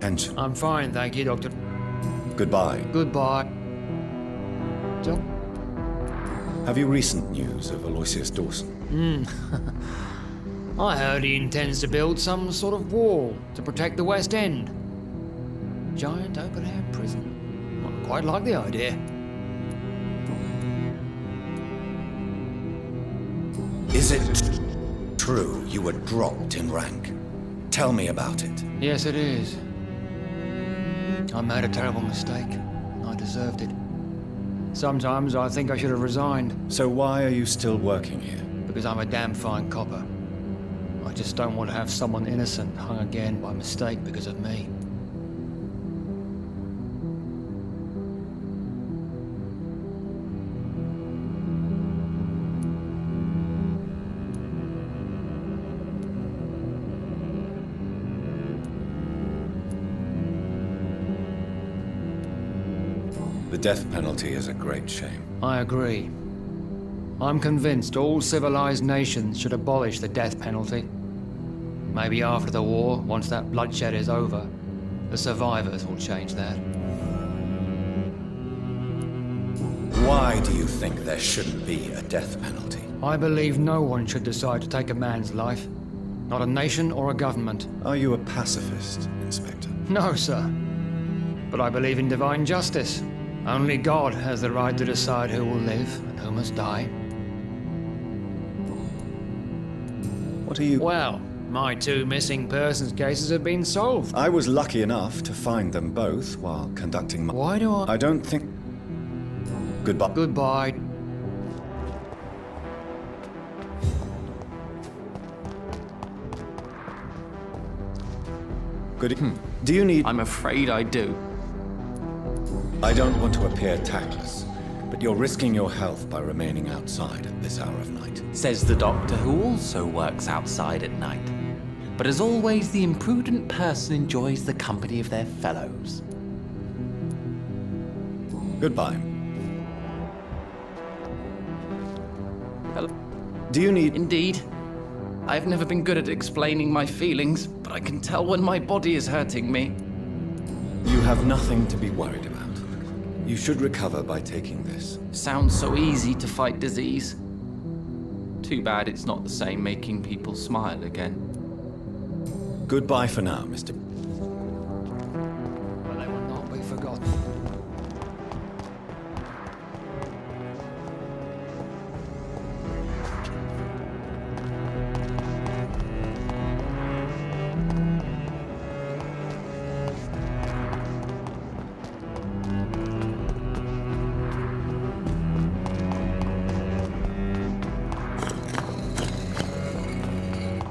pension. I'm fine, thank you, Doctor. Goodbye. Goodbye. So, Have you recent news of Aloysius Dawson? I heard he intends to build some sort of wall to protect the West End. Giant open-air prison. I quite like the idea. Is it true you were dropped in rank? Tell me about it. Yes, it is. I made a terrible mistake. I deserved it. Sometimes I think I should have resigned, So why are you still working here? because I'm a damn fine copper. I just don't want to have someone innocent hung again by mistake because of me. The death penalty is a great shame. I agree. I'm convinced all civilized nations should abolish the death penalty. Maybe after the war, once that bloodshed is over, the survivors will change that. Why do you think there shouldn't be a death penalty? I believe no one should decide to take a man's life. Not a nation or a government. Are you a pacifist, Inspector? No, sir. But I believe in divine justice. Only God has the right to decide who will live and who must die. What are you... Well, my 2 missing persons cases have been solved. I was lucky enough to find them both while conducting my... Why do I don't think... Goodbye. Goodbye. Do you need... I'm afraid I do. I don't want to appear tactless, but you're risking your health by remaining outside at this hour of night. Says the doctor, who also works outside at night. But as always, the imprudent person enjoys the company of their fellows. Goodbye. Hello. Do you need... Indeed. I've never been good at explaining my feelings, but I can tell when my body is hurting me. You have nothing to be worried about. You should recover by taking this. Sounds so easy to fight disease. Too bad it's not the same making people smile again. Goodbye for now, Mr. But they will not be forgotten.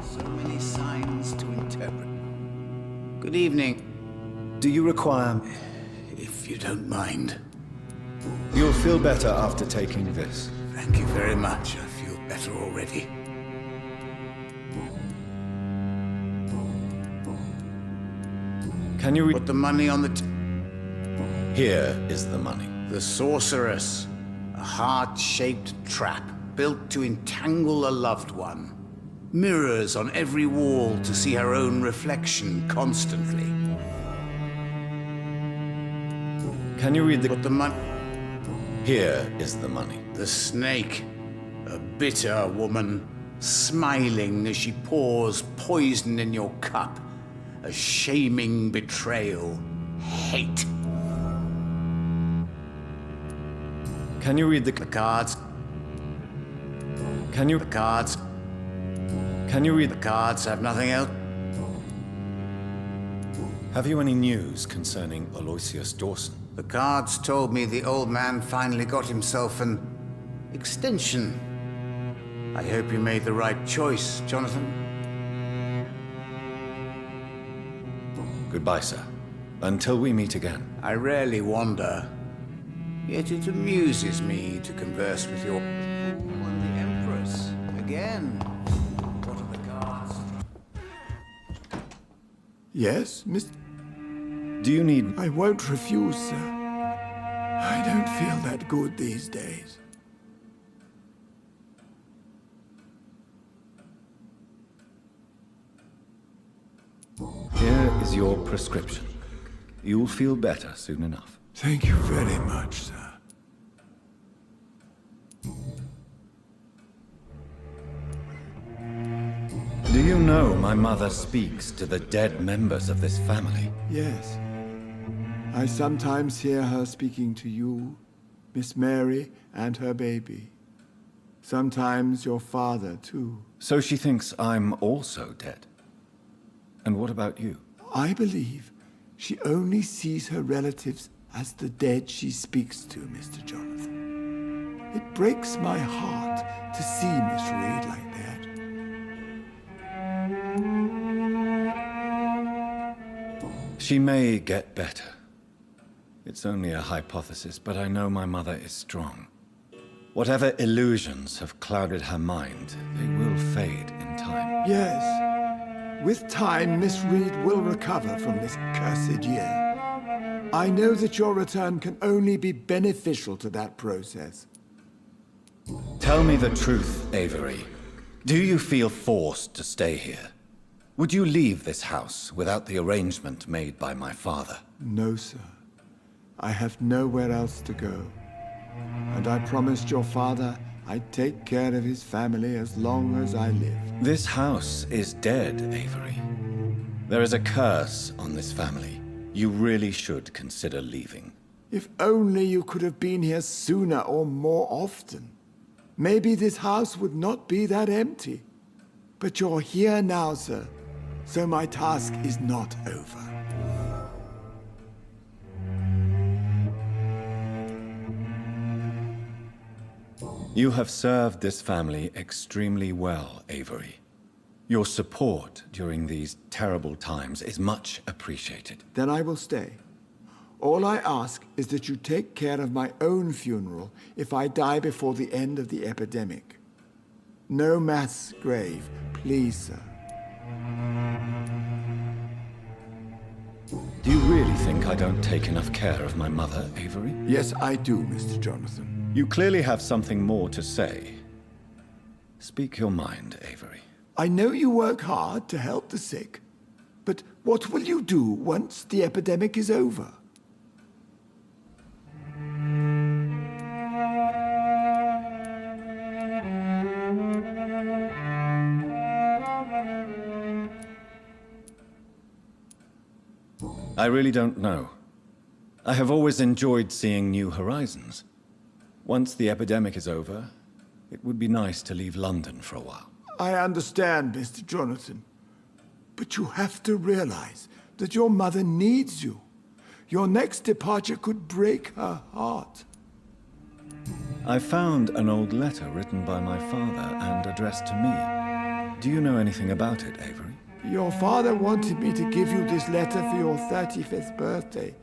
So many signs to interpret. Good evening, Do you require... if you don't mind. You'll feel better after taking this. Thank you very much. I feel better already. Can you read... Put the money on the Here is the money. The Sorceress. A heart-shaped trap built to entangle a loved one. Mirrors on every wall to see her own reflection constantly. Can you read the... Put the money... Here is the money. The snake. A bitter woman, smiling as she pours poison in your cup. A shaming betrayal. Hate. Can you read the... The cards. Can you... The cards. Can you read The the... cards have nothing else. Have you any news concerning Aloysius Dawson? The cards told me the old man finally got himself an extension. I hope you made the right choice, Jonathan. Goodbye, sir. Until we meet again. I rarely wander, yet it amuses me to converse with your... And the Empress. Again. What are the cards? Yes, Miss... Do you need... I won't refuse, sir. I don't feel that good these days. Here is your prescription. You'll feel better soon enough. Thank you very much, sir. Do you know my mother speaks to the dead members of this family? Yes. I sometimes hear her speaking to you, Miss Mary, and her baby. Sometimes your father, too. So she thinks I'm also dead. And what about you? I believe she only sees her relatives as the dead she speaks to, Mr. Jonathan. It breaks my heart to see Miss Reed like that. She may get better. It's only a hypothesis, but I know my mother is strong. Whatever illusions have clouded her mind, they will fade in time. Yes. With time, Miss Reed will recover from this cursed year. I know that your return can only be beneficial to that process. Tell me the truth, Avery. Do you feel forced to stay here? Would you leave this house without the arrangement made by my father? No, sir. I have nowhere else to go. And I promised your father I'd take care of his family as long as I live. This house is dead, Avery. There is a curse on this family. You really should consider leaving. If only you could have been here sooner or more often. Maybe this house would not be that empty. But you're here now, sir, so my task is not over. You have served this family extremely well, Avery. Your support during these terrible times is much appreciated. Then I will stay. All I ask is that you take care of my own funeral if I die before the end of the epidemic. No mass grave, please, sir. Do you really think I don't take enough care of my mother, Avery? Yes, I do, Mr. Jonathan. You clearly have something more to say. Speak your mind, Avery. I know you work hard to help the sick, but what will you do once the epidemic is over? I really don't know. I have always enjoyed seeing new horizons. Once the epidemic is over, it would be nice to leave London for a while. I understand, Mr. Jonathan. But you have to realize that your mother needs you. Your next departure could break her heart. I found an old letter written by my father and addressed to me. Do you know anything about it, Avery? Your father wanted me to give you this letter for your 35th birthday,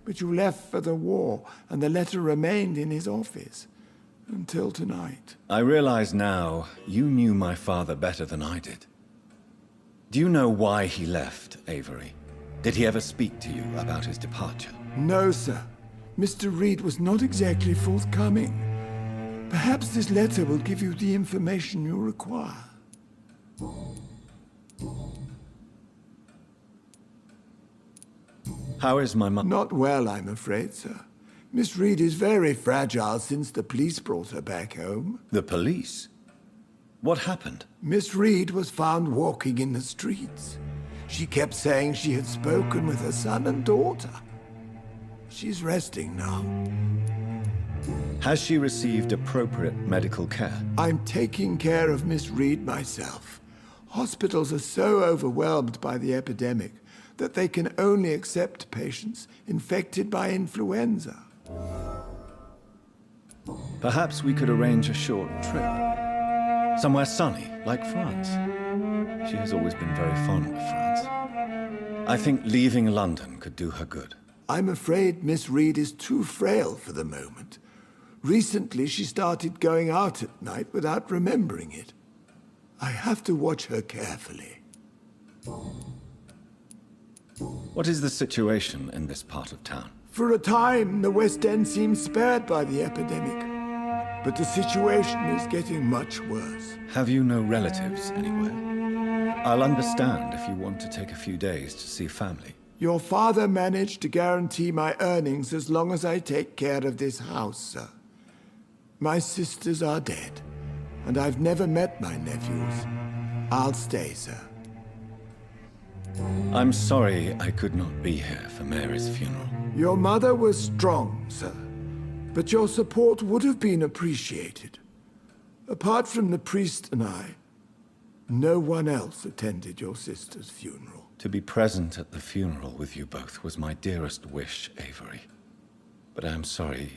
but you left for the war, and the letter remained in his office until tonight. I realize now you knew my father better than I did. Do you know why he left, Avery? Did he ever speak to you about his departure? No, sir. Mr. Reed was not exactly forthcoming. Perhaps this letter will give you the information you require. How is my mother? Not well, I'm afraid, sir. Miss Reed is very fragile since the police brought her back home. The police? What happened? Miss Reed was found walking in the streets. She kept saying she had spoken with her son and daughter. She's resting now. Has she received appropriate medical care? I'm taking care of Miss Reed myself. Hospitals are so overwhelmed by the epidemic that they can only accept patients infected by influenza. Perhaps we could arrange a short trip. Somewhere sunny, like France. She has always been very fond of France. I think leaving London could do her good. I'm afraid Miss Reed is too frail for the moment. Recently, she started going out at night without remembering it. I have to watch her carefully. What is the situation in this part of town? For a time, the West End seemed spared by the epidemic. But the situation is getting much worse. Have you no relatives anywhere? I'll understand if you want to take a few days to see family. Your father managed to guarantee my earnings as long as I take care of this house, sir. My sisters are dead, and I've never met my nephews. I'll stay, sir. I'm sorry I could not be here for Mary's funeral. Your mother was strong, sir, but your support would have been appreciated. Apart from the priest and I, no one else attended your sister's funeral. To be present at the funeral with you both was my dearest wish, Avery. But I am sorry,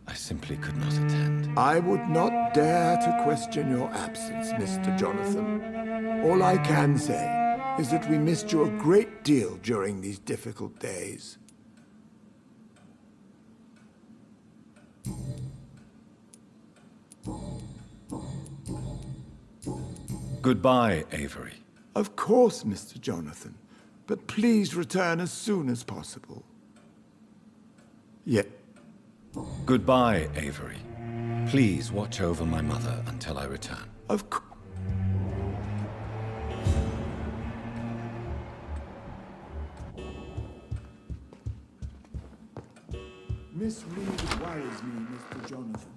I simply could not attend. I would not dare to question your absence, Mr. Jonathan. All I can say is that we missed you a great deal during these difficult days. Goodbye, Avery. Of course, Mr. Jonathan, but please return as soon as possible. Goodbye, Avery. Please watch over my mother until I return. Of course. Miss Reed worries me, Mr. Jonathan.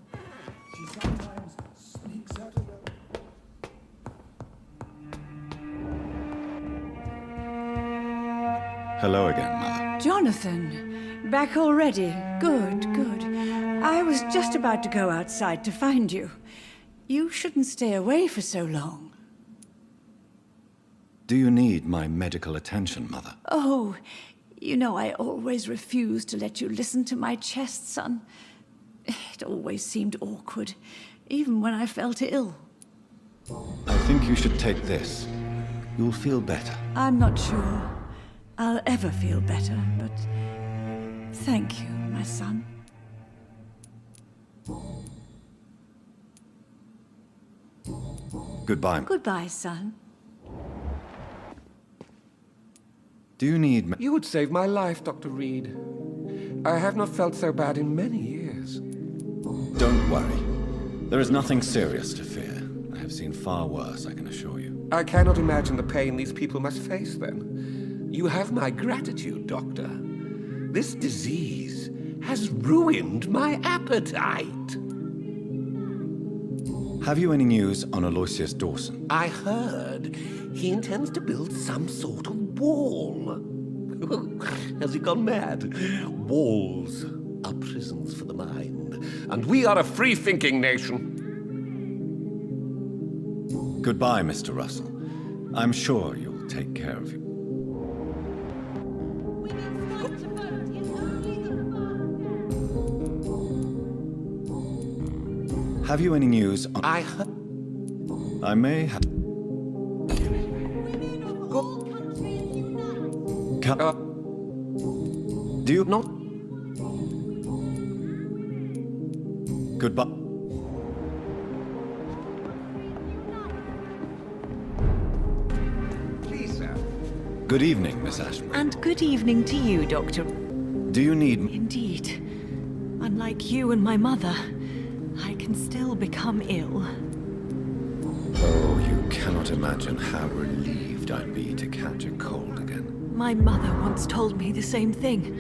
She sometimes sneaks out of her... Hello again, Mother. Jonathan, back already. Good, good. I was just about to go outside to find you. You shouldn't stay away for so long. Do you need my medical attention, Mother? Oh, you know I always refused to let you listen to my chest, son. It always seemed awkward, even when I felt ill. I think you should take this. You'll feel better. I'm not sure I'll ever feel better, but thank you, my son. Goodbye. Goodbye, son. Do you need You would save my life, Dr. Reed. I have not felt so bad in many years. Don't worry. There is nothing serious to fear. I have seen far worse, I can assure you. I cannot imagine the pain these people must face then. You have my gratitude, Doctor. This disease has ruined my appetite. Have you any news on Aloysius Dawson? I heard he intends to build some sort of wall. Has he gone mad? Walls are prisons for the mind, and we are a free-thinking nation. Goodbye, Mr. Russell. I'm sure you'll take care of you. Have you any news on... I heard... I may have... Do you not... Goodbye. Please, sir. Good evening, Miss Ashbury. And good evening to you, Doctor. Do you need... Indeed. Unlike you and my mother, I can still become ill. Oh, you cannot imagine how relieved I'd be to catch a cold again. My mother once told me the same thing.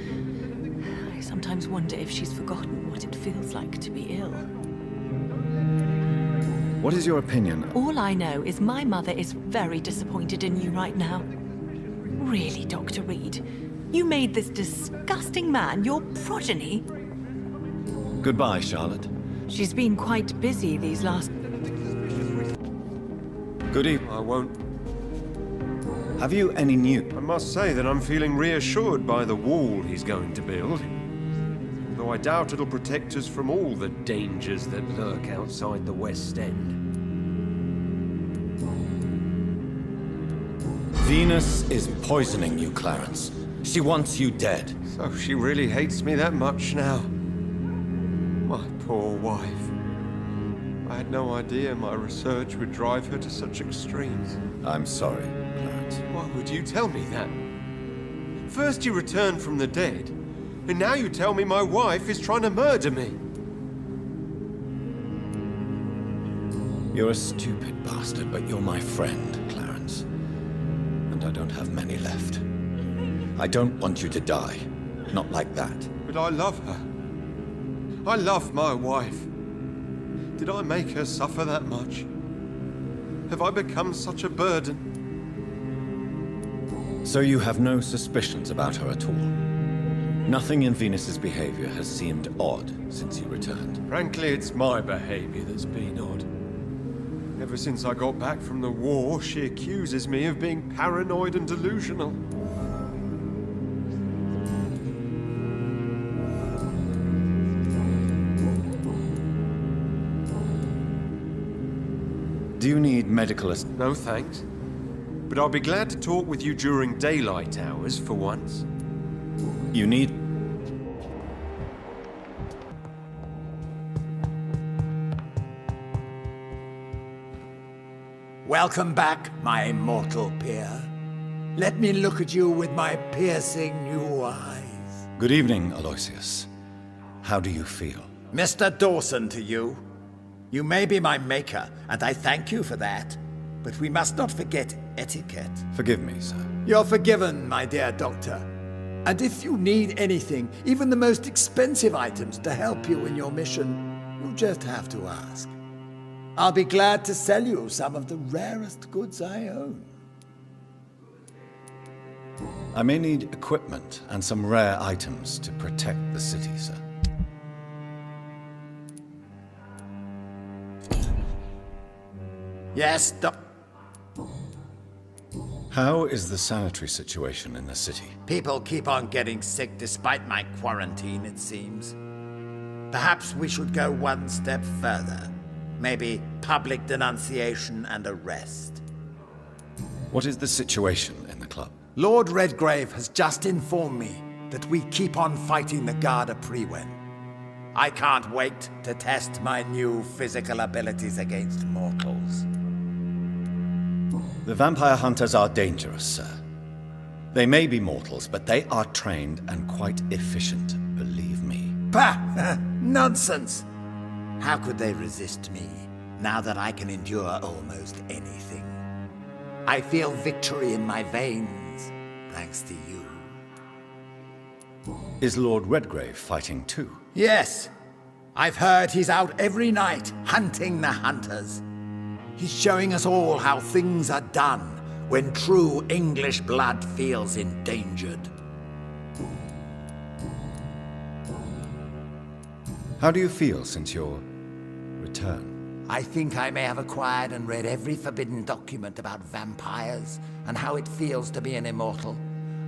I sometimes wonder if she's forgotten what it feels like to be ill. What is your opinion? All I know is my mother is very disappointed in you right now. Really, Dr. Reed, you made this disgusting man your progeny? Goodbye, Charlotte. She's been quite busy these last... Good evening. I won't. Have you any news? I must say that I'm feeling reassured by the wall he's going to build. Though I doubt it'll protect us from all the dangers that lurk outside the West End. Venus is poisoning you, Clarence. She wants you dead. So she really hates me that much now. My poor wife. I had no idea my research would drive her to such extremes. I'm sorry, Clarence. Why would you tell me that? First you returned from the dead, and now you tell me my wife is trying to murder me. You're a stupid bastard, but you're my friend, Clarence. And I don't have many left. I don't want you to die. Not like that. But I love her. I love my wife. Did I make her suffer that much? Have I become such a burden? So you have no suspicions about her at all? Nothing in Venus's behavior has seemed odd since you returned? Frankly, it's my behavior that's been odd. Ever since I got back from the war, she accuses me of being paranoid and delusional. Do you need medical assistance? No thanks. But I'll be glad to talk with you during daylight hours for once. You need... Welcome back, my immortal peer. Let me look at you with my piercing new eyes. Good evening, Aloysius. How do you feel? Mr. Dawson to you. You may be my maker, and I thank you for that. But we must not forget etiquette. Forgive me, sir. You're forgiven, my dear doctor. And if you need anything, even the most expensive items to help you in your mission, you just have to ask. I'll be glad to sell you some of the rarest goods I own. I may need equipment and some rare items to protect the city, sir. Yes, How is the sanitary situation in the city? people keep on getting sick despite my quarantine, it seems. Perhaps we should go one step further. Maybe public denunciation and arrest. What is the situation in the club? Lord Redgrave has just informed me that we keep on fighting the Garda Prewen. I can't wait to test my new physical abilities against mortals. The vampire hunters are dangerous, sir. They may be mortals, but they are trained and quite efficient, believe me. Bah! Nonsense! How could they resist me, now that I can endure almost anything? I feel victory in my veins, thanks to you. Is Lord Redgrave fighting too? Yes, I've heard he's out every night, hunting the hunters. He's showing us all how things are done when true English blood feels endangered. How do you feel since your return? I think I may have acquired and read every forbidden document about vampires and how it feels to be an immortal.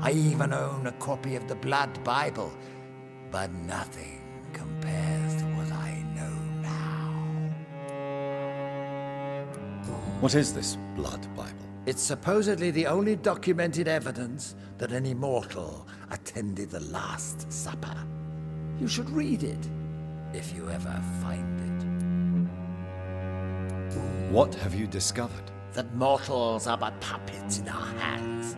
I even own a copy of the Blood Bible, but nothing compares to what I know now. What is this Blood Bible? It's supposedly the only documented evidence that an immortal attended the Last Supper. You should read it, if you ever find it. What have you discovered? That mortals are but puppets in our hands.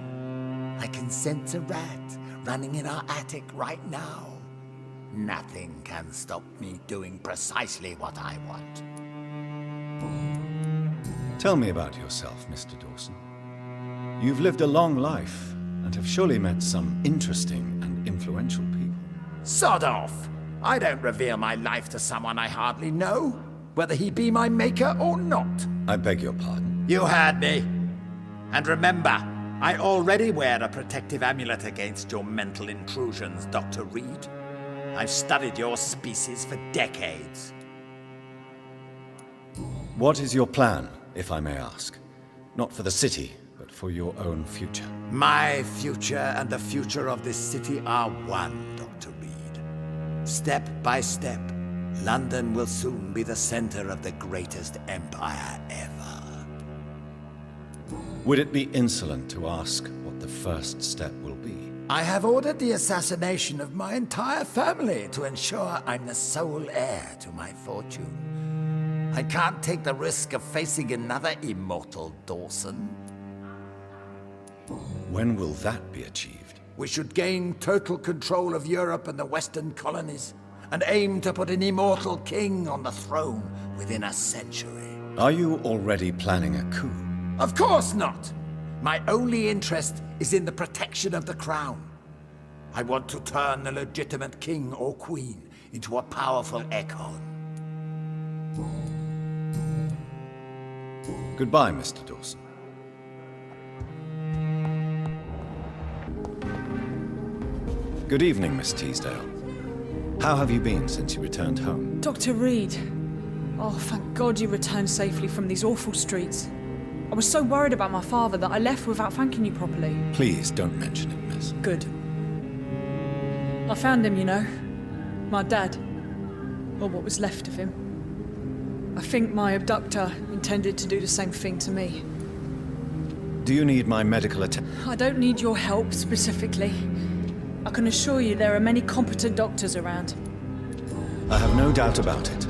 I can sense a rat running in our attic right now. Nothing can stop me doing precisely what I want. Tell me about yourself, Mr. Dawson. You've lived a long life and have surely met some interesting and influential people. Sod off! I don't reveal my life to someone I hardly know, whether he be my maker or not. I beg your pardon. You heard me. And remember, I already wear a protective amulet against your mental intrusions, Dr. Reed. I've studied your species for decades. What is your plan, if I may ask? Not for the city, but for your own future. My future and the future of this city are one, Dr. Reed. Step by step, London will soon be the center of the greatest empire ever. Would it be insolent to ask what the first step will be? I have ordered the assassination of my entire family to ensure I'm the sole heir to my fortune. I can't take the risk of facing another immortal Dawson. When will that be achieved? We should gain total control of Europe and the Western colonies, and aim to put an immortal king on the throne within a century. Are you already planning a coup? Of course not! My only interest is in the protection of the crown. I want to turn the legitimate king or queen into a powerful echo. Goodbye, Mr. Dawson. Good evening, Miss Teasdale. How have you been since you returned home? Dr. Reed. Oh, thank God you returned safely from these awful streets. I was so worried about my father that I left without thanking you properly. Please don't mention it, miss. Good. I found him, you know. My dad. Or what was left of him. I think my abductor intended to do the same thing to me. Do you need my medical attention? I don't need your help specifically. I can assure you there are many competent doctors around. I have no doubt about it,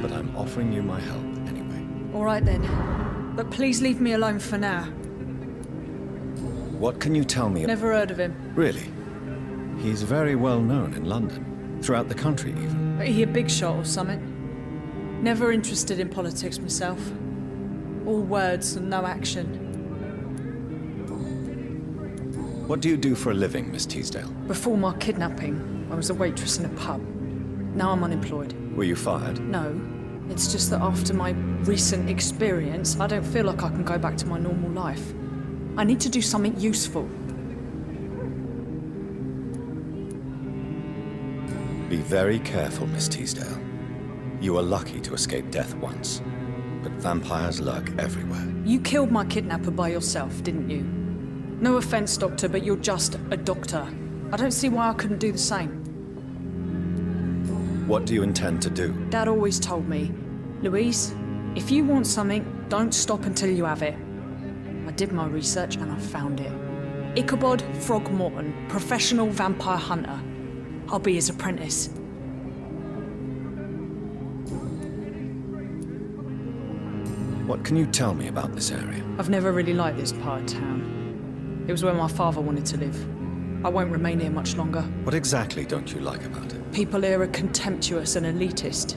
but I'm offering you my help anyway. All right then. But please leave me alone for now. What can you tell me? Never heard of him. Really? He's very well known in London, throughout the country even. He a big shot or something? Never interested in politics myself. All words and no action. What do you do for a living, Miss Teasdale? Before my kidnapping, I was a waitress in a pub. Now I'm unemployed. Were you fired? No. It's just that after my recent experience, I don't feel like I can go back to my normal life. I need to do something useful. Be very careful, Miss Teasdale. You were lucky to escape death once, but vampires lurk everywhere. You killed my kidnapper by yourself, didn't you? No offense, Doctor, but you're just a doctor. I don't see why I couldn't do the same. What do you intend to do? Dad always told me, Louise, if you want something, don't stop until you have it. I did my research and I found it. Ichabod Throgmorton, professional vampire hunter. I'll be his apprentice. What can you tell me about this area? I've never really liked this part of town. It was where my father wanted to live. I won't remain here much longer. What exactly don't you like about it? People here are contemptuous and elitist.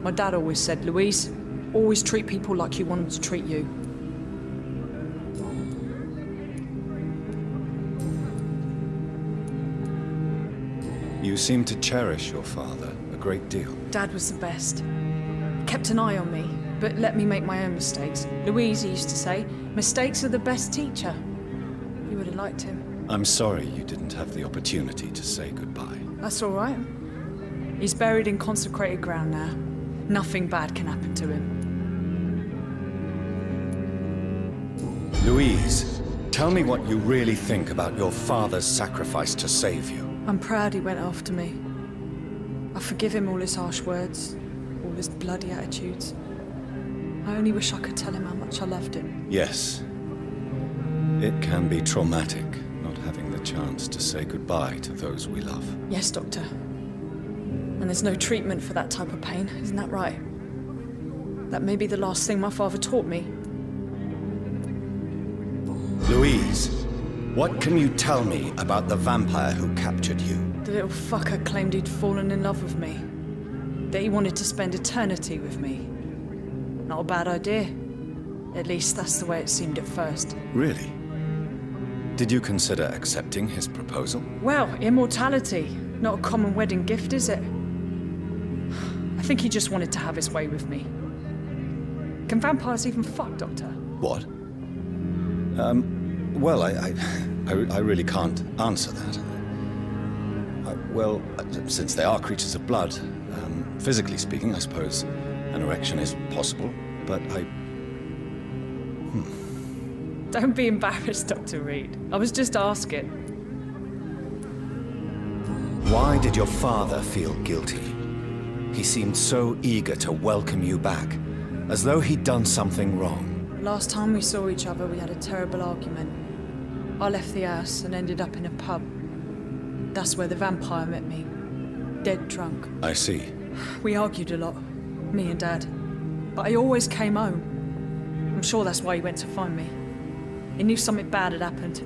My dad always said, Louise, always treat people like you want them to treat you. You seem to cherish your father a great deal. Dad was the best. He kept an eye on me, but let me make my own mistakes. Louise, he used to say, mistakes are the best teacher. You would have liked him. I'm sorry you didn't have the opportunity to say goodbye. That's all right. He's buried in consecrated ground now. Nothing bad can happen to him. Louise, tell me what you really think about your father's sacrifice to save you. I'm proud he went after me. I forgive him all his harsh words, all his bloody attitudes. I only wish I could tell him how much I loved him. Yes. It can be traumatic, not having the chance to say goodbye to those we love. Yes, Doctor. And there's no treatment for that type of pain, isn't that right? That may be the last thing my father taught me. Louise, what can you tell me about the vampire who captured you? The little fucker claimed he'd fallen in love with me. That he wanted to spend eternity with me. Not a bad idea. At least that's the way it seemed at first. Really? Did you consider accepting his proposal? Well, immortality. Not a common wedding gift, is it? I think he just wanted to have his way with me. Can vampires even fuck, Doctor? What? Well, I really can't answer that. Well, since they are creatures of blood, physically speaking, I suppose an erection is possible, but Don't be embarrassed, Dr. Reed. I was just asking. Why did your father feel guilty? He seemed so eager to welcome you back, as though he'd done something wrong. Last time we saw each other, we had a terrible argument. I left the house and ended up in a pub. That's where the vampire met me. Dead drunk. I see. We argued a lot, me and Dad. But I always came home. I'm sure that's why he went to find me. He knew something bad had happened.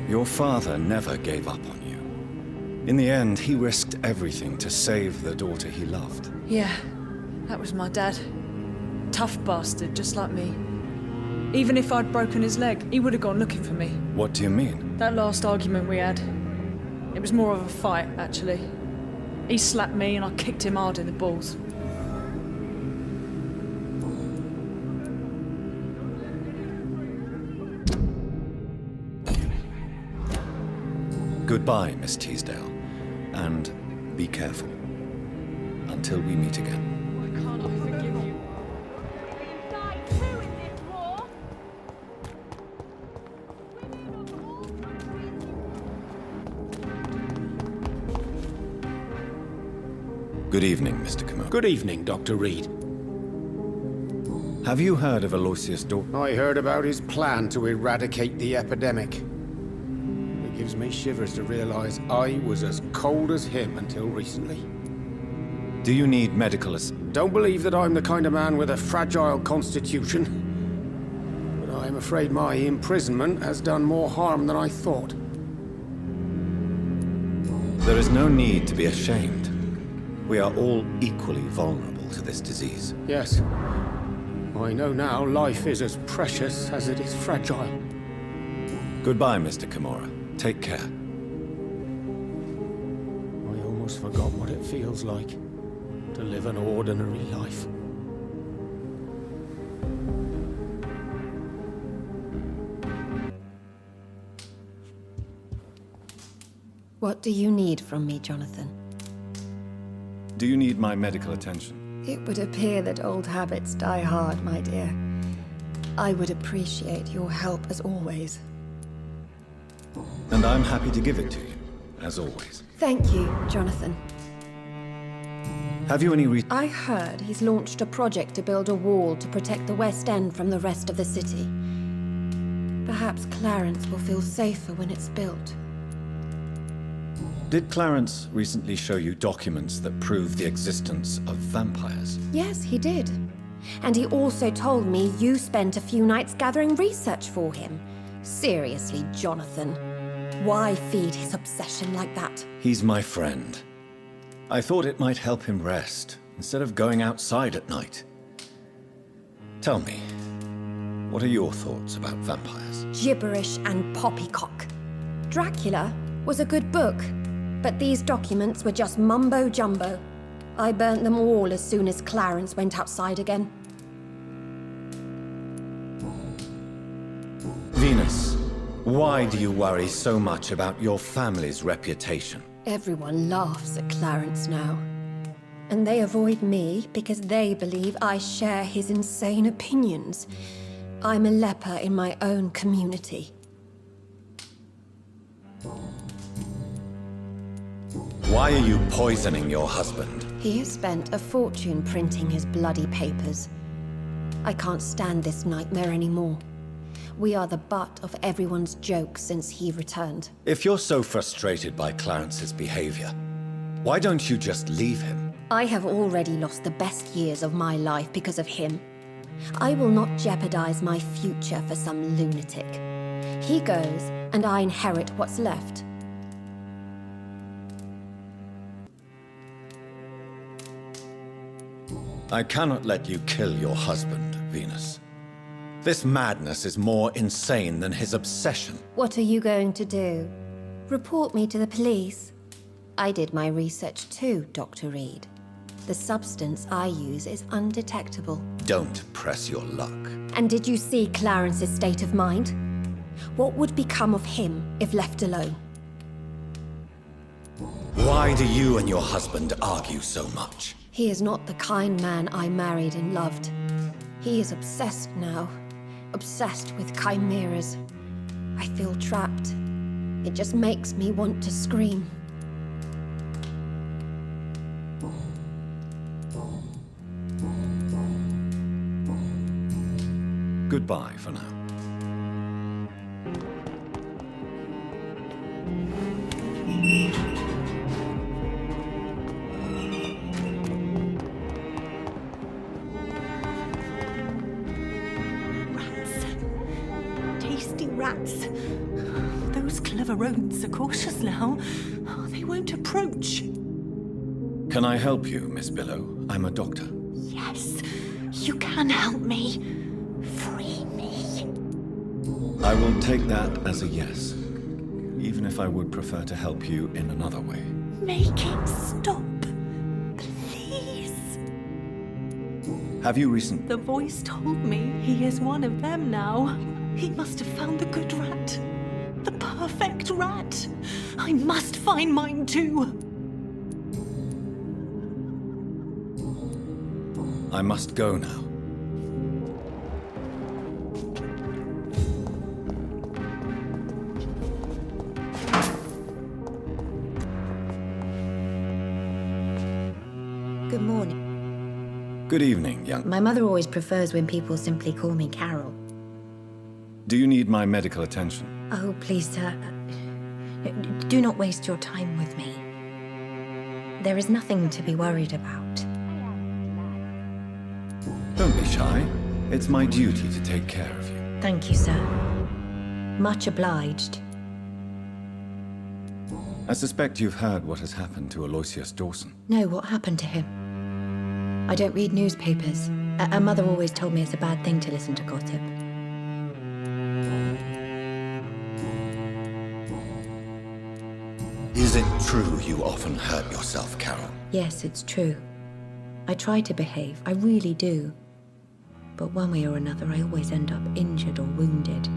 Your father never gave up on you. In the end, he risked everything to save the daughter he loved. Yeah, that was my dad. Tough bastard, just like me. Even if I'd broken his leg, he would have gone looking for me. What do you mean? That last argument we had, it was more of a fight, actually. He slapped me and I kicked him hard in the balls. Goodbye, Miss Teasdale. And be careful. Until we meet again. Why can't I forgive you? Good evening, Mr. Mccollum. Good evening, Dr. Reed. Have you heard of Aloysius Dawson? I heard about his plan to eradicate the epidemic. It gives me shivers to realize I was as cold as him until recently. Do you need medical assistance? Don't believe that I'm the kind of man with a fragile constitution. But I'm afraid my imprisonment has done more harm than I thought. There is no need to be ashamed. We are all equally vulnerable to this disease. Yes. I know now life is as precious as it is fragile. Goodbye, Mr. Kimura. Take care. I almost forgot what it feels like to live an ordinary life. What do you need from me, Jonathan? Do you need my medical attention? It would appear that old habits die hard, my dear. I would appreciate your help as always. And I'm happy to give it to you, as always. Thank you, Jonathan. Have you any I heard he's launched a project to build a wall to protect the West End from the rest of the city. Perhaps Clarence will feel safer when it's built. Did Clarence recently show you documents that prove the existence of vampires? Yes, he did. And he also told me you spent a few nights gathering research for him. Seriously, Jonathan. Why feed his obsession like that? He's my friend. I thought it might help him rest, instead of going outside at night. Tell me, what are your thoughts about vampires? Gibberish and poppycock. Dracula was a good book, but these documents were just mumbo-jumbo. I burnt them all as soon as Clarence went outside again. Venus, why do you worry so much about your family's reputation? Everyone laughs at Clarence now. And they avoid me because they believe I share his insane opinions. I'm a leper in my own community. Why are you poisoning your husband? He has spent a fortune printing his bloody papers. I can't stand this nightmare anymore. We are the butt of everyone's jokes since he returned. If you're so frustrated by Clarence's behavior, why don't you just leave him? I have already lost the best years of my life because of him. I will not jeopardize my future for some lunatic. He goes, and I inherit what's left. I cannot let you kill your husband, Venus. This madness is more insane than his obsession. What are you going to do? Report me to the police? I did my research too, Dr. Reed. The substance I use is undetectable. Don't press your luck. And did you see Clarence's state of mind? What would become of him if left alone? Why do you and your husband argue so much? He is not the kind man I married and loved. He is obsessed now. Obsessed with chimeras. I feel trapped. It just makes me want to scream. Goodbye for now. Rats. Tasty rats. Those clever river rodents are cautious now. Oh, they won't approach. Can I help you, Miss Billow? I'm a doctor. Yes, you can help me. Free me. I will take that as a yes, even if I would prefer to help you in another way. Make it stop. Please. Have you recently... The voice told me he is one of them now. He must have found the good rat. The perfect rat. I must find mine too. I must go now. Good morning. Good evening, young... My mother always prefers when people simply call me Carol. Do you need my medical attention? Oh, please, sir. Do not waste your time with me. There is nothing to be worried about. Don't be shy. It's my duty to take care of you. Thank you, sir. Much obliged. I suspect you've heard what has happened to Aloysius Dawson. No, what happened to him? I don't read newspapers. A mother always told me it's a bad thing to listen to gossip. Is it true you often hurt yourself, Carol? Yes, it's true. I try to behave, I really do. But one way or another, I always end up injured or wounded.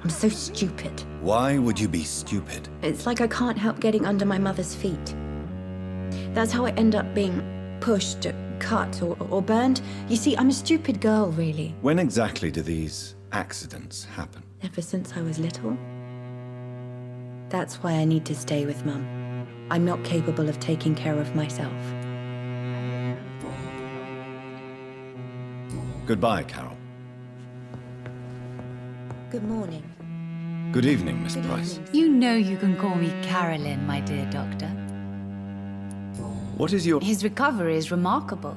I'm so stupid. Why would you be stupid? It's like I can't help getting under my mother's feet. That's how I end up being pushed, cut, or burned. You see, I'm a stupid girl, really. When exactly do these accidents happen? Ever since I was little. That's why I need to stay with Mum. I'm not capable of taking care of myself. Goodbye, Carol. Good morning. Good evening, Miss Price. You know you can call me Carolyn, my dear doctor. What is your... His recovery is remarkable.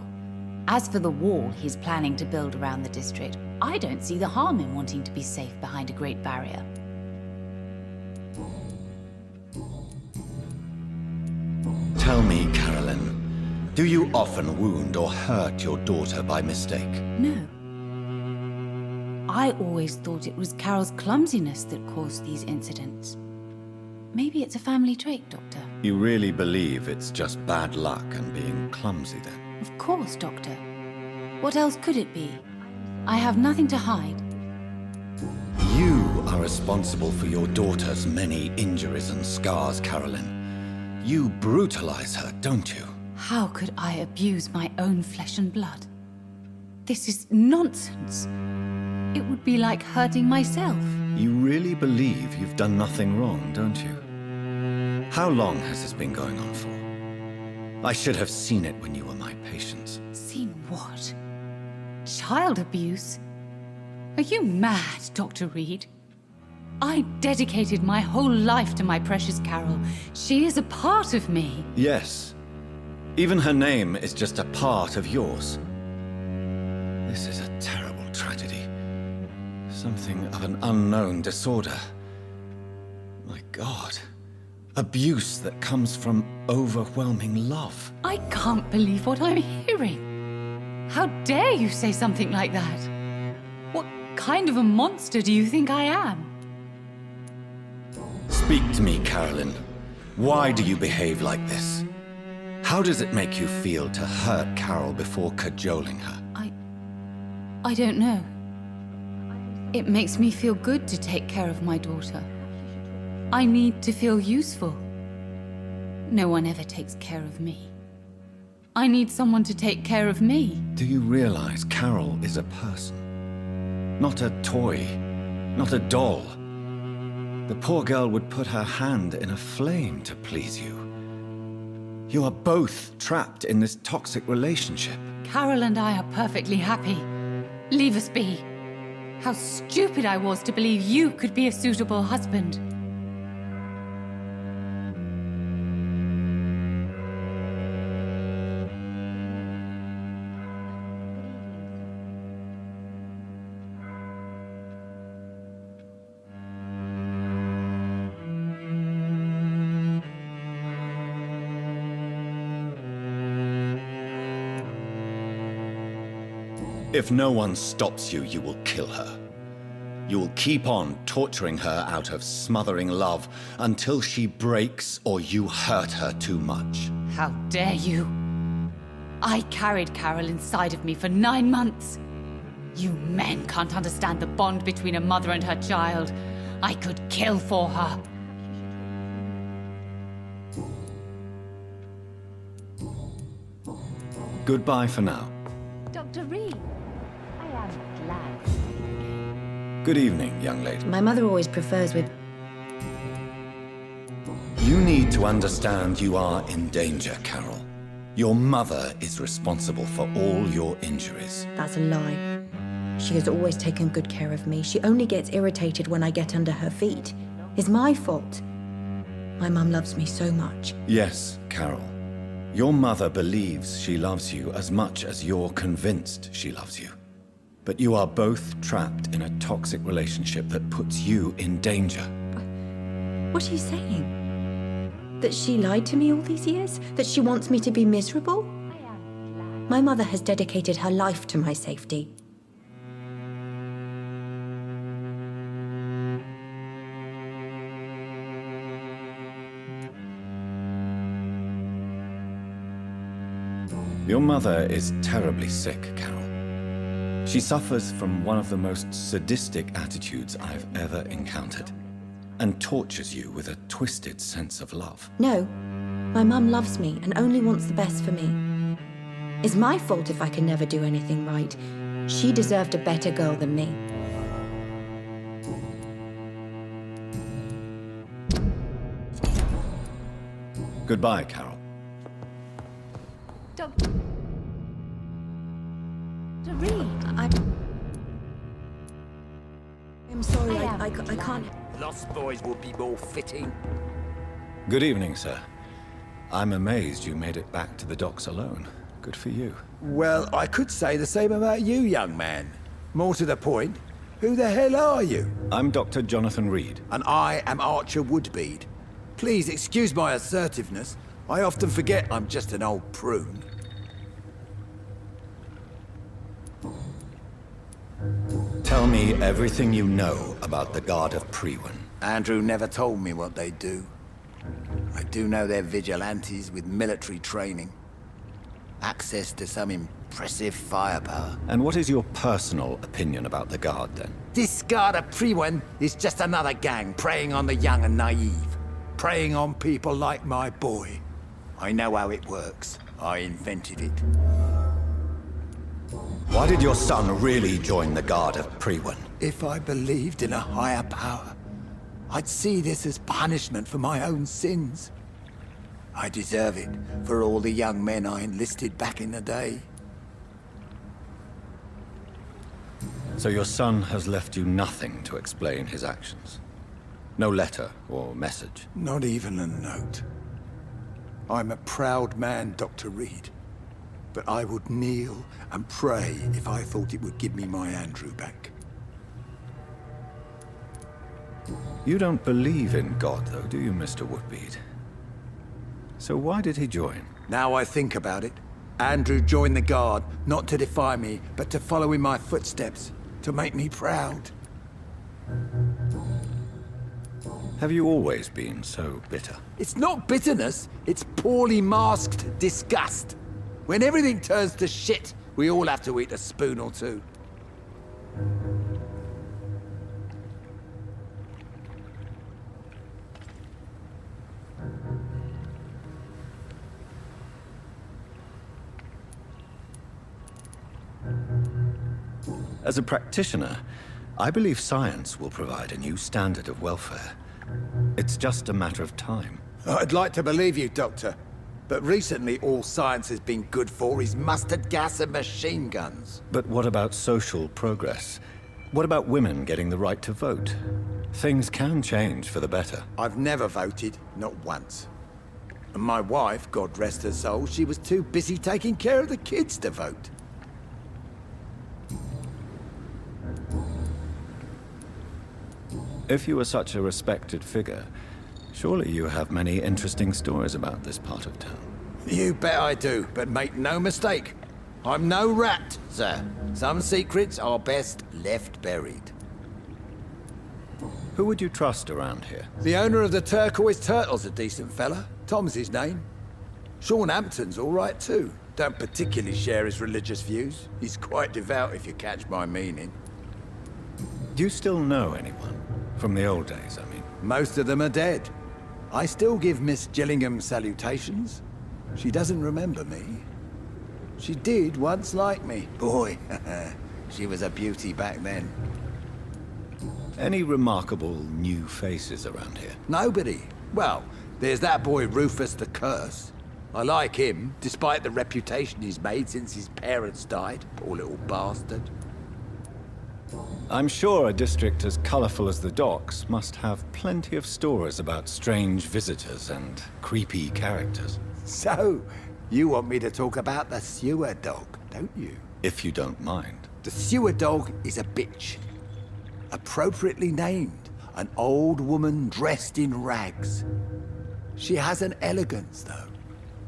As for the wall he's planning to build around the district, I don't see the harm in wanting to be safe behind a great barrier. Tell me, Carolyn, do you often wound or hurt your daughter by mistake? No. I always thought it was Carol's clumsiness that caused these incidents. Maybe it's a family trait, Doctor. You really believe it's just bad luck and being clumsy, then? Of course, Doctor. What else could it be? I have nothing to hide. You are responsible for your daughter's many injuries and scars, Carolyn. You brutalize her, don't you? How could I abuse my own flesh and blood? This is nonsense. It would be like hurting myself. You really believe you've done nothing wrong, don't you? How long has this been going on for? I should have seen it when you were my patient. Seen what? Child abuse? Are you mad, Dr. Reed? I dedicated my whole life to my precious Carol. She is a part of me. Yes. Even her name is just a part of yours. This is a terrible tragedy. Something of an unknown disorder. My God. Abuse that comes from overwhelming love. I can't believe what I'm hearing. How dare you say something like that? What kind of a monster do you think I am? Speak to me, Carolyn. Why do you behave like this? How does it make you feel to hurt Carol before cajoling her? I don't know. It makes me feel good to take care of my daughter. I need to feel useful. No one ever takes care of me. I need someone to take care of me. Do you realize Carol is a person? Not a toy. Not a doll. The poor girl would put her hand in a flame to please you. You are both trapped in this toxic relationship. Carol and I are perfectly happy. Leave us be. How stupid I was to believe you could be a suitable husband. If no one stops you, you will kill her. You will keep on torturing her out of smothering love until she breaks or you hurt her too much. How dare you? I carried Carol inside of me for 9 months. You men can't understand the bond between a mother and her child. I could kill for her. Goodbye for now. Dr. Reed, I am glad. Good evening, young lady. My mother always prefers with... You need to understand you are in danger, Carol. Your mother is responsible for all your injuries. That's a lie. She has always taken good care of me. She only gets irritated when I get under her feet. It's my fault. My mum loves me so much. Yes, Carol. Your mother believes she loves you as much as you're convinced she loves you. But you are both trapped in a toxic relationship that puts you in danger. What are you saying? That she lied to me all these years? That she wants me to be miserable? My mother has dedicated her life to my safety. Your mother is terribly sick, Carol. She suffers from one of the most sadistic attitudes I've ever encountered, and tortures you with a twisted sense of love. No, my mum loves me and only wants the best for me. It's my fault if I can never do anything right. She deserved a better girl than me. Goodbye, Carol. Dr. Reed, I'm sorry, I can't... Lost boys would be more fitting. Good evening, sir. I'm amazed you made it back to the docks alone. Good for you. Well, I could say the same about you, young man. More to the point, who the hell are you? I'm Dr. Jonathan Reed. And I am Archer Woodbead. Please excuse my assertiveness. I often forget I'm just an old prune. Tell me everything you know about the Guard of Priwen. Andrew never told me what they do. I do know they're vigilantes with military training. Access to some impressive firepower. And what is your personal opinion about the Guard, then? This Guard of Priwen is just another gang preying on the young and naive. Preying on people like my boy. I know how it works. I invented it. Why did your son really join the Guard of Priwen? If I believed in a higher power, I'd see this as punishment for my own sins. I deserve it for all the young men I enlisted back in the day. So your son has left you nothing to explain his actions? No letter or message? Not even a note. I'm a proud man, Dr. Reed. But I would kneel and pray if I thought it would give me my Andrew back. You don't believe in God, though, do you, Mr. Woodbead? So why did he join? Now I think about it, Andrew joined the Guard, not to defy me, but to follow in my footsteps, to make me proud. Have you always been so bitter? It's not bitterness, it's poorly masked disgust. When everything turns to shit, we all have to eat a spoon or two. As a practitioner, I believe science will provide a new standard of welfare. It's just a matter of time. I'd like to believe you, Doctor. But recently all science has been good for is mustard gas and machine guns. But what about social progress? What about women getting the right to vote? Things can change for the better. I've never voted, not once. And my wife, God rest her soul, she was too busy taking care of the kids to vote. If you were such a respected figure, surely you have many interesting stories about this part of town. You bet I do, but make no mistake, I'm no rat. Sir, some secrets are best left buried. Who would you trust around here? The owner of the Turquoise Turtle's a decent fella. Tom's his name. Sean Hampton's all right too. Don't particularly share his religious views. He's quite devout, if you catch my meaning. Do you still know anyone? From the old days, I mean. Most of them are dead. I still give Miss Gillingham salutations. She doesn't remember me. She did once like me. Boy, she was a beauty back then. Any remarkable new faces around here? Nobody. Well, there's that boy Rufus the Curse. I like him, despite the reputation he's made since his parents died. Poor little bastard. I'm sure a district as colorful as the docks must have plenty of stories about strange visitors and creepy characters. So, you want me to talk about the sewer dog, don't you? If you don't mind. The sewer dog is a bitch. Appropriately named, an old woman dressed in rags. She has an elegance, though,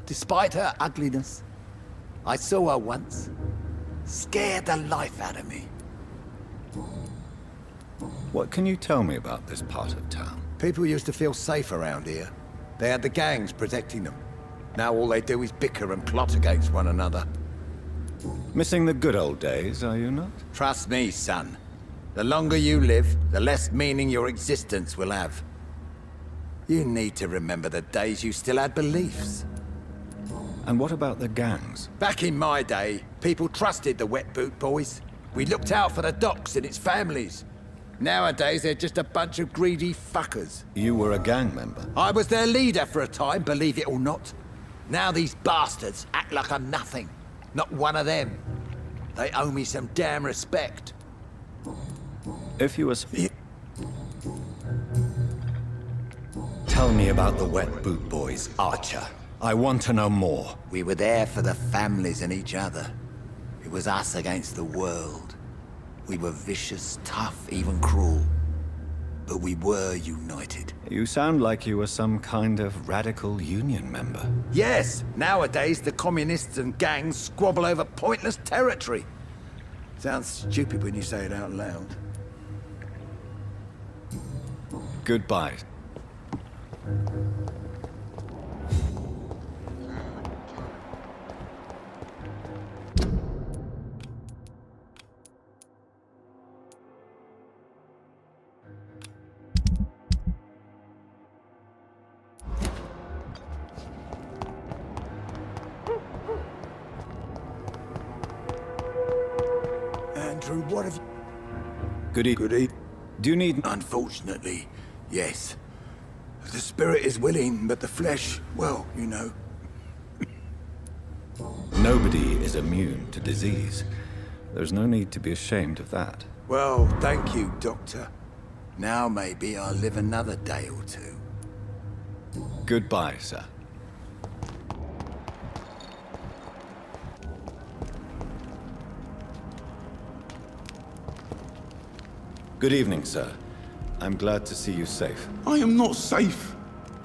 despite her ugliness. I saw her once. Scared the life out of me. What can you tell me about this part of town? People used to feel safe around here. They had the gangs protecting them. Now all they do is bicker and plot against one another. Missing the good old days, are you not? Trust me, son. The longer you live, the less meaning your existence will have. You need to remember the days you still had beliefs. And what about the gangs? Back in my day, people trusted the wet boot boys. We looked out for the docks and its families. Nowadays, they're just a bunch of greedy fuckers. You were a gang member? I was their leader for a time, believe it or not. Now these bastards act like I'm nothing. Not one of them. They owe me some damn respect. If you was... Tell me about the wet boot boys, Archer. I want to know more. We were there for the families and each other. It was us against the world. We were vicious, tough, even cruel. But we were united. You sound like you were some kind of radical union member. Yes! Nowadays, the communists and gangs squabble over pointless territory. Sounds stupid when you say it out loud. Goodbye. Andrew, what have you... Good evening. Do you need... Unfortunately, yes. The spirit is willing, but the flesh, well, you know. Nobody is immune to disease. There's no need to be ashamed of that. Well, thank you, Doctor. Now maybe I'll live another day or two. Goodbye, sir. Good evening, sir. I'm glad to see you safe. I am not safe.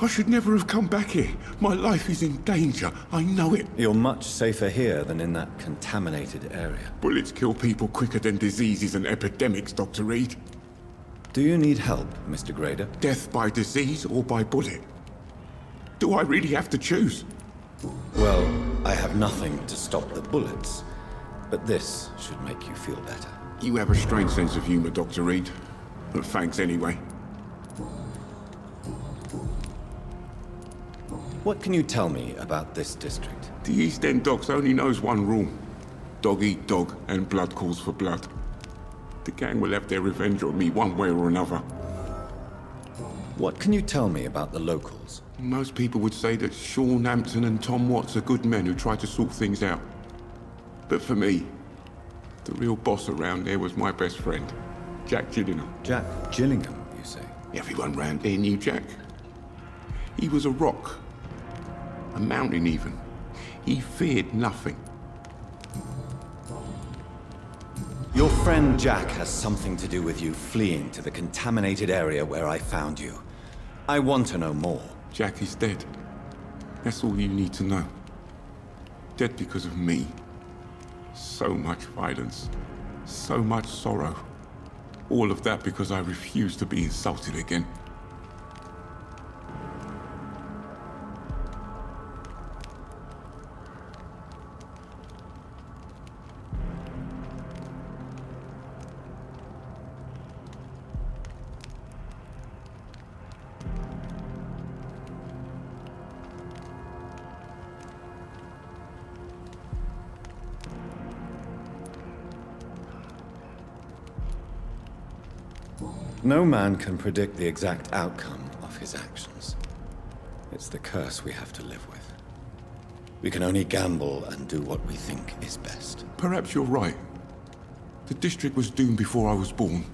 I should never have come back here. My life is in danger. I know it. You're much safer here than in that contaminated area. Bullets kill people quicker than diseases and epidemics, Dr. Reed. Do you need help, Mr. Grader? Death by disease or by bullet? Do I really have to choose? Well, I have nothing to stop the bullets, but this should make you feel better. You have a strange sense of humor, Dr. Reed. But thanks anyway. What can you tell me about this district? The East End Docks only knows one rule. Dog eat dog, and blood calls for blood. The gang will have their revenge on me one way or another. What can you tell me about the locals? Most people would say that Sean Hampton and Tom Watts are good men who try to sort things out. But for me, the real boss around there was my best friend, Jack Gillingham. Jack Gillingham, you say? Everyone round here knew Jack. He was a rock. A mountain, even. He feared nothing. Your friend Jack has something to do with you fleeing to the contaminated area where I found you. I want to know more. Jack is dead. That's all you need to know. Dead because of me. So much violence. So much sorrow. All of that because I refused to be insulted again. No man can predict the exact outcome of his actions. It's the curse we have to live with. We can only gamble and do what we think is best. Perhaps you're right. The district was doomed before I was born.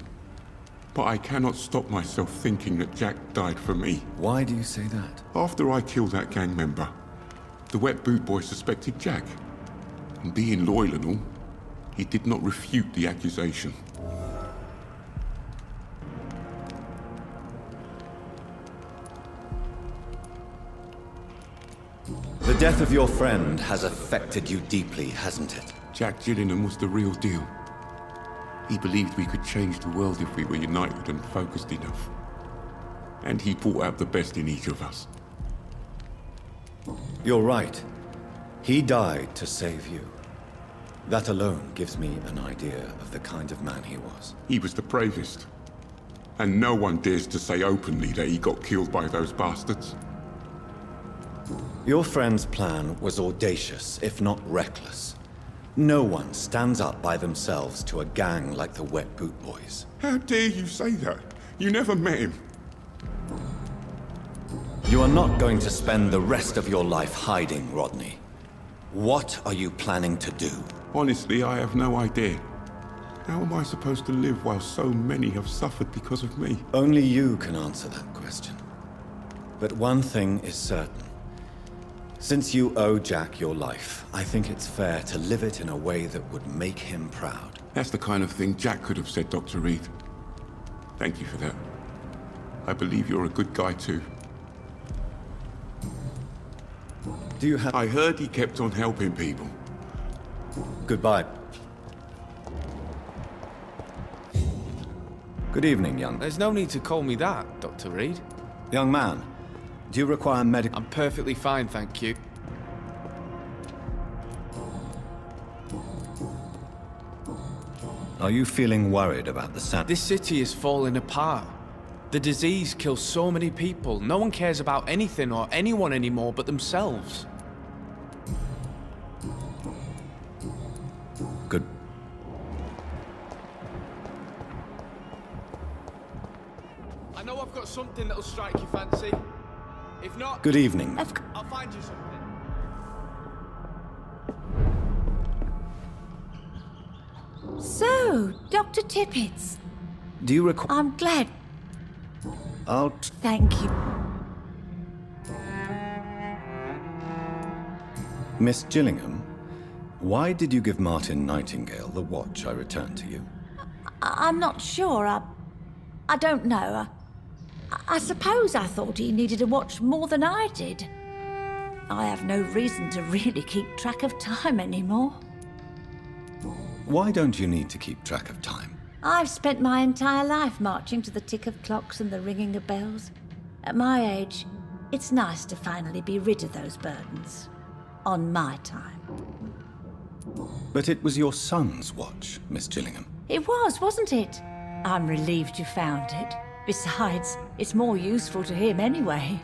But I cannot stop myself thinking that Jack died for me. Why do you say that? After I killed that gang member, the wet boot boy suspected Jack. And being loyal and all, he did not refute the accusation. The death of your friend has affected you deeply, hasn't it? Jack Gillingham was the real deal. He believed we could change the world if we were united and focused enough. And he brought out the best in each of us. You're right. He died to save you. That alone gives me an idea of the kind of man he was. He was the bravest. And no one dares to say openly that he got killed by those bastards. Your friend's plan was audacious, if not reckless. No one stands up by themselves to a gang like the Wet Boot Boys. How dare you say that? You never met him. You are not going to spend the rest of your life hiding, Rodney. What are you planning to do? Honestly, I have no idea. How am I supposed to live while so many have suffered because of me? Only you can answer that question. But one thing is certain. Since you owe Jack your life, I think it's fair to live it in a way that would make him proud. That's the kind of thing Jack could have said, Dr. Reed. Thank you for that. I believe you're a good guy too. Do you have... I heard he kept on helping people. Goodbye. Good evening, young... There's no need to call me that, Dr. Reed. Young man, do you require medical... I'm perfectly fine, thank you. Are you feeling worried about the sand? This city is falling apart. The disease kills so many people. No one cares about anything or anyone anymore but themselves. Good. I know I've got something that'll strike your fancy. If not... Good evening. I'll find you something. So, Dr. Tippets. Do you require... I'm glad. Thank you. Miss Gillingham, why did you give Martin Nightingale the watch I returned to you? I'm not sure. I don't know. I suppose I thought he needed a watch more than I did. I have no reason to really keep track of time anymore. Why don't you need to keep track of time? I've spent my entire life marching to the tick of clocks and the ringing of bells. At my age, it's nice to finally be rid of those burdens. On my time. But it was your son's watch, Miss Gillingham. It was, wasn't it? I'm relieved you found it. Besides, it's more useful to him anyway.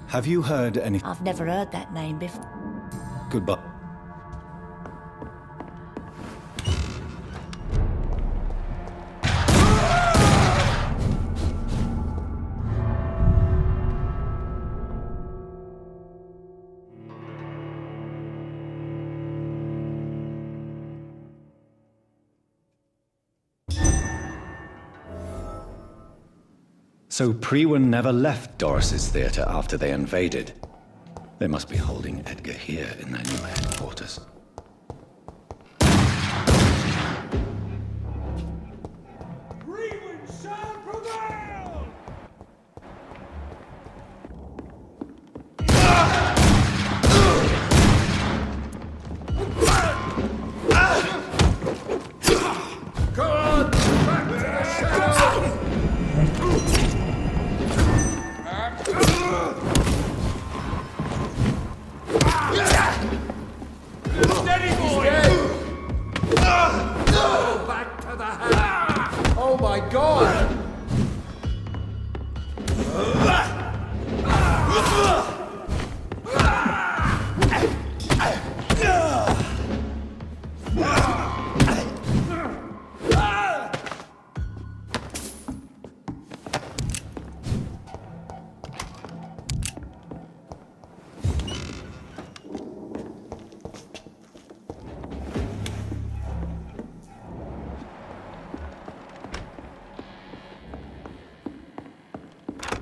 Have you heard any... I've never heard that name before. Goodbye. So Prewen never left Doris's theatre after they invaded. They must be holding Edgar here in their new headquarters. Oh my god!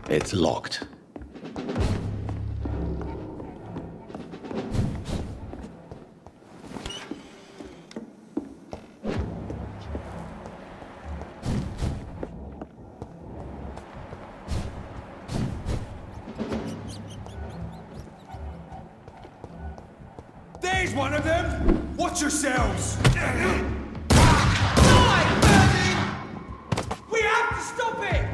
It's locked. There's one of them! Watch yourselves! We have to stop it!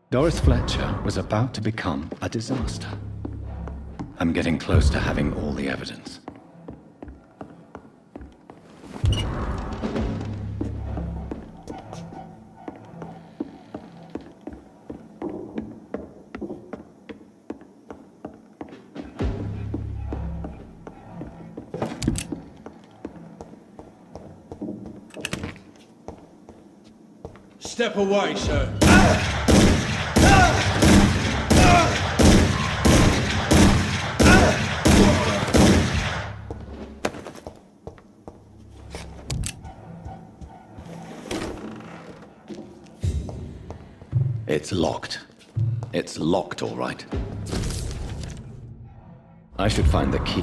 Doris Fletcher was about to become a disaster. I'm getting close to having all the evidence. Step away, sir. It's locked. It's locked, all right. I should find the key.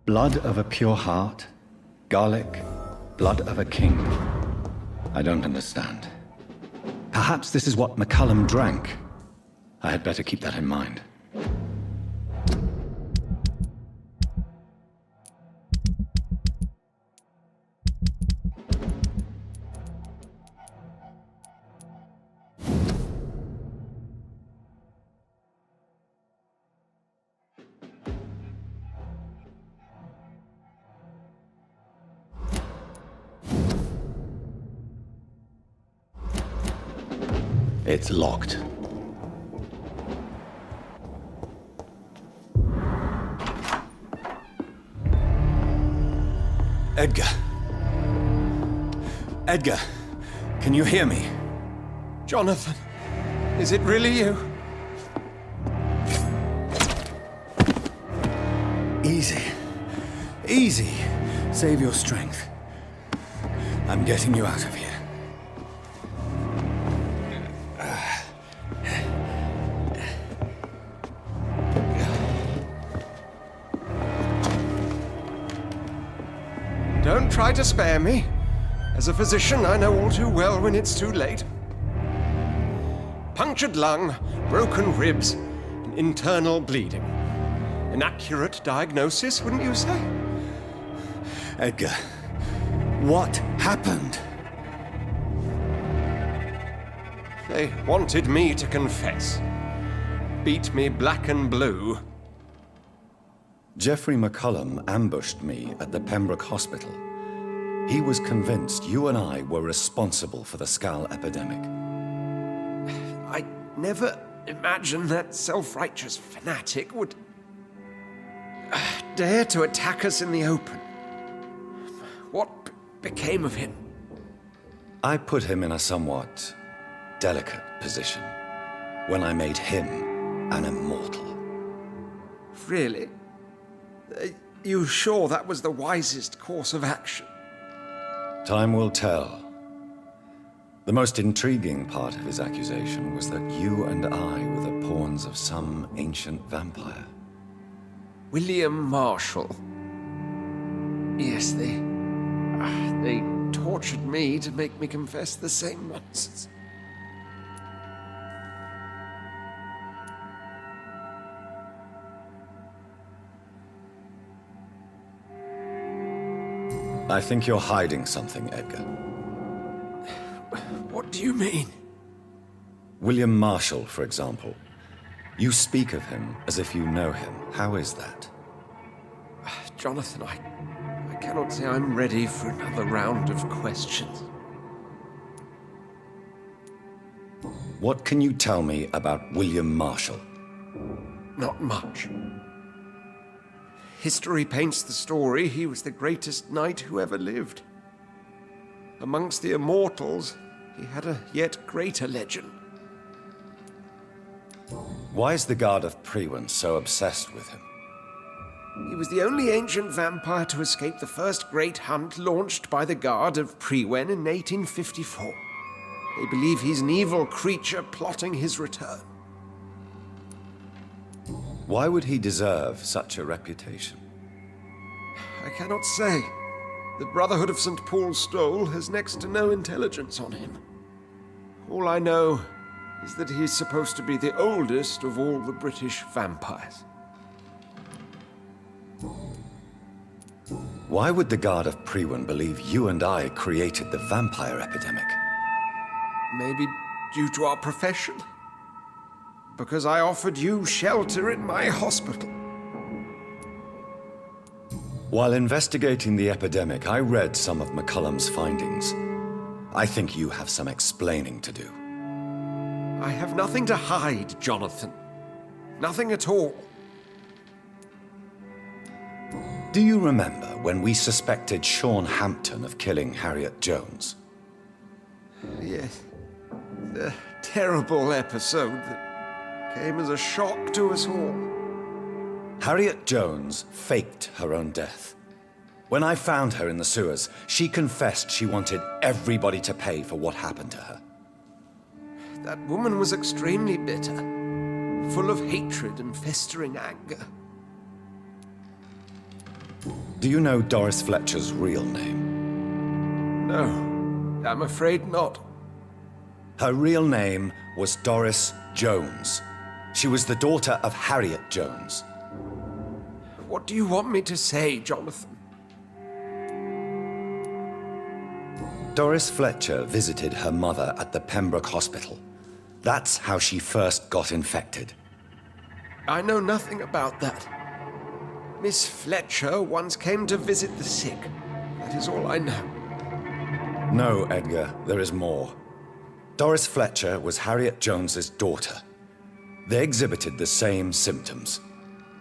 Blood of a pure heart, garlic, blood of a king. I don't understand. Perhaps this is what Mccollum drank. I had better keep that in mind. It's locked. Edgar. Edgar, can you hear me? Jonathan, is it really you? Easy. Easy. Save your strength. I'm getting you out of here. Don't try to spare me. As a physician, I know all too well when it's too late. Punctured lung, broken ribs, and internal bleeding. An accurate diagnosis, wouldn't you say? Edgar, what happened? They wanted me to confess. Beat me black and blue. Geoffrey Mccollum ambushed me at the Pembroke Hospital. He was convinced you and I were responsible for the Skal epidemic. I never imagined that self-righteous fanatic would dare to attack us in the open. What became of him? I put him in a somewhat delicate position when I made him an immortal. Really? You sure that was the wisest course of action? Time will tell. The most intriguing part of his accusation was that you and I were the pawns of some ancient vampire. William Marshall. Yes, they tortured me to make me confess the same nonsense. I think you're hiding something, Edgar. What do you mean? William Marshall, for example. You speak of him as if you know him. How is that? Jonathan, I cannot say I'm ready for another round of questions. What can you tell me about William Marshall? Not much. History paints the story he was the greatest knight who ever lived. Amongst the immortals, he had a yet greater legend. Why is the Guard of Priwen so obsessed with him? He was the only ancient vampire to escape the first great hunt launched by the Guard of Priwen in 1854. They believe he's an evil creature plotting his return. Why would he deserve such a reputation? I cannot say. The Brotherhood of St. Paul's Stole has next to no intelligence on him. All I know is that he's supposed to be the oldest of all the British vampires. Why would the Guard of Priwen believe you and I created the vampire epidemic? Maybe due to our profession? Because I offered you shelter in my hospital. While investigating the epidemic, I read some of Mccollum's findings. I think you have some explaining to do. I have nothing to hide, Jonathan. Nothing at all. Do you remember when we suspected Sean Hampton of killing Harriet Jones? Yes. The terrible episode that came as a shock to us all. Harriet Jones faked her own death. When I found her in the sewers, she confessed she wanted everybody to pay for what happened to her. That woman was extremely bitter, full of hatred and festering anger. Do you know Doris Fletcher's real name? No, I'm afraid not. Her real name was Doris Jones. She was the daughter of Harriet Jones. What do you want me to say, Jonathan? Doris Fletcher visited her mother at the Pembroke Hospital. That's how she first got infected. I know nothing about that. Miss Fletcher once came to visit the sick. That is all I know. No, Edgar, there is more. Doris Fletcher was Harriet Jones's daughter. They exhibited the same symptoms: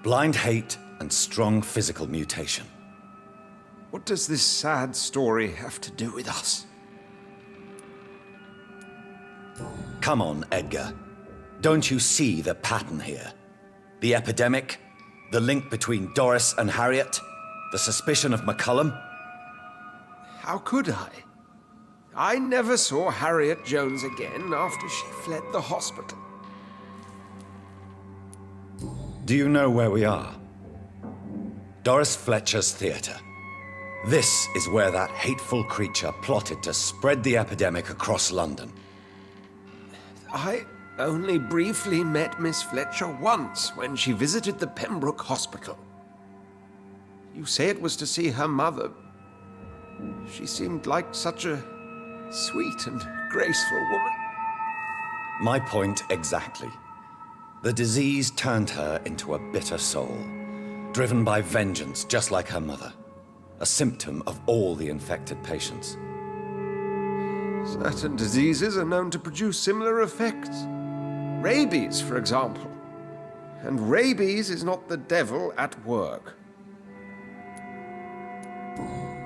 blind hate and strong physical mutation. What does this sad story have to do with us? Come on, Edgar. Don't you see the pattern here? The epidemic, the link between Doris and Harriet, the suspicion of Mccollum. How could I? I never saw Harriet Jones again after she fled the hospital. Do you know where we are? Doris Fletcher's theatre. This is where that hateful creature plotted to spread the epidemic across London. I only briefly met Miss Fletcher once when she visited the Pembroke Hospital. You say it was to see her mother. She seemed like such a sweet and graceful woman. My point exactly. The disease turned her into a bitter soul, driven by vengeance just like her mother. A symptom of all the infected patients. Certain diseases are known to produce similar effects. Rabies, for example. And rabies is not the devil at work.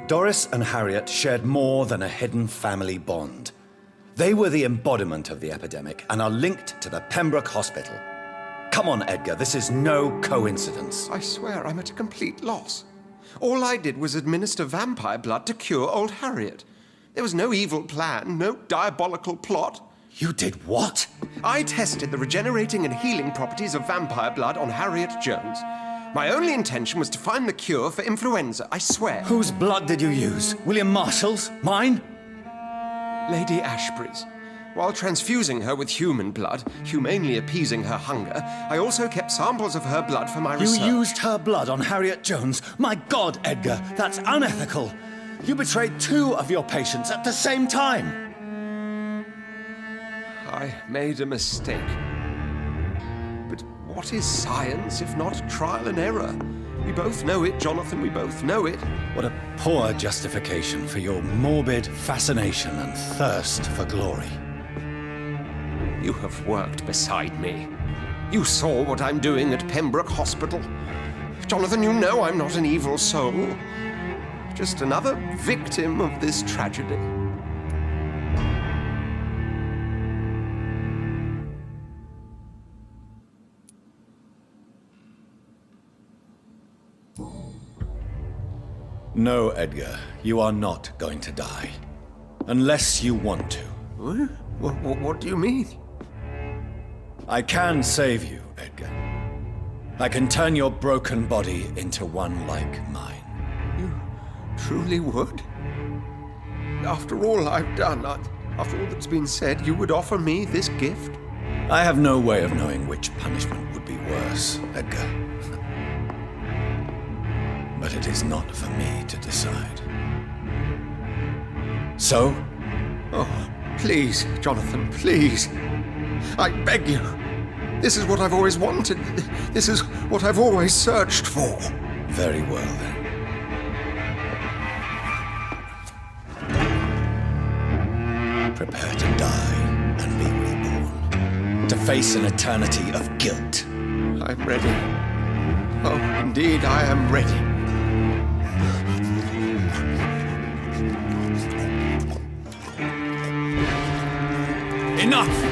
Doris and Harriet shared more than a hidden family bond. They were the embodiment of the epidemic and are linked to the Pembroke Hospital. Come on, Edgar, this is no coincidence. I swear I'm at a complete loss. All I did was administer vampire blood to cure old Harriet. There was no evil plan, no diabolical plot. You did what? I tested the regenerating and healing properties of vampire blood on Harriet Jones. My only intention was to find the cure for influenza, I swear. Whose blood did you use? William Marshall's? Mine? Lady Ashbury's. While transfusing her with human blood, humanely appeasing her hunger, I also kept samples of her blood for my research. You used her blood on Harriet Jones? My God, Edgar, that's unethical. You betrayed 2 of your patients at the same time. I made a mistake. But what is science if not trial and error? We both know it, Jonathan, we both know it. What a poor justification for your morbid fascination and thirst for glory. You have worked beside me. You saw what I'm doing at Pembroke Hospital. Jonathan, you know I'm not an evil soul. Just another victim of this tragedy. No, Edgar, you are not going to die. Unless you want to. What do you mean? I can save you, Edgar. I can turn your broken body into one like mine. You truly would? After all I've done, after all that's been said, you would offer me this gift? I have no way of knowing which punishment would be worse, Edgar. But it is not for me to decide. So? Oh, please, Jonathan, please. I beg you. This is what I've always wanted. This is what I've always searched for. Very well, then. Prepare to die and be reborn. To face an eternity of guilt. I'm ready. Oh, indeed, I am ready. Enough!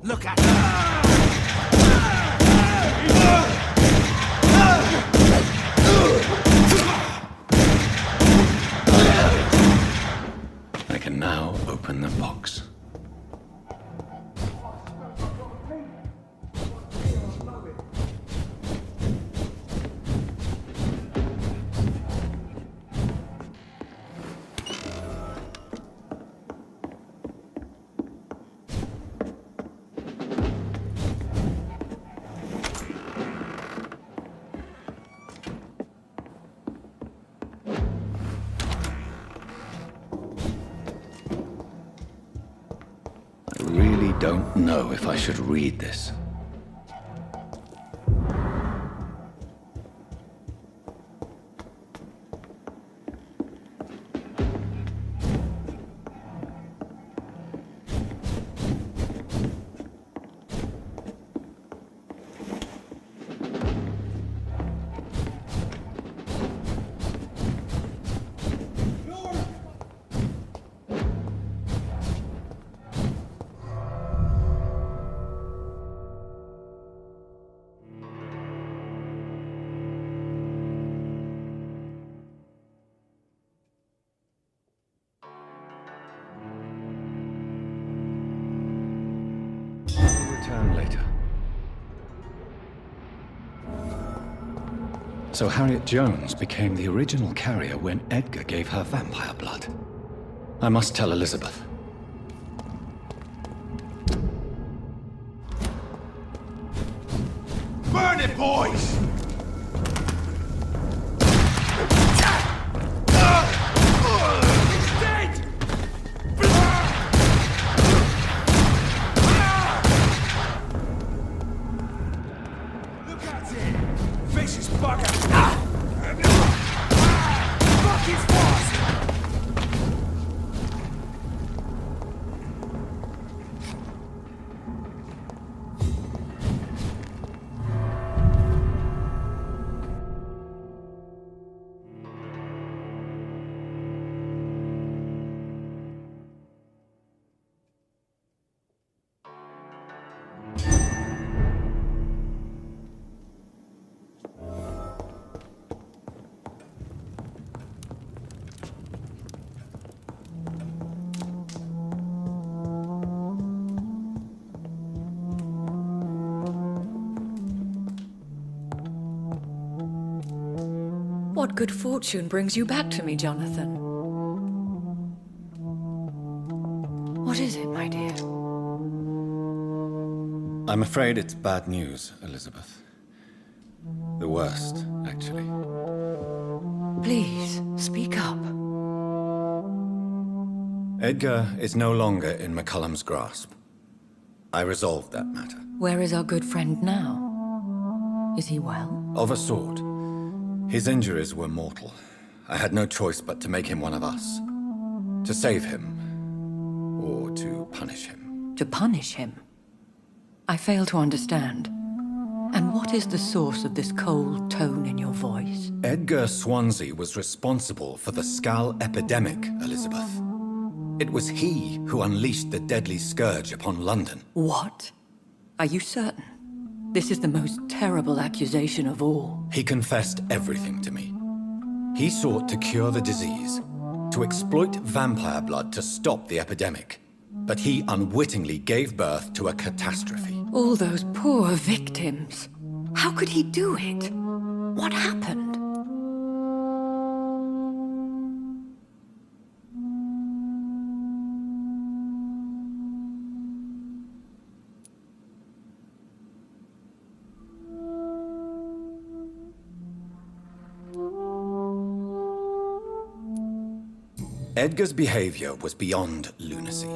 Look at her! I can now open the box. I don't know if I should read this. Return later. So Harriet Jones became the original carrier when Edgar gave her vampire blood. I must tell Elizabeth. Burn it, boys! What good fortune brings you back to me, Jonathan? What is it, my dear? I'm afraid it's bad news, Elizabeth. The worst, actually. Please, speak up. Edgar is no longer in Mccollum's grasp. I resolved that matter. Where is our good friend now? Is he well? Of a sort. His injuries were mortal. I had no choice but to make him one of us. To save him, or to punish him. To punish him? I fail to understand. And what is the source of this cold tone in your voice? Edgar Swansea was responsible for the Skal epidemic, Elizabeth. It was he who unleashed the deadly scourge upon London. What? Are you certain? This is the most terrible accusation of all. He confessed everything to me. He sought to cure the disease, to exploit vampire blood to stop the epidemic. But he unwittingly gave birth to a catastrophe. All those poor victims. How could he do it? What happened? Edgar's behavior was beyond lunacy.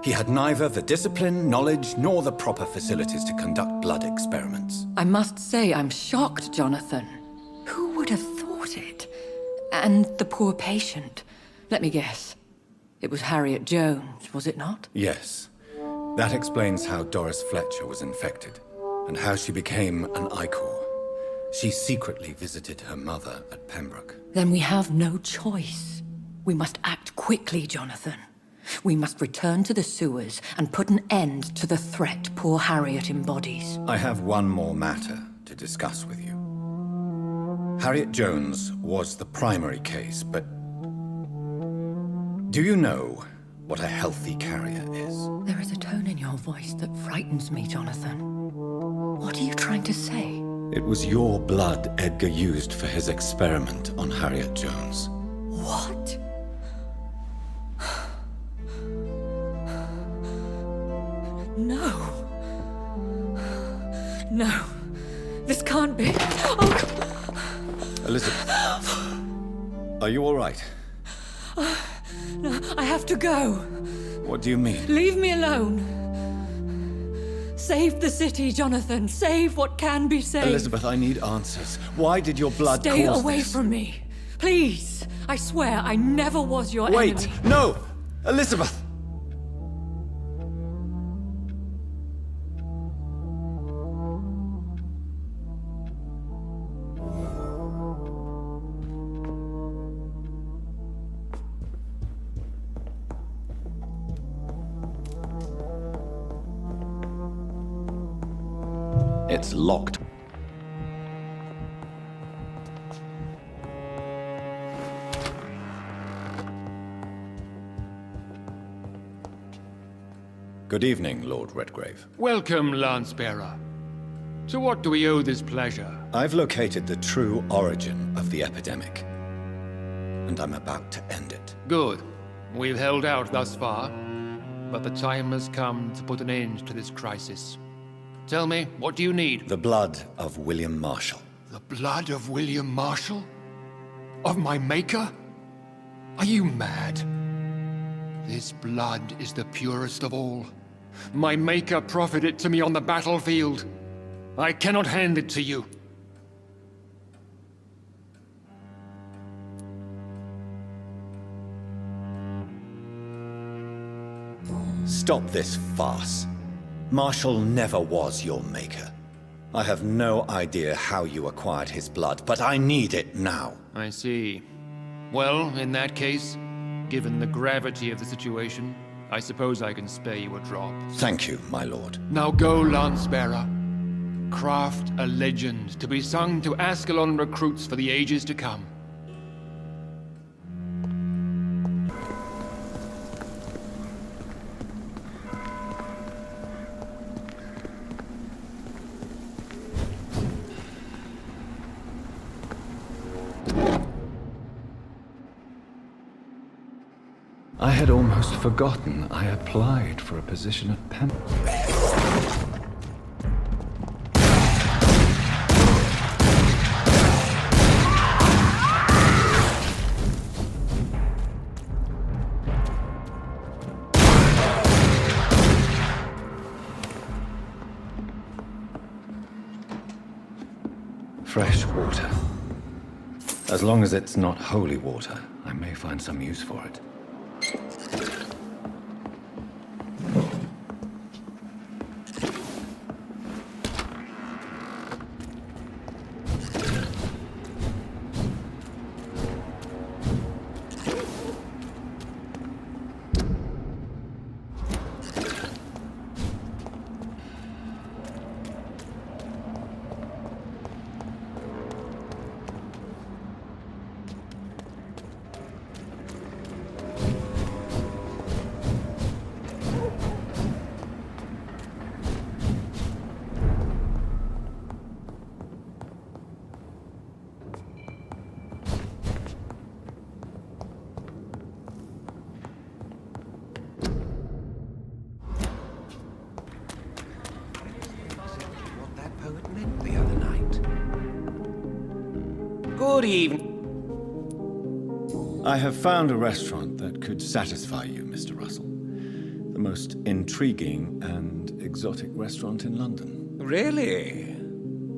He had neither the discipline, knowledge, nor the proper facilities to conduct blood experiments. I must say I'm shocked, Jonathan. Who would have thought it? And the poor patient. Let me guess. It was Harriet Jones, was it not? Yes. That explains how Doris Fletcher was infected, and how she became an Ichor. She secretly visited her mother at Pembroke. Then we have no choice. We must act quickly, Jonathan. We must return to the sewers and put an end to the threat poor Harriet embodies. I have one more matter to discuss with you. Harriet Jones was the primary case, but do you know what a healthy carrier is? There is a tone in your voice that frightens me, Jonathan. What are you trying to say? It was your blood Edgar used for his experiment on Harriet Jones. What? No. No. This can't be. Oh. Elizabeth, are you all right? No, I have to go. What do you mean? Leave me alone. Save the city, Jonathan. Save what can be saved. Elizabeth, I need answers. Why did your blood Stay cause away this? from me. Please. I swear I never was your enemy. Wait! No! Elizabeth! It's locked. Good evening, Lord Redgrave. Welcome, Lance-bearer. To what do we owe this pleasure? I've located the true origin of the epidemic, and I'm about to end it. Good. We've held out thus far, but the time has come to put an end to this crisis. Tell me, what do you need? The blood of William Marshall. The blood of William Marshall? Of my maker? Are you mad? This blood is the purest of all. My maker proffered it to me on the battlefield. I cannot hand it to you. Stop this farce. Marshall never was your maker. I have no idea how you acquired his blood, but I need it now. I see. Well, in that case, given the gravity of the situation, I suppose I can spare you a drop. Thank you, my lord. Now go, Lance-bearer. Craft a legend to be sung to Ascalon recruits for the ages to come. I had almost forgotten I applied for a position at Pem. Fresh water. As long as it's not holy water, I may find some use for it. Good evening. I have found a restaurant that could satisfy you, Mr. Russell. The most intriguing and exotic restaurant in London. Really?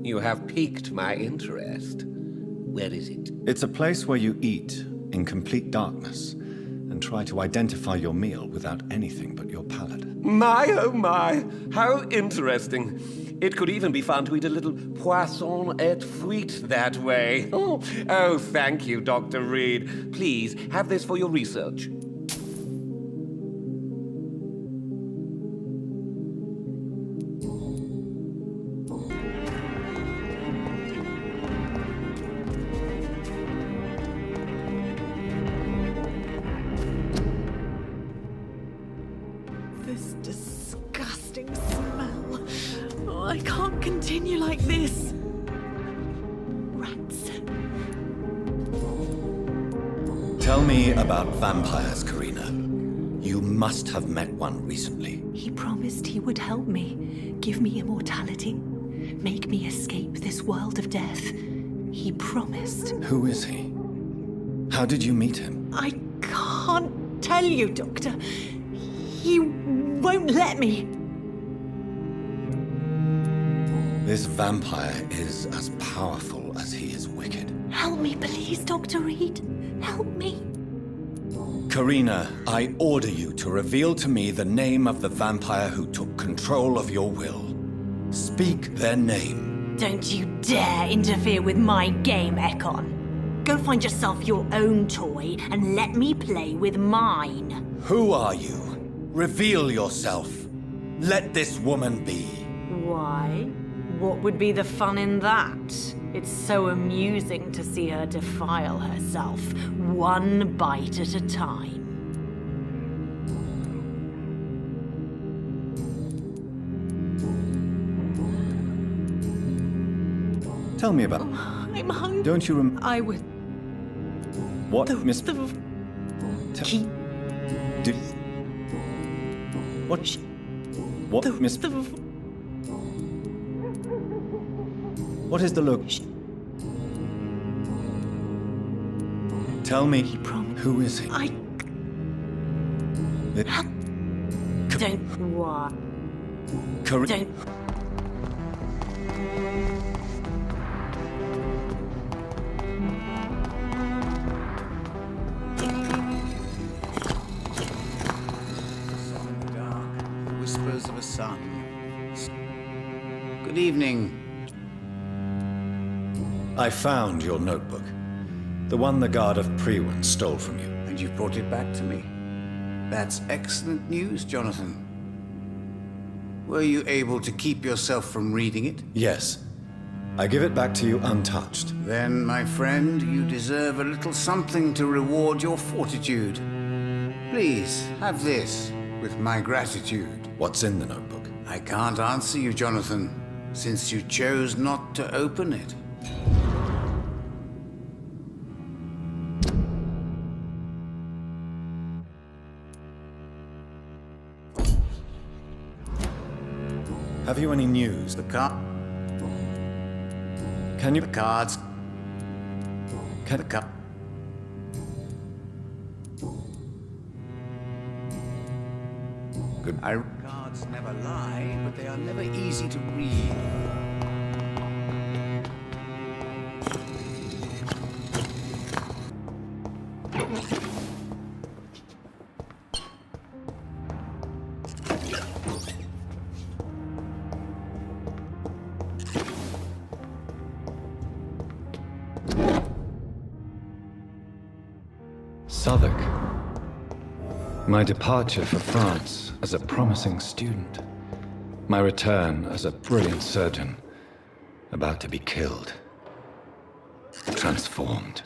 You have piqued my interest. Where is it? It's a place where you eat in complete darkness and try to identify your meal without anything but your palate. My, oh my, how interesting. It could even be fun to eat a little poisson et fruit that way. Oh, thank you, Dr. Reed. Please, have this for your research. This disgusting smell. Oh, I can't continue like this. Rats. Tell me about vampires, Karina. You must have met one recently. He promised he would help me, give me immortality, make me escape this world of death. He promised. Who is he? How did you meet him? I can't tell you, Doctor. He won't let me. This vampire is as powerful as he is wicked. Help me, please, Dr. Reed. Help me. Karina, I order you to reveal to me the name of the vampire who took control of your will. Speak their name. Don't you dare interfere with my game, Ekon. Go find yourself your own toy and let me play with mine. Who are you? Reveal yourself. Let this woman be. Why? What would be the fun in that? It's so amusing to see her defile herself, one bite at a time. Tell me about... I'm hungry. Don't you I would... What, Miss... Keep... What? What, Miss... What is the look? Tell me, who is he? Don't... What? Don't... Whispers of a son. Good evening. I found your notebook. The one the guard of Prewen stole from you. And you've brought it back to me. That's excellent news, Jonathan. Were you able to keep yourself from reading it? Yes. I give it back to you untouched. Then, my friend, you deserve a little something to reward your fortitude. Please, have this, with my gratitude. What's in the notebook? I can't answer you, Jonathan, since you chose not to open it. Have you any news? The card. Can you... The cards. Can... The card. Good. Cards never lie, but they are never easy to read. Southwark. My departure for France as a promising student. My return as a brilliant surgeon, about to be killed. Transformed.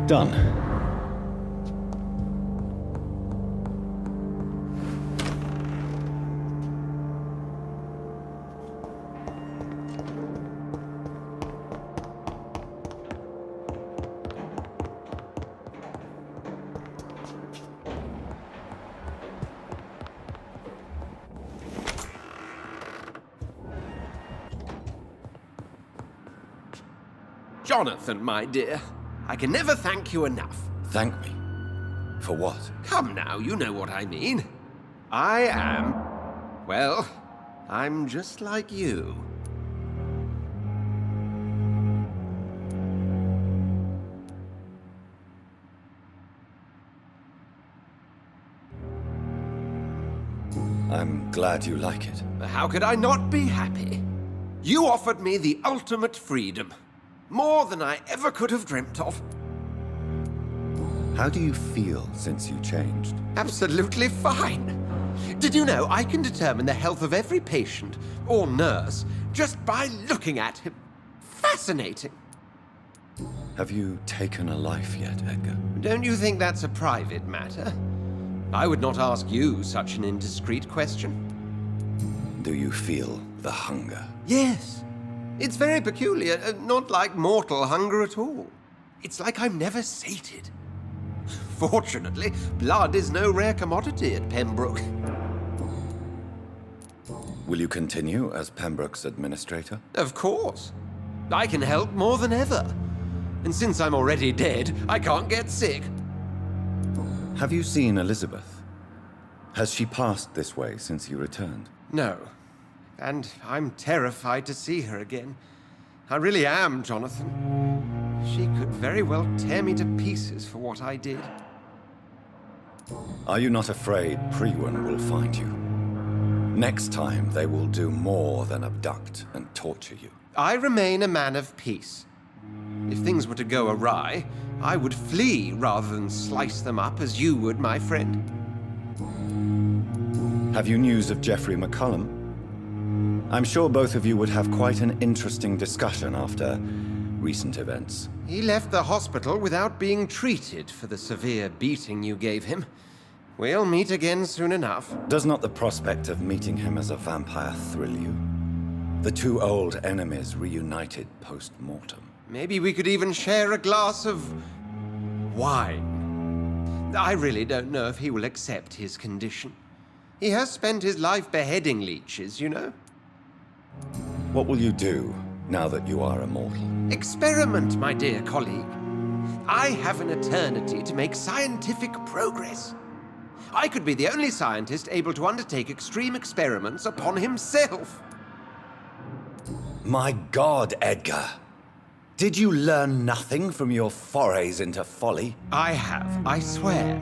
Done. Jonathan, my dear, I can never thank you enough. Thank me? For what? Come now, you know what I mean. I am... well, I'm just like you. I'm glad you like it. How could I not be happy? You offered me the ultimate freedom. More than I ever could have dreamt of. How do you feel since you changed? Absolutely fine. Did you know I can determine the health of every patient or nurse just by looking at him? Fascinating. Have you taken a life yet, Edgar? Don't you think that's a private matter? I would not ask you such an indiscreet question. Do you feel the hunger? Yes. It's very peculiar, not like mortal hunger at all. It's like I'm never sated. Fortunately, blood is no rare commodity at Pembroke. Will you continue as Pembroke's administrator? Of course. I can help more than ever. And since I'm already dead, I can't get sick. Have you seen Elizabeth? Has she passed this way since you returned? No. And I'm terrified to see her again. I really am, Jonathan. She could very well tear me to pieces for what I did. Are you not afraid Priwen will find you? Next time, they will do more than abduct and torture you. I remain a man of peace. If things were to go awry, I would flee rather than slice them up as you would, my friend. Have you news of Geoffrey Mccollum? I'm sure both of you would have quite an interesting discussion after recent events. He left the hospital without being treated for the severe beating you gave him. We'll meet again soon enough. Does not the prospect of meeting him as a vampire thrill you? The two old enemies reunited post-mortem. Maybe we could even share a glass of wine. I really don't know if he will accept his condition. He has spent his life beheading leeches, you know. What will you do now that you are immortal? Experiment, my dear colleague. I have an eternity to make scientific progress. I could be the only scientist able to undertake extreme experiments upon himself. My God, Edgar. Did you learn nothing from your forays into folly? I have, I swear.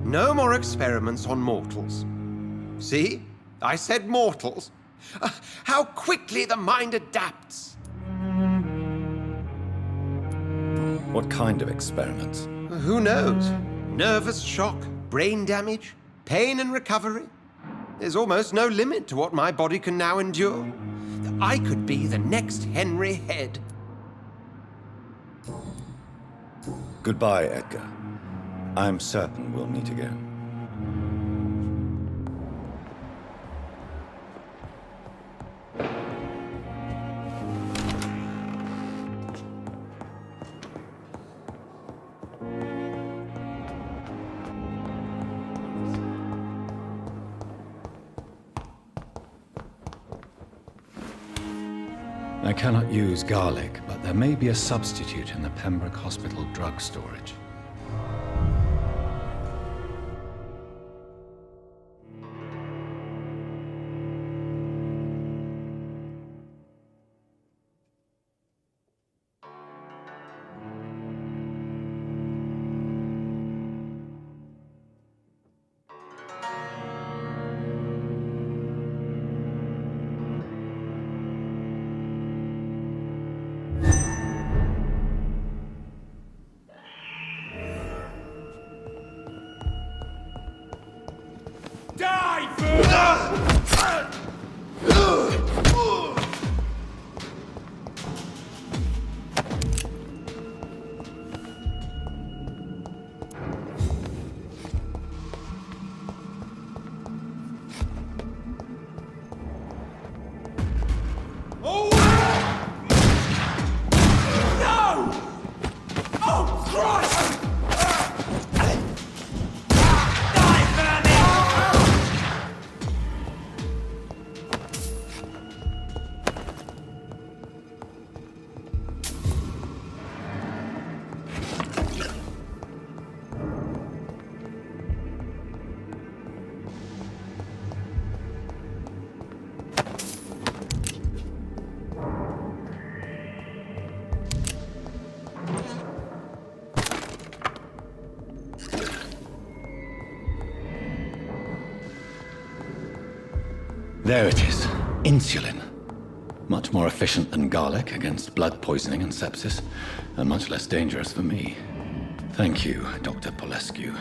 No more experiments on mortals. See? I said mortals. How quickly the mind adapts. What kind of experiments? Who knows? Nervous shock, brain damage, pain and recovery. There's almost no limit to what my body can now endure. I could be the next Henry Head. Goodbye, Edgar. I'm certain we'll meet again. I cannot use garlic, but there may be a substitute in the Pembroke Hospital drug storage. There it is. Insulin. Much more efficient than garlic against blood poisoning and sepsis, and much less dangerous for me. Thank you, Dr. Polescu.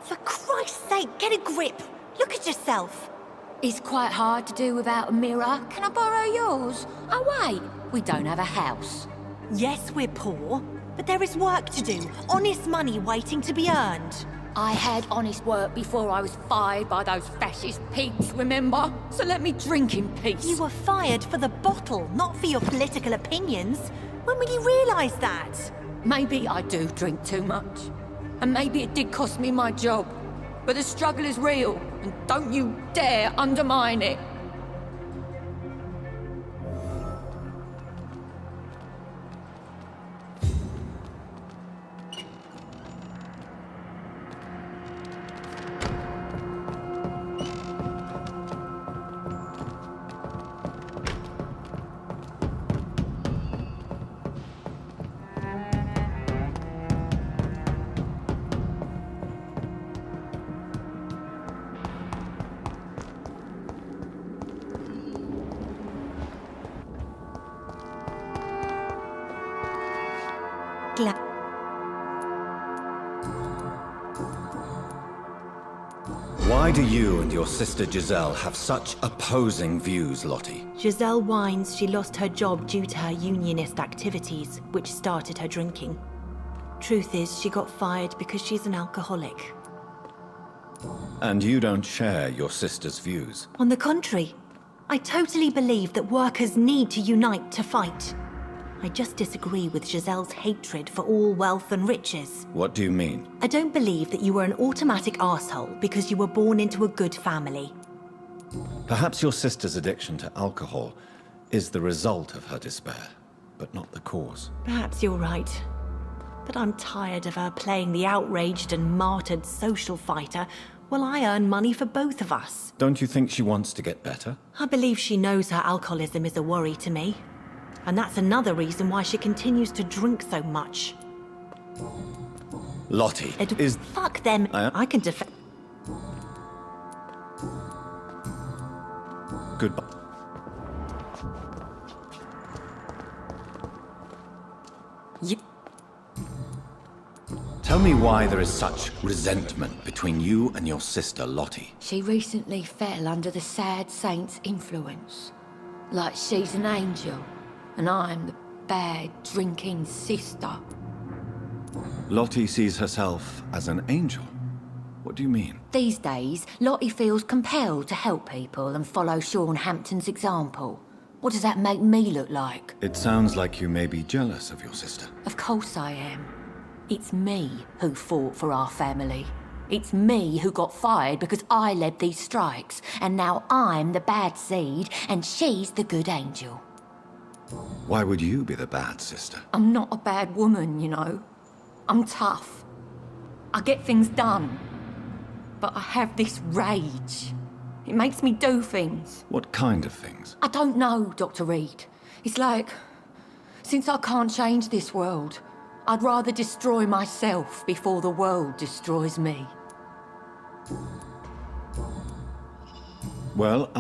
For Christ's sake, get a grip. Look at yourself. It's quite hard to do without a mirror. Can I borrow yours? Oh, wait. We don't have a house. Yes, we're poor, but there is work to do. Honest money waiting to be earned. I had honest work before I was fired by those fascist pigs, remember? So let me drink in peace. You were fired for the bottle, not for your political opinions. When will you realise that? Maybe I do drink too much. And maybe it did cost me my job. But the struggle is real, and don't you dare undermine it. Why do you and your sister Giselle have such opposing views, Lottie? Giselle whines she lost her job due to her unionist activities, which started her drinking. Truth is, she got fired because she's an alcoholic. And you don't share your sister's views? On the contrary, I totally believe that workers need to unite to fight. I just disagree with Giselle's hatred for all wealth and riches. What do you mean? I don't believe that you were an automatic arsehole because you were born into a good family. Perhaps your sister's addiction to alcohol is the result of her despair, but not the cause. Perhaps you're right. But I'm tired of her playing the outraged and martyred social fighter while I earn money for both of us. Don't you think she wants to get better? I believe she knows her alcoholism is a worry to me. And that's another reason why she continues to drink so much. Lottie Fuck them. I can defend. Goodbye. Tell me why there is such resentment between you and your sister, Lottie. She recently fell under the sad saint's influence. Like she's an angel. And I'm the bad, drinking sister. Lottie sees herself as an angel. What do you mean? These days, Lottie feels compelled to help people and follow Sean Hampton's example. What does that make me look like? It sounds like you may be jealous of your sister. Of course I am. It's me who fought for our family. It's me who got fired because I led these strikes. And now I'm the bad seed and she's the good angel. Why would you be the bad sister? I'm not a bad woman, you know. I'm tough. I get things done. But I have this rage. It makes me do things. What kind of things? I don't know, Dr. Reed. It's like, since I can't change this world, I'd rather destroy myself before the world destroys me. Well,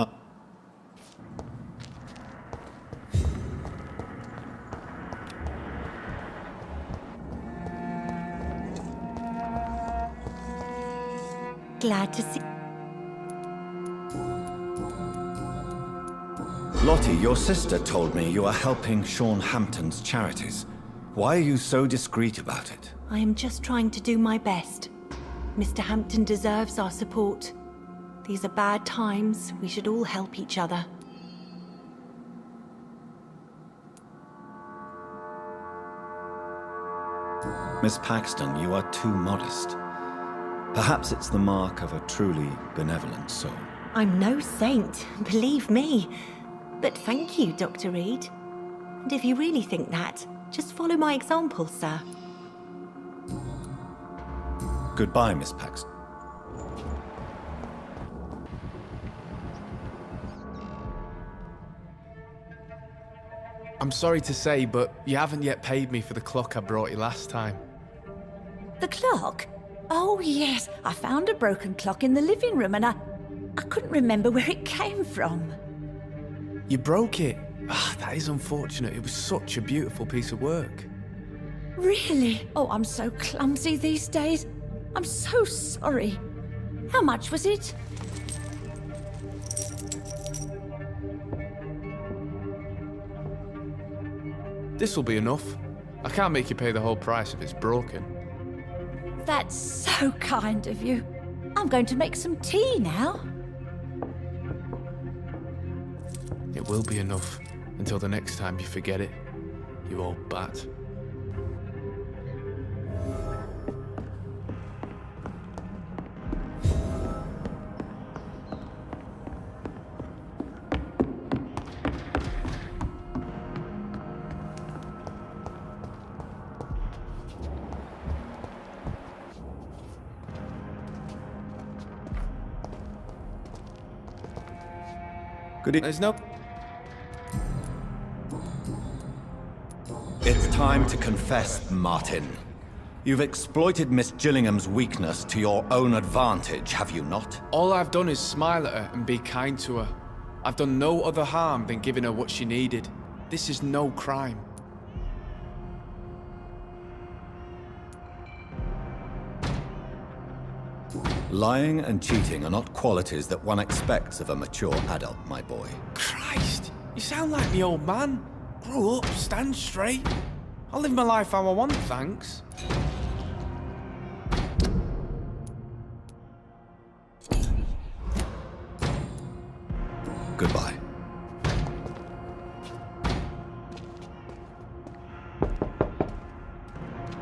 glad to see... Lottie, your sister told me you are helping Sean Hampton's charities. Why are you so discreet about it? I am just trying to do my best. Mr. Hampton deserves our support. These are bad times. We should all help each other. Miss Paxton, you are too modest. Perhaps it's the mark of a truly benevolent soul. I'm no saint, believe me. But thank you, Dr. Reed. And if you really think that, just follow my example, sir. Goodbye, Miss Paxton. I'm sorry to say, but you haven't yet paid me for the clock I brought you last time. The clock? Oh, yes. I found a broken clock in the living room and I couldn't remember where it came from. You broke it? Ah, that is unfortunate. It was such a beautiful piece of work. Really? Oh, I'm so clumsy these days. I'm so sorry. How much was it? This'll be enough. I can't make you pay the whole price if it's broken. That's so kind of you. I'm going to make some tea now. It will be enough until the next time you forget it, you old bat. Good evening. There's no... It's time to confess, Martin. You've exploited Miss Gillingham's weakness to your own advantage, have you not? All I've done is smile at her and be kind to her. I've done no other harm than giving her what she needed. This is no crime. Lying and cheating are not qualities that one expects of a mature adult, my boy. Christ, you sound like the old man. Grow up, stand straight. I'll live my life how I want, thanks. Goodbye.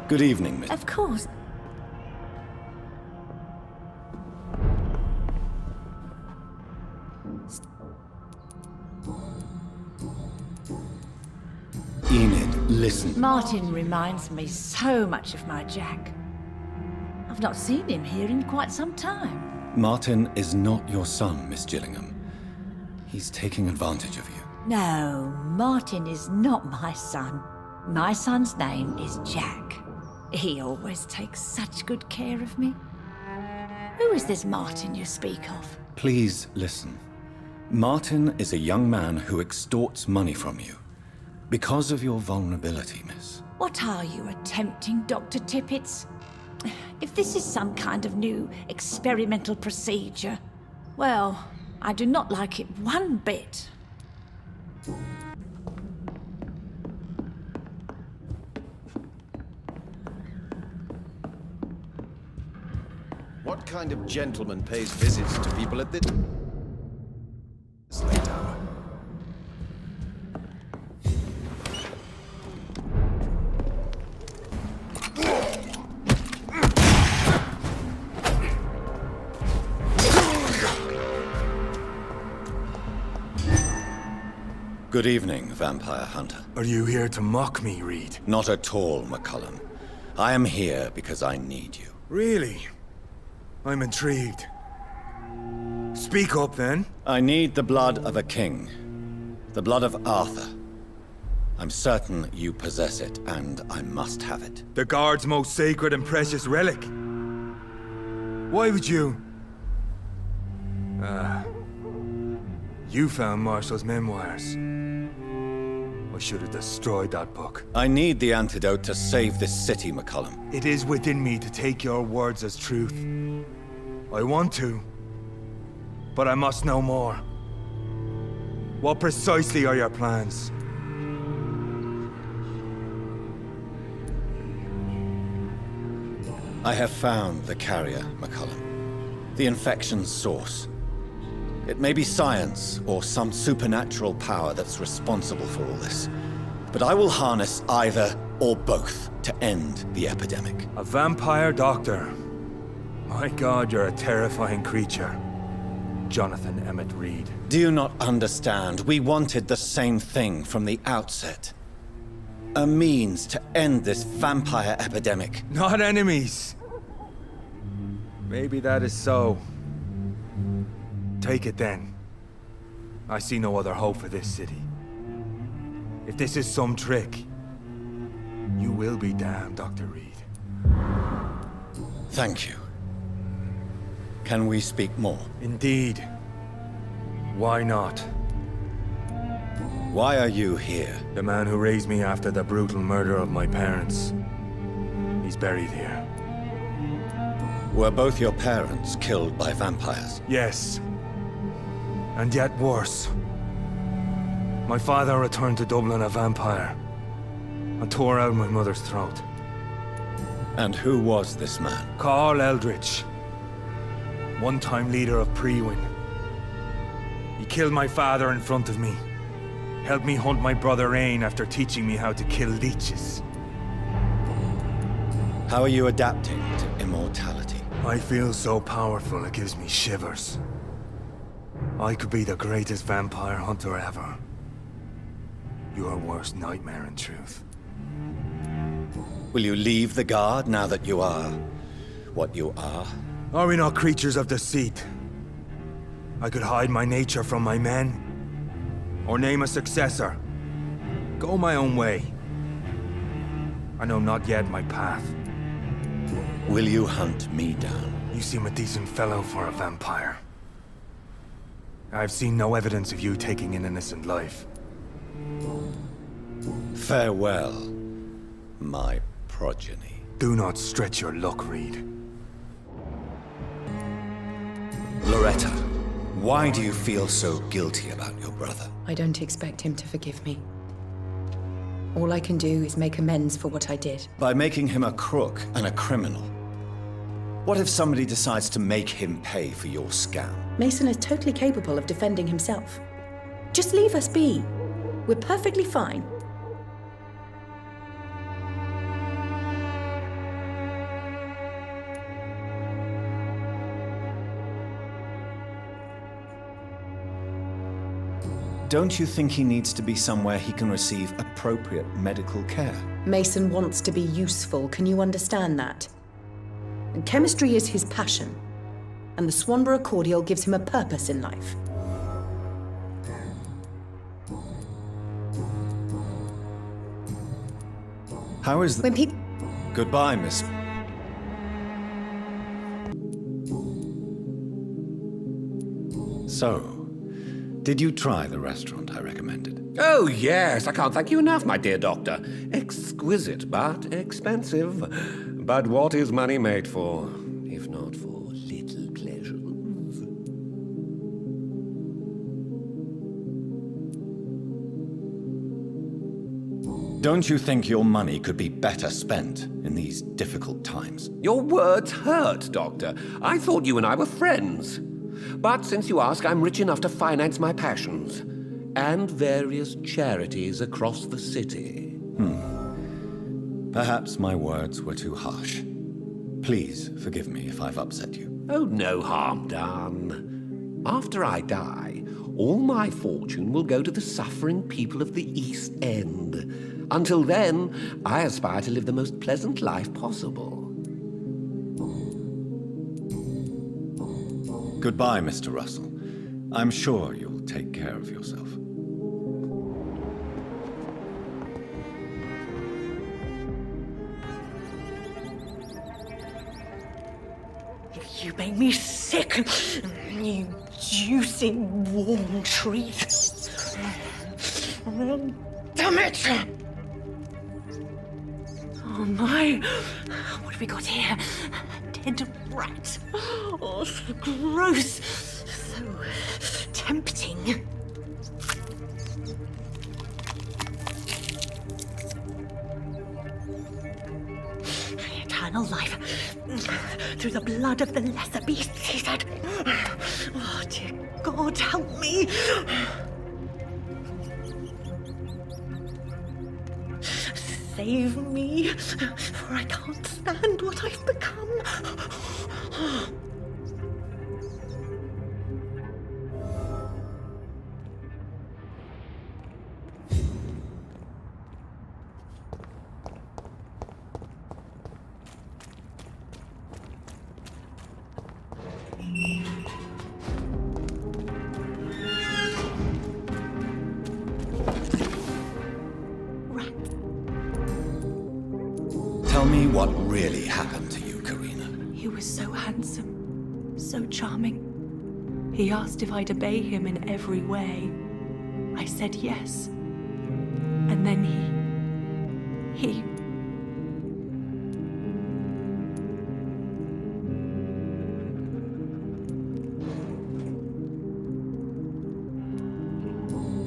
Good evening, Miss. Of course. Enid, listen. Martin reminds me so much of my Jack. I've not seen him here in quite some time. Martin is not your son, Miss Gillingham. He's taking advantage of you. No, Martin is not my son. My son's name is Jack. He always takes such good care of me. Who is this Martin you speak of? Please listen. Martin is a young man who extorts money from you. Because of your vulnerability, miss. What are you attempting, Dr. Tippets? If this is some kind of new experimental procedure, well, I do not like it one bit. What kind of gentleman pays visits to people at this late hour? Good evening, Vampire Hunter. Are you here to mock me, Reed? Not at all, Mccollum. I am here because I need you. Really? I'm intrigued. Speak up, then. I need the blood of a king. The blood of Arthur. I'm certain you possess it, and I must have it. The Guard's most sacred and precious relic. Why would you? You found Marshall's memoirs. I should have destroyed that book. I need the antidote to save this city, Mccollum. It is within me to take your words as truth. I want to, but I must know more. What precisely are your plans? I have found the carrier, Mccollum. The infection's source. It may be science or some supernatural power that's responsible for all this. But I will harness either or both to end the epidemic. A vampire doctor. My God, you're a terrifying creature. Jonathan Emmett Reed. Do you not understand? We wanted the same thing from the outset. A means to end this vampire epidemic. Not enemies. Maybe that is so. Take it then. I see no other hope for this city. If this is some trick, you will be damned, Dr. Reed. Thank you. Can we speak more? Indeed. Why not? Why are you here? The man who raised me after the brutal murder of my parents. He's buried here. Were both your parents killed by vampires? Yes. And yet worse. My father returned to Dublin a vampire and tore out my mother's throat. And who was this man? Carl Eldritch. One-time leader of Prewin. He killed my father in front of me. Helped me hunt my brother Ain after teaching me how to kill leeches. How are you adapting to immortality? I feel so powerful it gives me shivers. I could be the greatest vampire hunter ever. Your worst nightmare, in truth. Will you leave the Guard now that you are what you are? Are we not creatures of deceit? I could hide my nature from my men, or name a successor. Go my own way. I know not yet my path. Will you hunt me down? You seem a decent fellow for a vampire. I've seen no evidence of you taking an innocent life. Farewell, my progeny. Do not stretch your luck, Reed. Loretta, why do you feel so guilty about your brother? I don't expect him to forgive me. All I can do is make amends for what I did. By making him a crook and a criminal. What if somebody decides to make him pay for your scam? Mason is totally capable of defending himself. Just leave us be. We're perfectly fine. Don't you think he needs to be somewhere he can receive appropriate medical care? Mason wants to be useful, can you understand that? And chemistry is his passion, and the Swanborough cordial gives him a purpose in life. How is When people... Goodbye, Miss... So, did you try the restaurant I recommended? Oh, yes. I can't thank you enough, my dear doctor. Exquisite, but expensive. But what is money made for, if not for little pleasures? Don't you think your money could be better spent in these difficult times? Your words hurt, Doctor. I thought you and I were friends. But since you ask, I'm rich enough to finance my passions. And various charities across the city. Perhaps my words were too harsh. Please forgive me if I've upset you. Oh, no harm done. After I die, all my fortune will go to the suffering people of the East End. Until then, I aspire to live the most pleasant life possible. Goodbye, Mr. Russell. I'm sure you'll take care of yourself. You make me sick, you juicy, warm treat. Damn it! Oh my, what have we got here? dead rat. Oh, so gross. So tempting. Eternal life through the blood of the lesser beasts, he said. Oh, dear God, help me. Save me, for I can't stand what I've become. Tell me what really happened to you, Karina. He was so handsome, so charming. He asked if I'd obey him in every way. I said yes. And then he...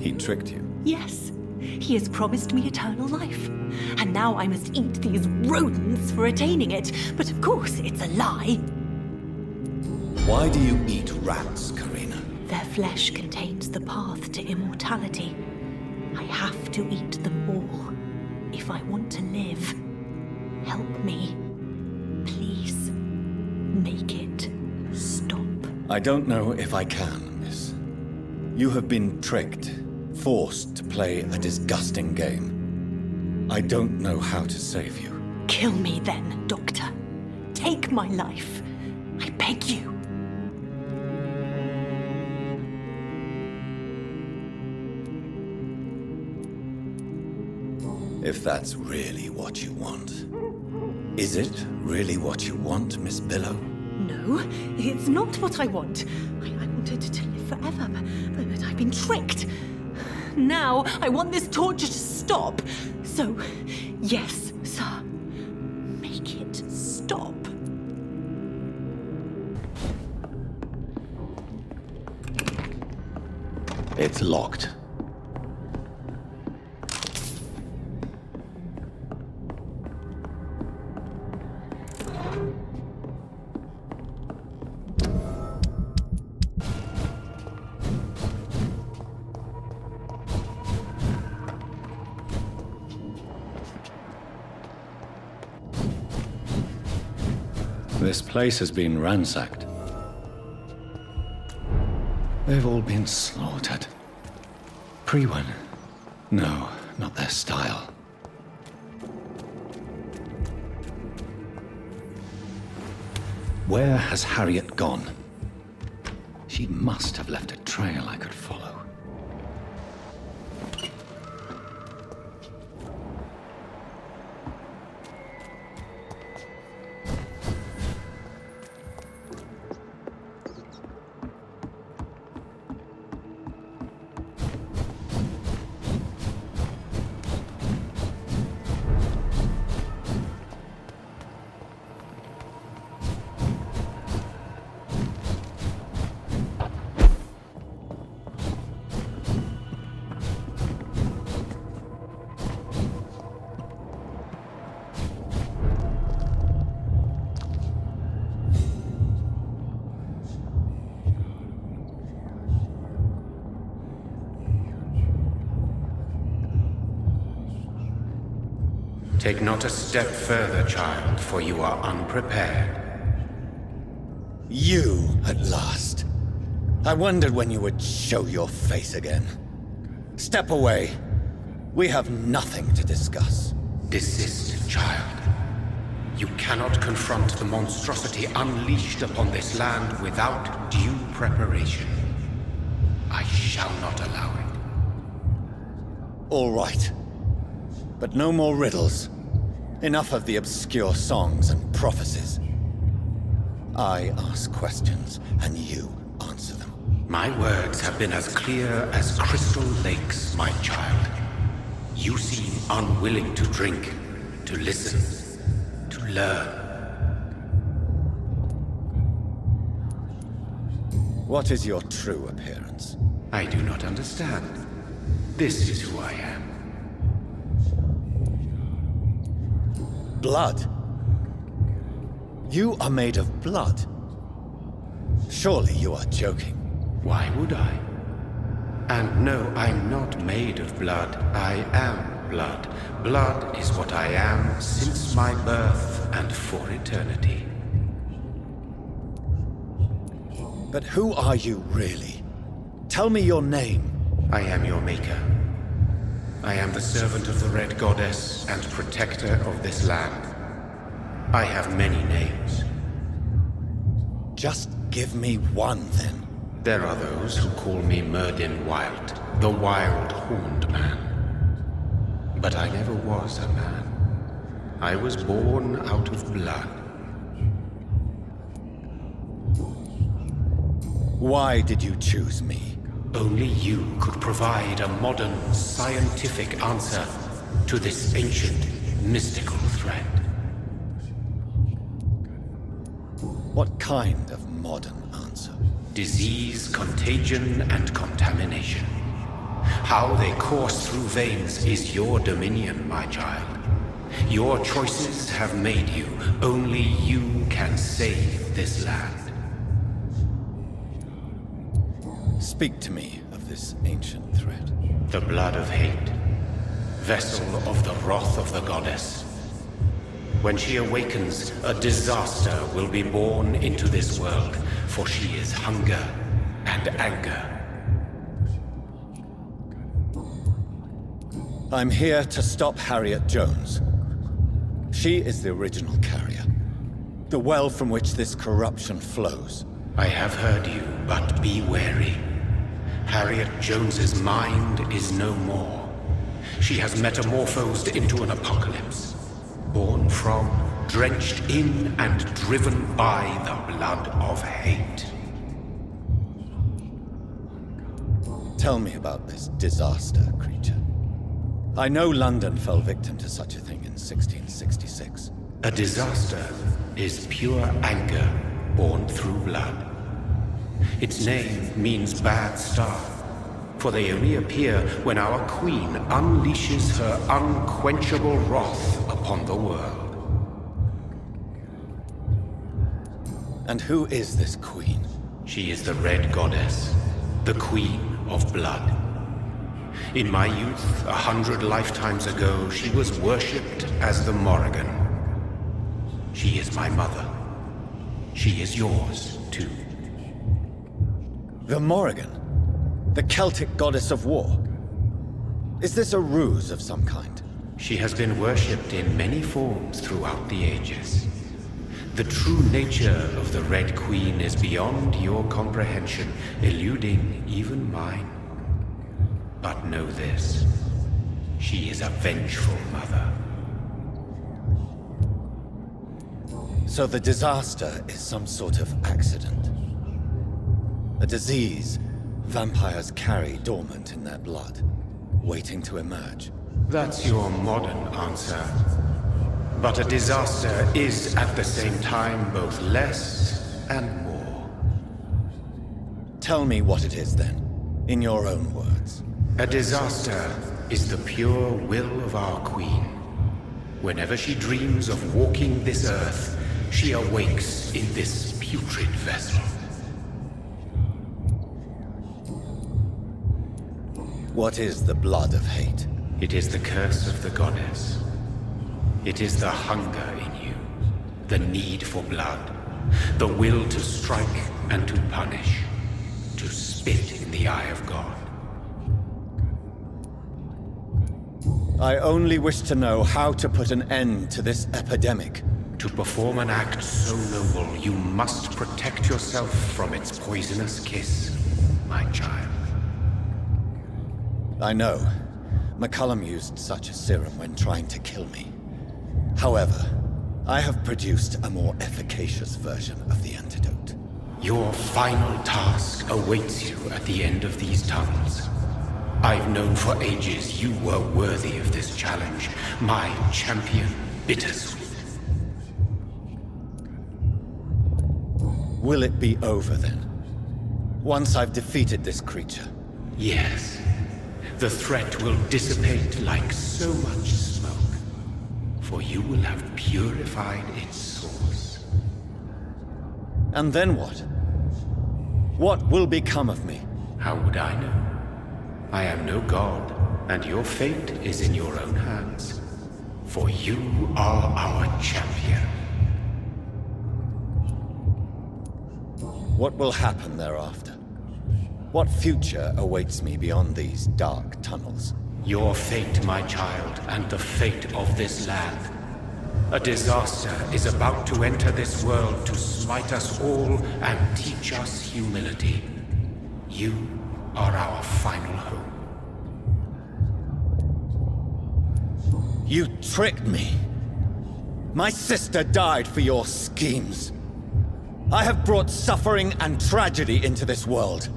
He tricked you. Yes, he has promised me eternal life. And now I must eat these rodents for attaining it. But of course, it's a lie. Why do you eat rats, Karina? Their flesh contains the path to immortality. I have to eat them all if I want to live. Help me. Please. Make it stop. I don't know if I can, miss. You have been tricked, forced to play a disgusting game. I don't know how to save you. Kill me then, Doctor. Take my life. I beg you. If that's really what you want. Is it really what you want, Miss Billow? No, it's not what I want. I wanted to live forever, but I've been tricked. Now I want this torture to stop. So, yes, sir. Make it stop. It's locked. This place has been ransacked. They've all been slaughtered. Pre-one? No, not their style. Where has Harriet gone? She must have left a trail I could follow. Take not a step further, child, for you are unprepared. You, at last. I wondered when you would show your face again. Step away. We have nothing to discuss. Desist, child. You cannot confront the monstrosity unleashed upon this land without due preparation. I shall not allow it. All right. But no more riddles. Enough of the obscure songs and prophecies. I ask questions, and you answer them. My words have been as clear as crystal lakes, my child. You seem unwilling to drink, to listen, to learn. What is your true appearance? I do not understand. This is who I am. Blood? You are made of blood. Surely you are joking. Why would I? And no, I'm not made of blood. I am blood. Blood is what I am since my birth and for eternity. But who are you really? Tell me your name. I am your maker. I am the servant of the Red Goddess and protector of this land. I have many names. Just give me one, then. There are those who call me Myrddin Wild, the Wild Horned Man. But I never was a man. I was born out of blood. Why did you choose me? Only you could provide a modern, scientific answer to this ancient, mystical threat. What kind of modern answer? Disease, contagion, and contamination. How they course through veins is your dominion, my child. Your choices have made you. Only you can save this land. Speak to me of this ancient threat. The blood of hate. Vessel of the wrath of the goddess. When she awakens, a disaster will be born into this world, for she is hunger and anger. I'm here to stop Harriet Jones. She is the original carrier. The well from which this corruption flows. I have heard you, but be wary. Harriet Jones's mind is no more. She has metamorphosed into an apocalypse. Born from, drenched in, and driven by the blood of hate. Tell me about this disaster, creature. I know London fell victim to such a thing in 1666. A disaster is pure anger born through blood. Its name means bad star, for they only appear when our queen unleashes her unquenchable wrath upon the world. And who is this queen? She is the Red Goddess, the Queen of Blood. In my youth, 100 lifetimes ago, she was worshipped as the Morrigan. She is my mother. She is yours, too. The Morrigan? The Celtic goddess of war? Is this a ruse of some kind? She has been worshipped in many forms throughout the ages. The true nature of the Red Queen is beyond your comprehension, eluding even mine. But know this, she is a vengeful mother. So the disaster is some sort of accident. A disease vampires carry dormant in their blood, waiting to emerge. That's your modern answer. But a disaster is at the same time both less and more. Tell me what it is then, in your own words. A disaster is the pure will of our queen. Whenever she dreams of walking this earth, she awakes in this putrid vessel. What is the blood of hate? It is the curse of the goddess. It is the hunger in you, the need for blood, the will to strike and to punish, to spit in the eye of God. I only wish to know how to put an end to this epidemic. To perform an act so noble, you must protect yourself from its poisonous kiss, my child. I know. Mccollum used such a serum when trying to kill me. However, I have produced a more efficacious version of the antidote. Your final task awaits you at the end of these tunnels. I've known for ages you were worthy of this challenge, my champion, Bittersweet. Will it be over then? Once I've defeated this creature. Yes. The threat will dissipate like so much smoke, for you will have purified its source. And then what? What will become of me? How would I know? I am no god, and your fate is in your own hands. For you are our champion. What will happen thereafter? What future awaits me beyond these dark tunnels? Your fate, my child, and the fate of this land. A disaster is about to enter this world to smite us all and teach us humility. You are our final hope. You tricked me. My sister died for your schemes. I have brought suffering and tragedy into this world.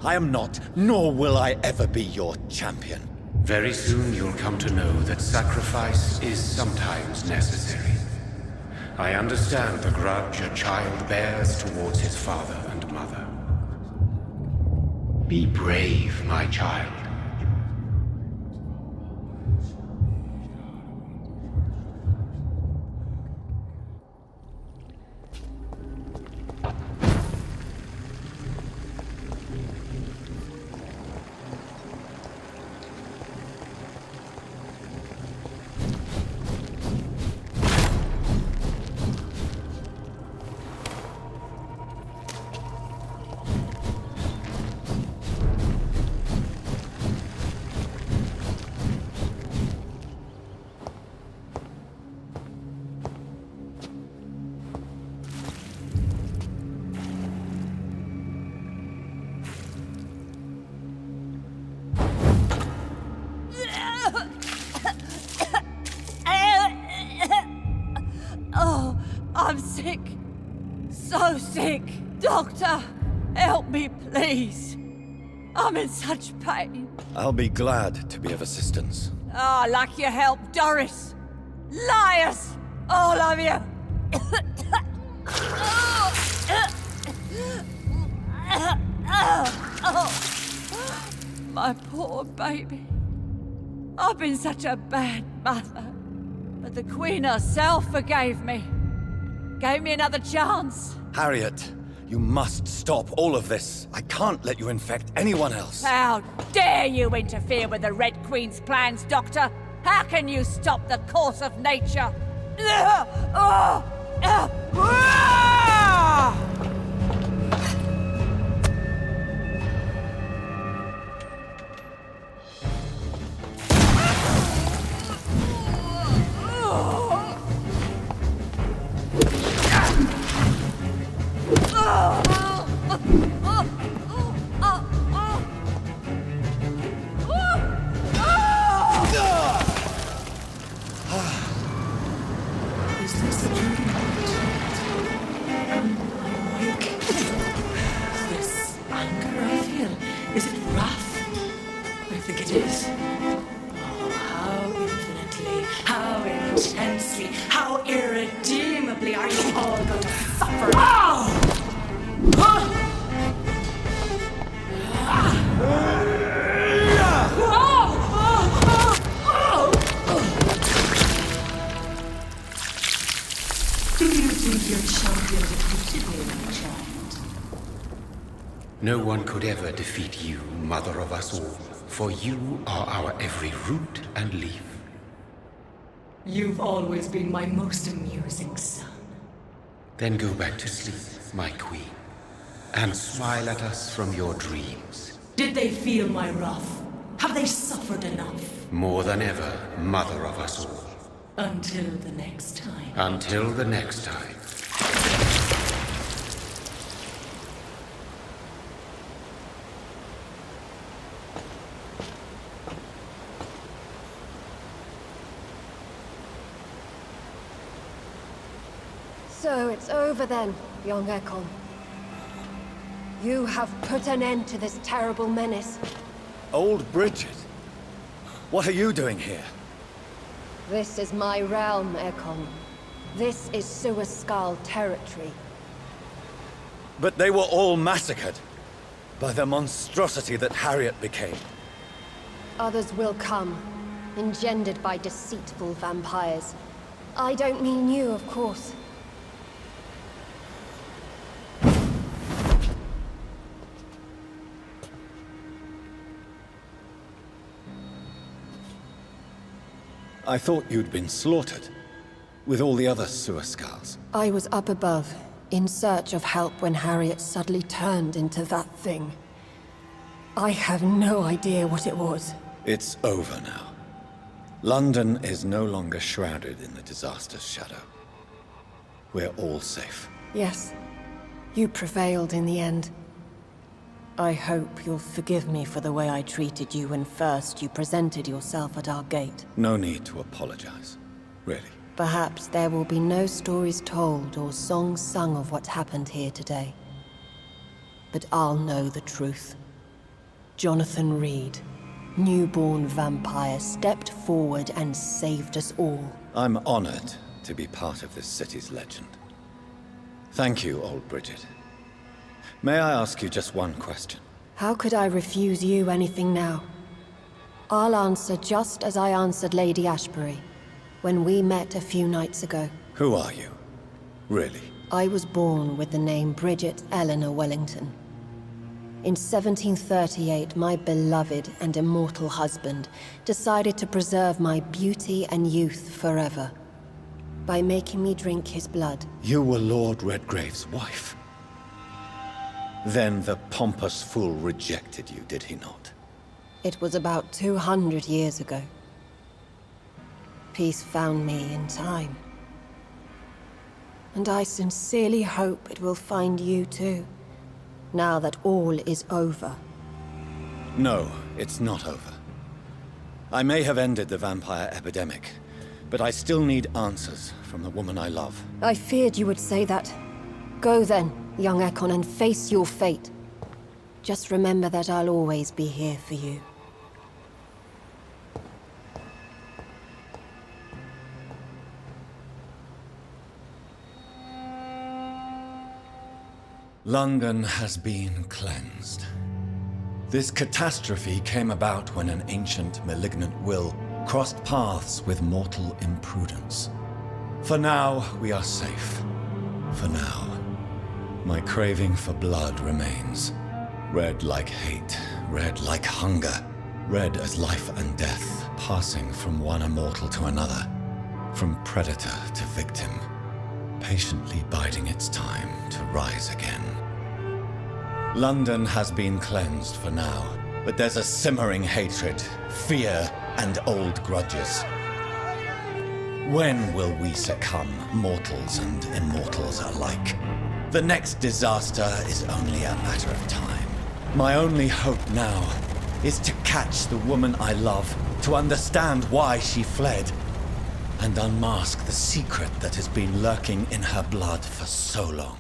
I am not, nor will I ever be your champion. Very soon you'll come to know that sacrifice is sometimes necessary. I understand the grudge a child bears towards his father and mother. Be brave, my child. Oh, I'm sick. So sick. Doctor, help me, please. I'm in such pain. I'll be glad to be of assistance. Ah, like your help, Doris. Liars! All of you! My poor baby. I've been such a bad mother. But the Queen herself forgave me. Gave me another chance. Harriet, you must stop all of this. I can't let you infect anyone else. How dare you interfere with the Red Queen's plans, Doctor? How can you stop the course of nature? Is this the This anger I feel, is it wrath? I think it is. Oh, how infinitely, how intensely, how irredeemably are you all going to suffer? Oh! Do you think your champion defeated me, my child? No one could ever defeat you, mother of us all, for you are our every root and leaf. You've always been my most amusing son. Then go back to sleep, my queen, and smile at us from your dreams. Did they feel my wrath? Have they suffered enough? More than ever, mother of us all. Until the next time. Until the next time. So it's over then, young Mccollum. You have put an end to this terrible menace. Old Bridget? What are you doing here? This is my realm, Mccollum. This is Suascal territory. But they were all massacred by the monstrosity that Harriet became. Others will come, engendered by deceitful vampires. I don't mean you, of course. I thought you'd been slaughtered, with all the other Suascals. I was up above, in search of help when Harriet suddenly turned into that thing. I have no idea what it was. It's over now. London is no longer shrouded in the disaster's shadow. We're all safe. Yes, you prevailed in the end. I hope you'll forgive me for the way I treated you when first you presented yourself at our gate. No need to apologize, really. Perhaps there will be no stories told or songs sung of what happened here today. But I'll know the truth. Jonathan Reed, newborn vampire, stepped forward and saved us all. I'm honored to be part of this city's legend. Thank you, old Bridget. May I ask you just one question? How could I refuse you anything now? I'll answer just as I answered Lady Ashbury when we met a few nights ago. Who are you? Really? I was born with the name Bridget Eleanor Wellington. In 1738, my beloved and immortal husband decided to preserve my beauty and youth forever by making me drink his blood. You were Lord Redgrave's wife. Then the pompous fool rejected you, did he not? It was about 200 years ago. Peace found me in time. And I sincerely hope it will find you too, now that all is over. No, it's not over. I may have ended the vampire epidemic, but I still need answers from the woman I love. I feared you would say that. Go then, young Ekon, and face your fate. Just remember that I'll always be here for you. London has been cleansed. This catastrophe came about when an ancient, malignant will crossed paths with mortal imprudence. For now, we are safe. For now. My craving for blood remains. Red like hate, red like hunger. Red as life and death, passing from one immortal to another. From predator to victim. Patiently biding its time to rise again. London has been cleansed for now, but there's a simmering hatred, fear, and old grudges. When will we succumb, mortals and immortals alike? The next disaster is only a matter of time. My only hope now is to catch the woman I love, to understand why she fled, and unmask the secret that has been lurking in her blood for so long.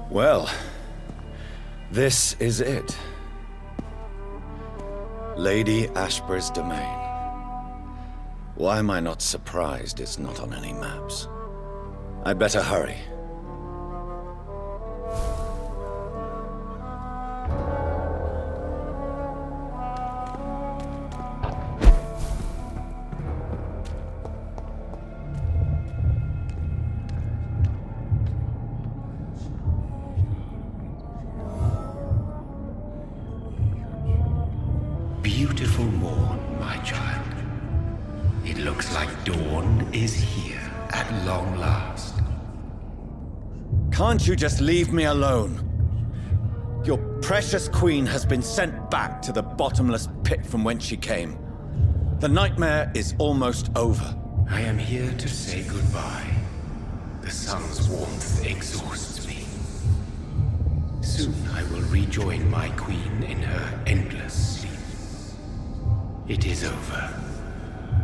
Well, this is it. Lady Ashbury's domain. Why am I not surprised it's not on any maps? I'd better hurry. Beautiful morn, my child. It looks like dawn is here at long last. Can't you just leave me alone? Your precious queen has been sent back to the bottomless pit from whence she came. The nightmare is almost over. I am here to say goodbye. The sun's warmth exhausts me. Soon I will rejoin my queen in her endless sleep. It is over.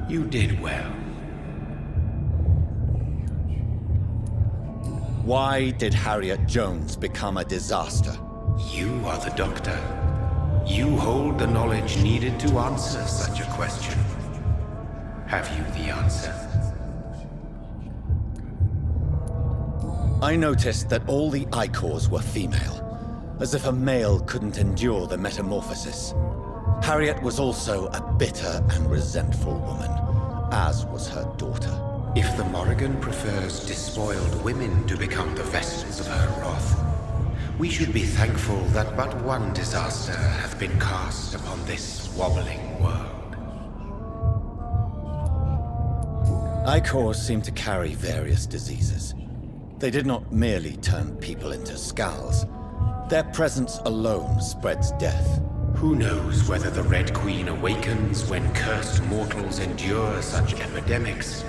You did well. Why did Harriet Jones become a disaster? You are the doctor. You hold the knowledge needed to answer such a question. Have you the answer? I noticed that all the Icors were female, as if a male couldn't endure the metamorphosis. Harriet was also a bitter and resentful woman, as was her daughter. If the Morrigan prefers despoiled women to become the vessels of her wrath, we should be thankful that but one disaster hath been cast upon this wobbling world. Icors seem to carry various diseases. They did not merely turn people into skulls. Their presence alone spreads death. Who knows whether the Red Queen awakens when cursed mortals endure such epidemics,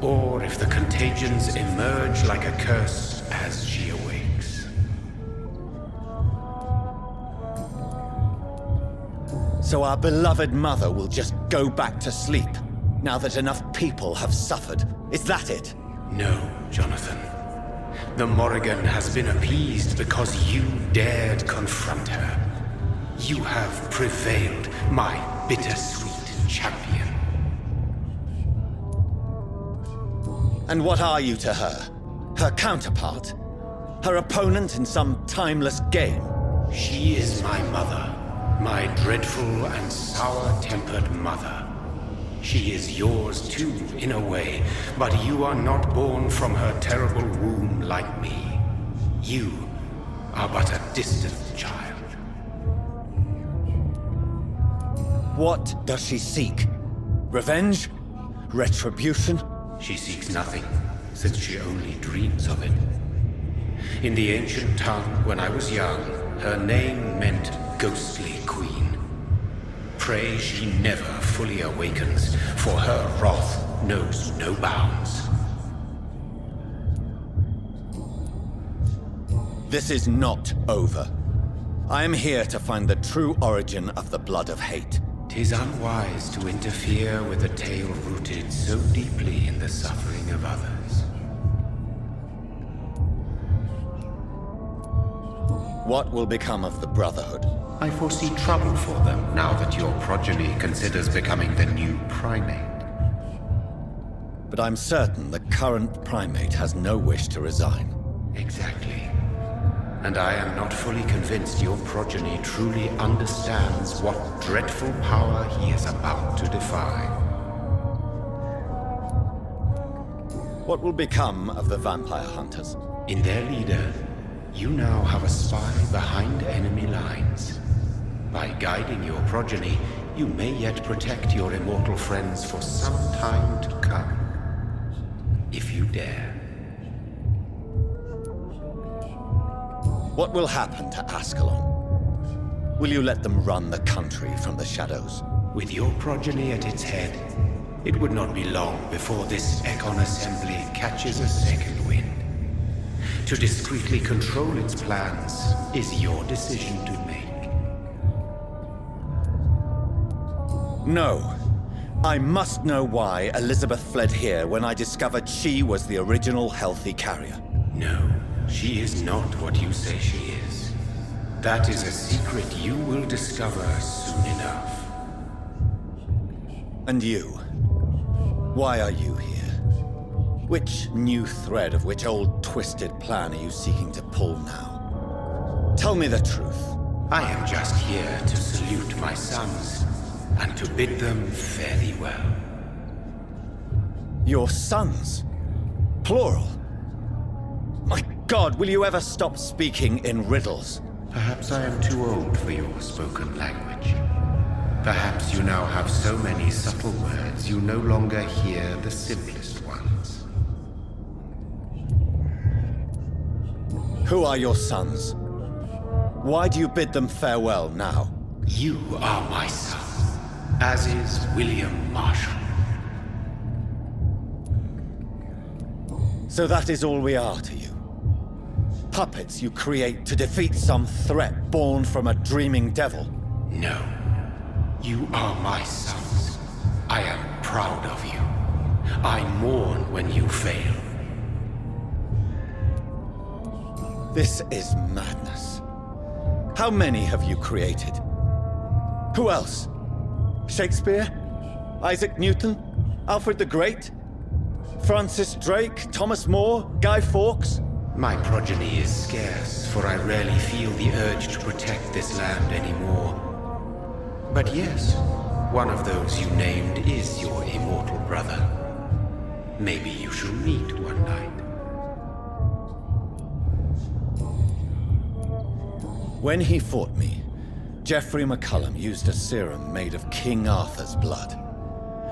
or if the contagions emerge like a curse as she awakes. So our beloved mother will just go back to sleep, now that enough people have suffered. Is that it? No, Jonathan. The Morrigan has been appeased because you dared confront her. You have prevailed, my bittersweet champion. And what are you to her? Her counterpart? Her opponent in some timeless game? She is my mother, my dreadful and sour-tempered mother. She is yours too, in a way, but you are not born from her terrible womb like me. You are but a distant child. What does she seek? Revenge? Retribution? She seeks nothing, since she only dreams of it. In the ancient tongue, when I was young, her name meant Ghostly Queen. Pray she never fully awakens, for her wrath knows no bounds. This is not over. I am here to find the true origin of the blood of hate. 'Tis unwise to interfere with a tale rooted so deeply in the suffering of others. What will become of the Brotherhood? I foresee trouble for them now that your progeny considers becoming the new primate. But I'm certain the current primate has no wish to resign. Exactly. And I am not fully convinced your progeny truly understands what dreadful power he is about to defy. What will become of the vampire hunters? In their leader, you now have a spy behind enemy lines. By guiding your progeny, you may yet protect your immortal friends for some time to come. If you dare. What will happen to Ascalon? Will you let them run the country from the shadows? With your progeny at its head, it would not be long before this Econ Assembly catches a second wind. To discreetly control its plans is your decision to make. No. I must know why Elizabeth fled here when I discovered she was the original healthy carrier. No, she is not what you say she is. That is a secret you will discover soon enough. And you? Why are you here? Which new thread of which old twisted plan are you seeking to pull now? Tell me the truth. I am just here to salute my sons, and to bid them fare thee well. Your sons? Plural? My God, will you ever stop speaking in riddles? Perhaps I am too old for your spoken language. Perhaps you now have so many subtle words you no longer hear the simplest ones. Who are your sons? Why do you bid them farewell now? You are my son, as is William Marshall. So that is all we are to you? Puppets you create to defeat some threat born from a dreaming devil? No. You are my sons. I am proud of you. I mourn when you fail. This is madness. How many have you created? Who else? Shakespeare? Isaac Newton? Alfred the Great? Francis Drake? Thomas More? Guy Fawkes? My progeny is scarce, for I rarely feel the urge to protect this land anymore. But yes, one of those you named is your immortal brother. Maybe you shall meet one night. When he fought me, Geoffrey Mccollum used a serum made of King Arthur's blood.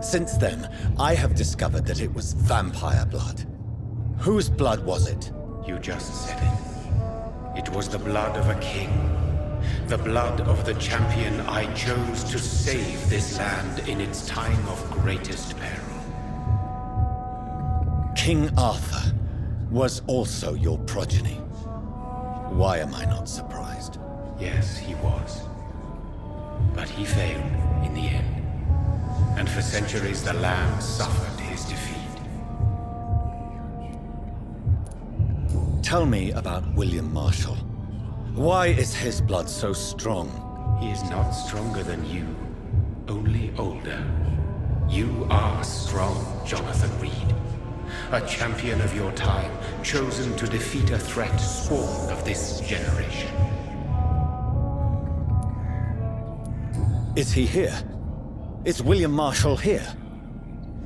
Since then, I have discovered that it was vampire blood. Whose blood was it? You just said it. It was the blood of a king. The blood of the champion I chose to save this land in its time of greatest peril. King Arthur was also your progeny. Why am I not surprised? Yes, he was. But he failed in the end. And for centuries the land suffered his defeat. Tell me about William Marshall. Why is his blood so strong? He is not stronger than you, only older. You are strong, Jonathan Reed. A champion of your time, chosen to defeat a threat spawned of this generation. Is he here? Is William Marshall here?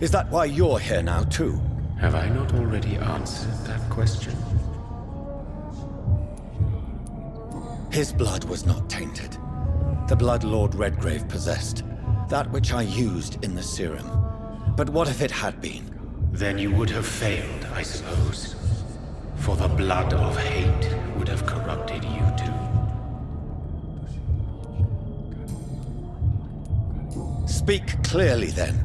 Is that why you're here now, too? Have I not already answered that question? His blood was not tainted. The blood Lord Redgrave possessed. That which I used in the serum. But what if it had been? Then you would have failed, I suppose. For the blood of hate would have corrupted you too. Speak clearly, then.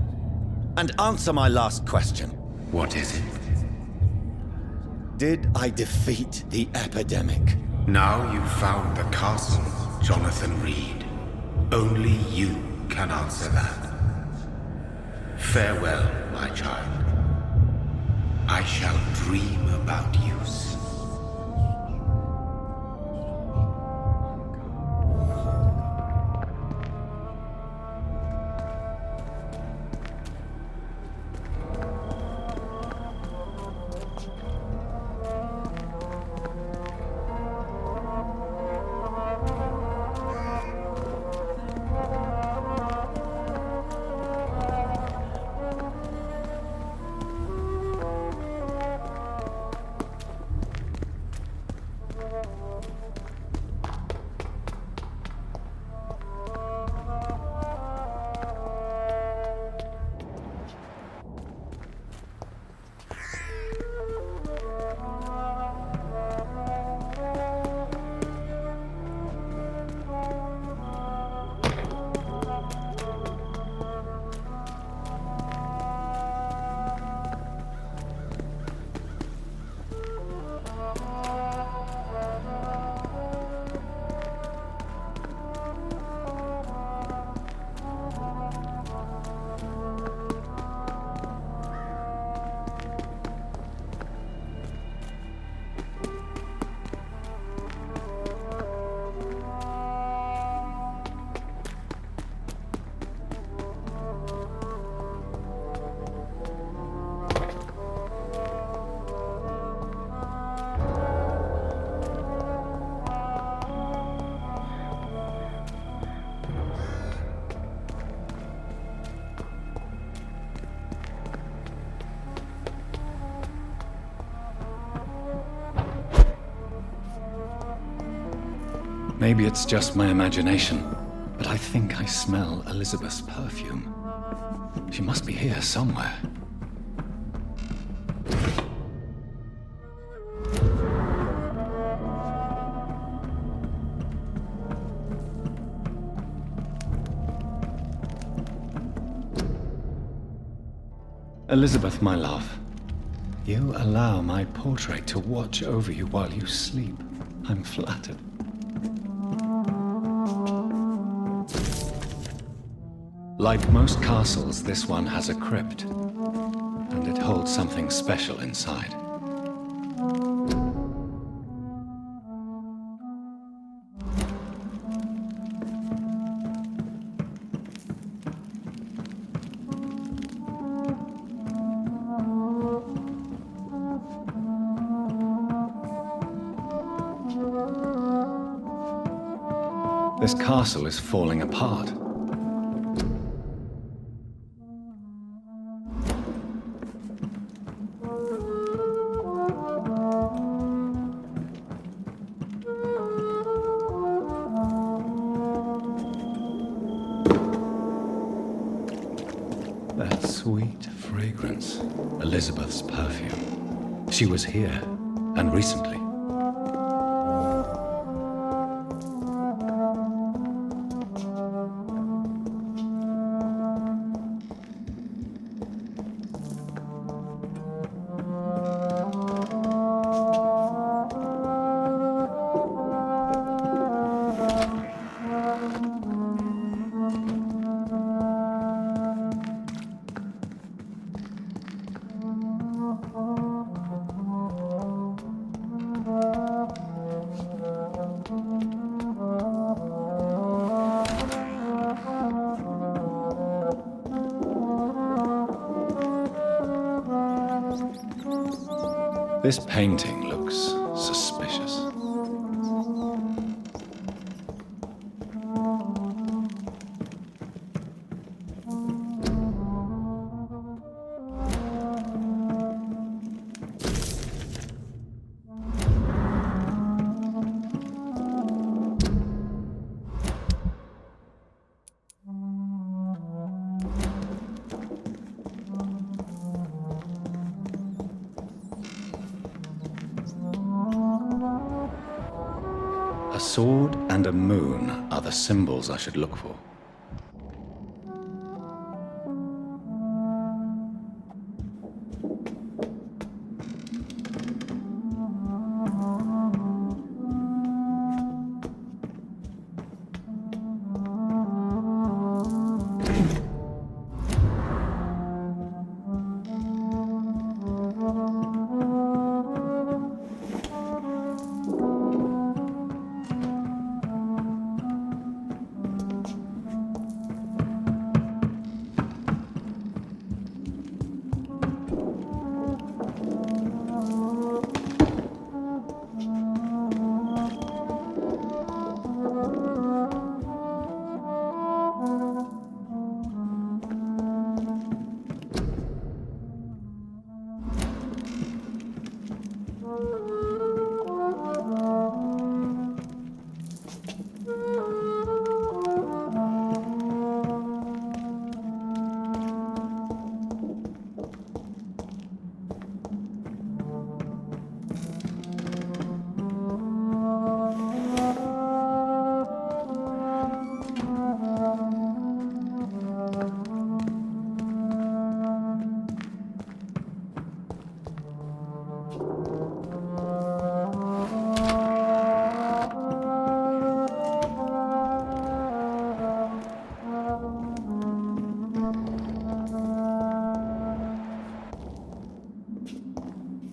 And answer my last question. What is it? Did I defeat the epidemic? Now you've found the castle, Jonathan Reed. Only you can answer that. Farewell, my child. I shall dream about you soon. Maybe it's just my imagination, but I think I smell Elizabeth's perfume. She must be here somewhere. Elizabeth, my love. You allow my portrait to watch over you while you sleep. I'm flattered. Like most castles, this one has a crypt, and it holds something special inside. This castle is falling apart. That sweet fragrance, Elizabeth's perfume. She was here, and recently. This painting looks suspicious. A sword and a moon are the symbols I should look for.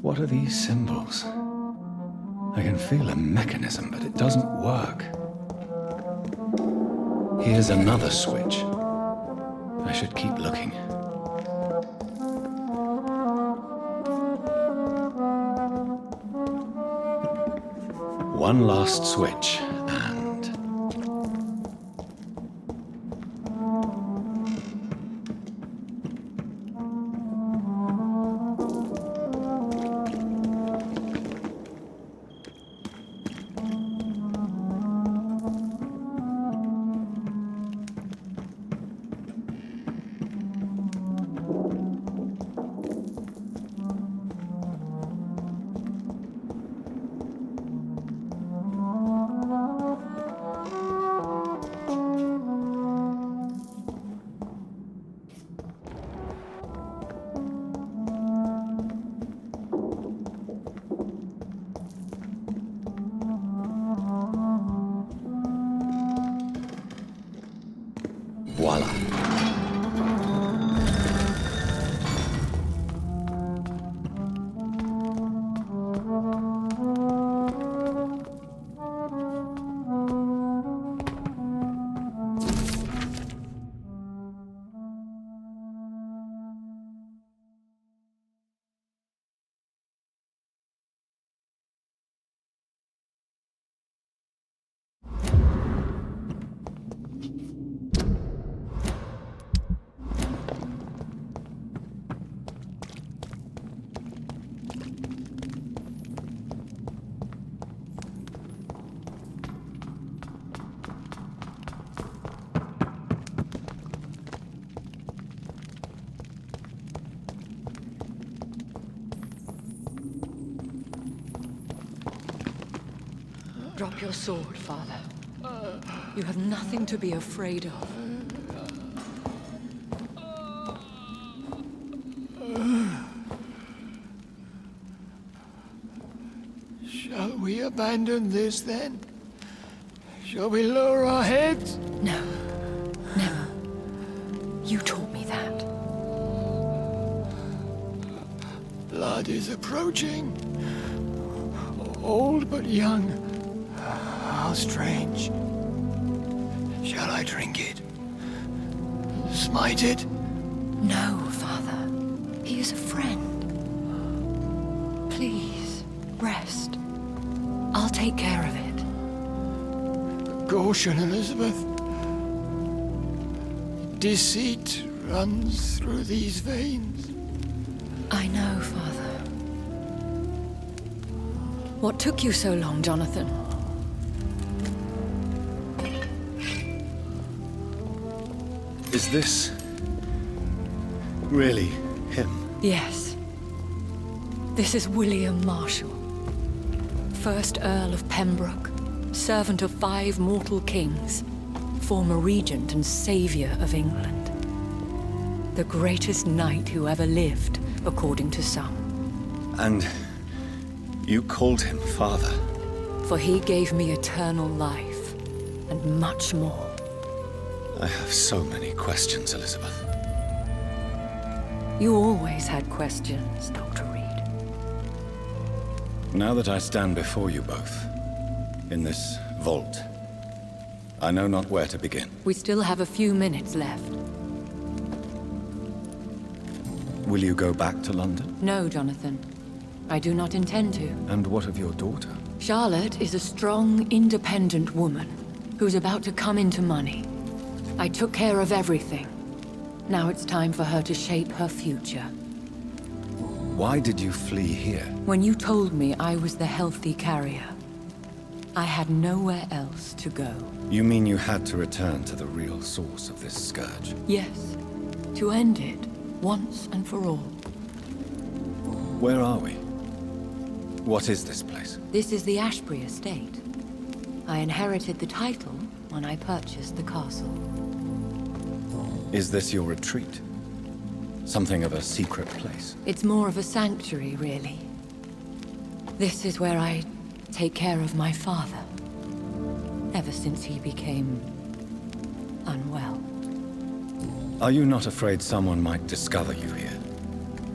What are these symbols? I can feel a mechanism, but it doesn't work. Here's another switch. I should keep looking. One last switch, and... Valhalla. Drop your sword, Father. You have nothing to be afraid of. Shall we abandon this then? Shall we lower our heads? No. Never. You taught me that. Blood is approaching. Old but young. How strange. Shall I drink it? Smite it? No, Father. He is a friend. Please, rest. I'll take care of it. Caution, Elizabeth. Deceit runs through these veins. I know, Father. What took you so long, Jonathan? Is this really him? Yes. This is William Marshall, 1st Earl of Pembroke, servant of 5 mortal kings, former regent and saviour of England. The greatest knight who ever lived, according to some. And you called him father? For he gave me eternal life, and much more. I have so many questions, Elizabeth. You always had questions, Dr. Reed. Now that I stand before you both, in this vault, I know not where to begin. We still have a few minutes left. Will you go back to London? No, Jonathan. I do not intend to. And what of your daughter? Charlotte is a strong, independent woman who's about to come into money. I took care of everything. Now it's time for her to shape her future. Why did you flee here? When you told me I was the healthy carrier, I had nowhere else to go. You mean you had to return to the real source of this scourge? Yes, to end it, once and for all. Where are we? What is this place? This is the Ashbury Estate. I inherited the title when I purchased the castle. Is this your retreat? Something of a secret place? It's more of a sanctuary, really. This is where I take care of my father. Ever since he became unwell. Are you not afraid someone might discover you here?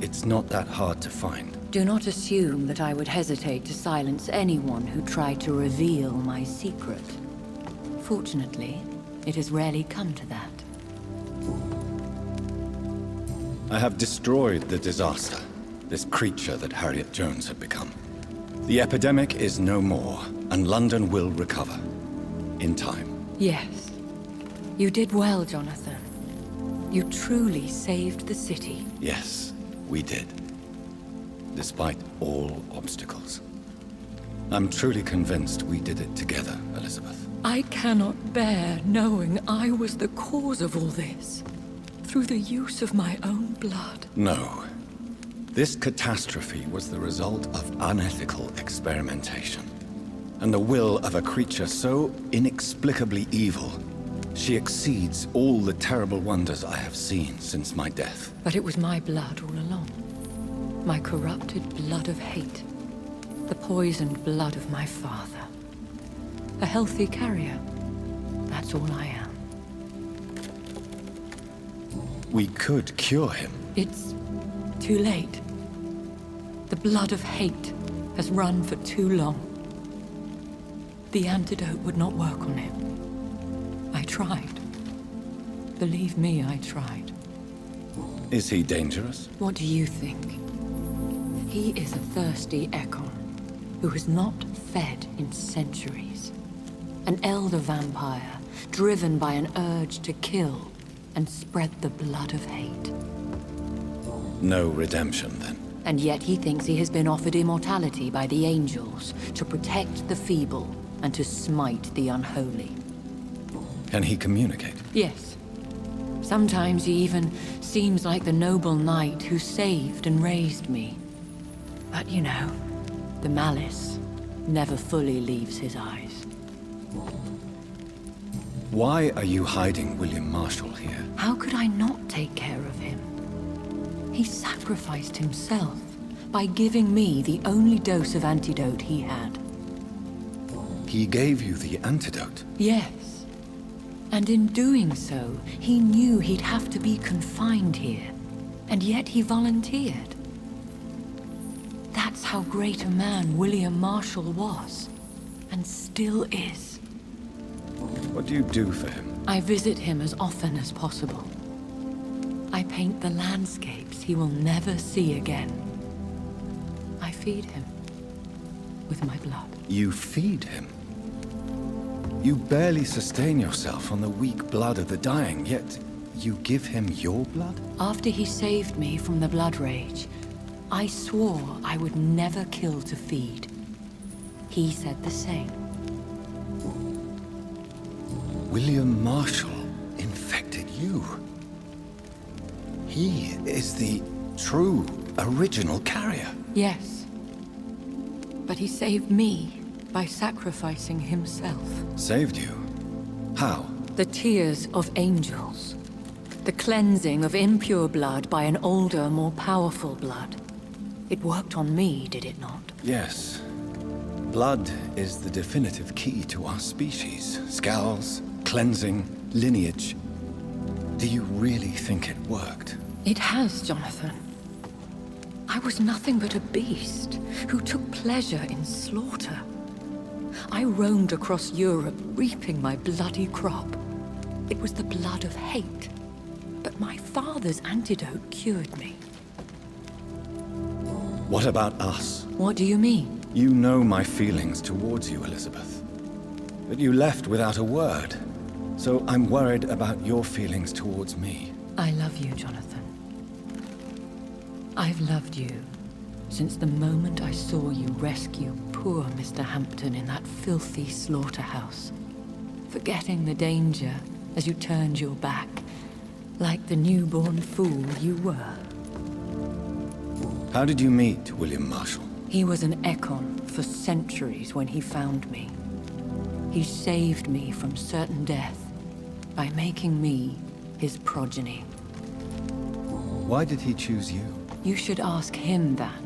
It's not that hard to find. Do not assume that I would hesitate to silence anyone who tried to reveal my secret. Fortunately, it has rarely come to that. I have destroyed the disaster, this creature that Harriet Jones had become. The epidemic is no more, and London will recover. In time. Yes. You did well, Jonathan. You truly saved the city. Yes, we did. Despite all obstacles. I'm truly convinced we did it together, Elizabeth. I cannot bear knowing I was the cause of all this. Through the use of my own blood. No. This catastrophe was the result of unethical experimentation. And the will of a creature so inexplicably evil, she exceeds all the terrible wonders I have seen since my death. But it was my blood all along. My corrupted blood of hate. The poisoned blood of my father. A healthy carrier. That's all I am. We could cure him. It's too late. The blood of hate has run for too long. The antidote would not work on him. I tried. Believe me, I tried. Is he dangerous? What do you think? He is a thirsty Ekon who has not fed in centuries. An elder vampire driven by an urge to kill and spread the blood of hate. No redemption, then. And yet he thinks he has been offered immortality by the angels to protect the feeble and to smite the unholy. Can he communicate? Yes. Sometimes he even seems like the noble knight who saved and raised me. But you know, the malice never fully leaves his eyes. Why are you hiding William Marshall here? How could I not take care of him? He sacrificed himself by giving me the only dose of antidote he had. He gave you the antidote? Yes. And in doing so, he knew he'd have to be confined here. And yet he volunteered. That's how great a man William Marshall was. And still is. What do you do for him? I visit him as often as possible. I paint the landscapes he will never see again. I feed him with my blood. You feed him? You barely sustain yourself on the weak blood of the dying, yet you give him your blood? After he saved me from the blood rage, I swore I would never kill to feed. He said the same. William Marshall infected you. He is the true, original carrier. Yes. But he saved me by sacrificing himself. Saved you? How? The tears of angels. The cleansing of impure blood by an older, more powerful blood. It worked on me, did it not? Yes. Blood is the definitive key to our species. Scowls, cleansing, lineage. Do you really think it worked? It has, Jonathan. I was nothing but a beast who took pleasure in slaughter. I roamed across Europe, reaping my bloody crop. It was the blood of hate. But my father's antidote cured me. What about us? What do you mean? You know my feelings towards you, Elizabeth. But you left without a word. So I'm worried about your feelings towards me. I love you, Jonathan. I've loved you since the moment I saw you rescue poor Mr. Hampton in that filthy slaughterhouse, forgetting the danger as you turned your back, like the newborn fool you were. How did you meet William Marshall? He was an Ekon for centuries when he found me. He saved me from certain death by making me his progeny. Why did he choose you? You should ask him that.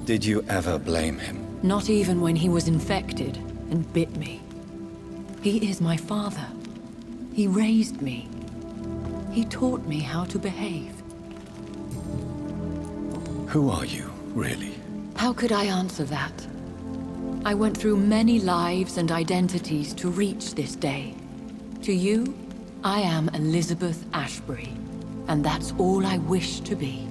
Did you ever blame him? Not even when he was infected and bit me. He is my father. He raised me. He taught me how to behave. Who are you, really? How could I answer that? I went through many lives and identities to reach this day. To you, I am Elizabeth Ashbury, and that's all I wish to be.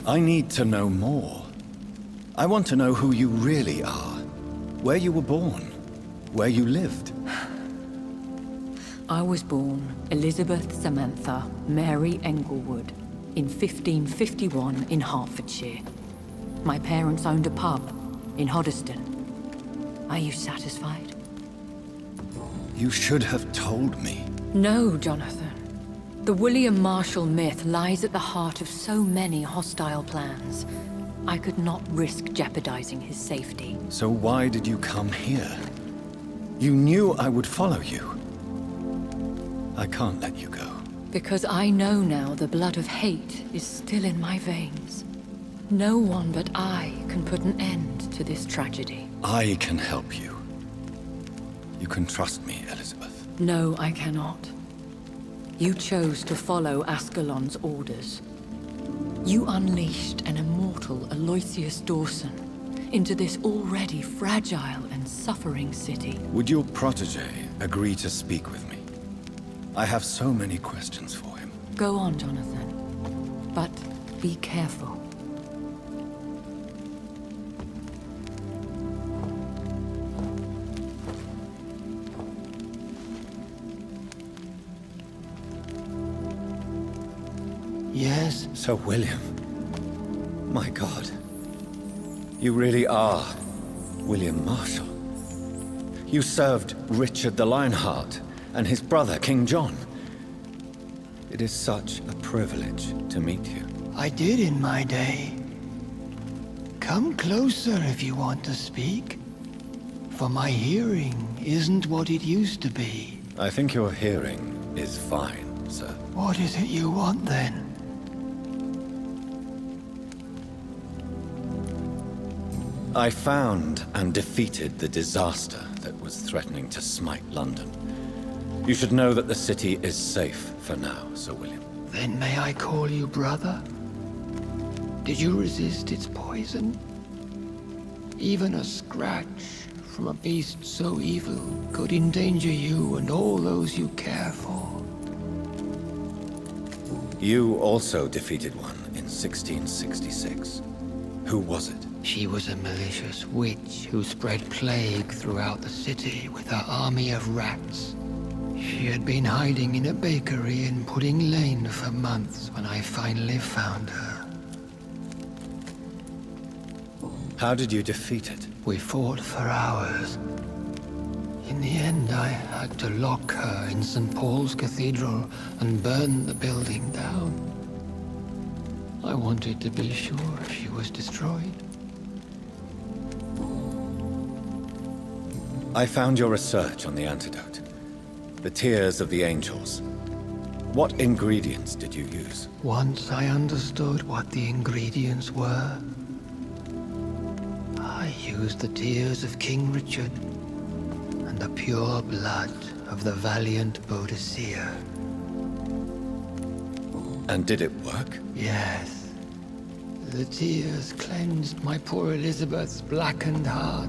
I need to know more. I want to know who you really are. Where you were born. Where you lived. I was born Elizabeth Samantha Mary Englewood in 1551 in Hertfordshire. My parents owned a pub in Hoddesdon. Are you satisfied? You should have told me. No, Jonathan. The William Marshall myth lies at the heart of so many hostile plans. I could not risk jeopardizing his safety. So why did you come here? You knew I would follow you. I can't let you go. Because I know now the blood of hate is still in my veins. No one but I can put an end to this tragedy. I can help you. You can trust me, Elizabeth. No, I cannot. You chose to follow Ascalon's orders. You unleashed an immortal Aloysius Dawson into this already fragile and suffering city. Would your protege agree to speak with me? I have so many questions for him. Go on, Jonathan. But be careful. Yes? Sir William. My God. You really are William Marshall. You served Richard the Lionheart and his brother, King John. It is such a privilege to meet you. I did in my day. Come closer if you want to speak. For my hearing isn't what it used to be. I think your hearing is fine, sir. What is it you want then? I found and defeated the disaster that was threatening to smite London. You should know that the city is safe for now, Sir William. Then may I call you brother? Did you resist its poison? Even a scratch from a beast so evil could endanger you and all those you care for. You also defeated one in 1666. Who was it? She was a malicious witch who spread plague throughout the city with her army of rats. She had been hiding in a bakery in Pudding Lane for months when I finally found her. How did you defeat it? We fought for hours. In the end, I had to lock her in St. Paul's Cathedral and burn the building down. I wanted to be sure she was destroyed. I found your research on the antidote. The tears of the angels. What ingredients did you use? Once I understood what the ingredients were, I used the tears of King Richard and the pure blood of the valiant Boadicea. And did it work? Yes. The tears cleansed my poor Elizabeth's blackened heart.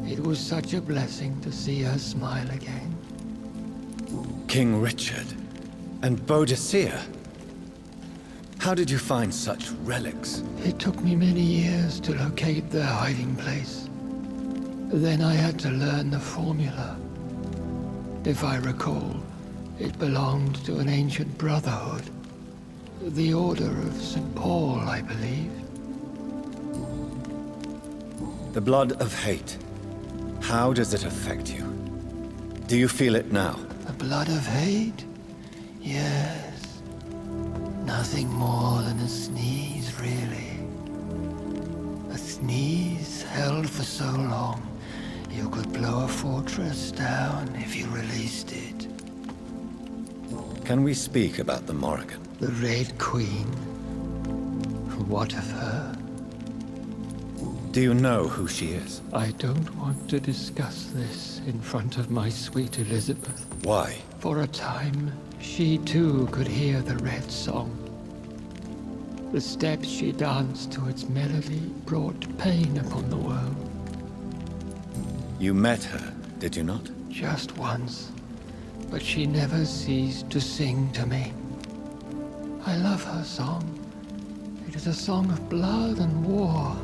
It was such a blessing to see her smile again. King Richard and Boadicea? How did you find such relics? It took me many years to locate their hiding place. Then I had to learn the formula. If I recall, it belonged to an ancient brotherhood. The Order of St. Paul, I believe. The blood of hate. How does it affect you? Do you feel it now? The blood of hate? Yes. Nothing more than a sneeze, really. A sneeze held for so long, you could blow a fortress down if you released it. Can we speak about the Morrigan? The Red Queen. What of her? Do you know who she is? I don't want to discuss this in front of my sweet Elizabeth. Why? For a time, she too could hear the Red Song. The steps she danced to its melody brought pain upon the world. You met her, did you not? Just once, but she never ceased to sing to me. I love her song. It is a song of blood and war.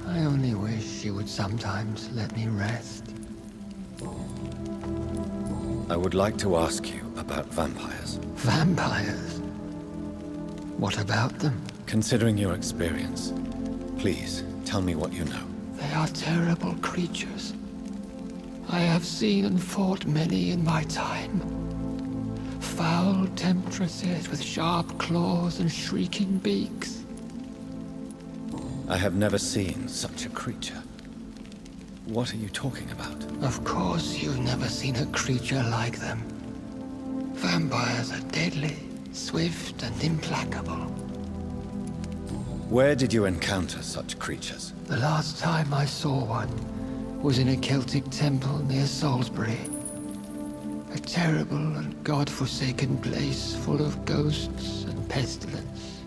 I only wish she would sometimes let me rest. I would like to ask you about vampires. Vampires? What about them? Considering your experience, please tell me what you know. They are terrible creatures. I have seen and fought many in my time. Foul temptresses with sharp claws and shrieking beaks. I have never seen such a creature. What are you talking about? Of course you've never seen a creature like them. Vampires are deadly, swift and implacable. Where did you encounter such creatures? The last time I saw one was in a Celtic temple near Salisbury. A terrible and god-forsaken place full of ghosts and pestilence.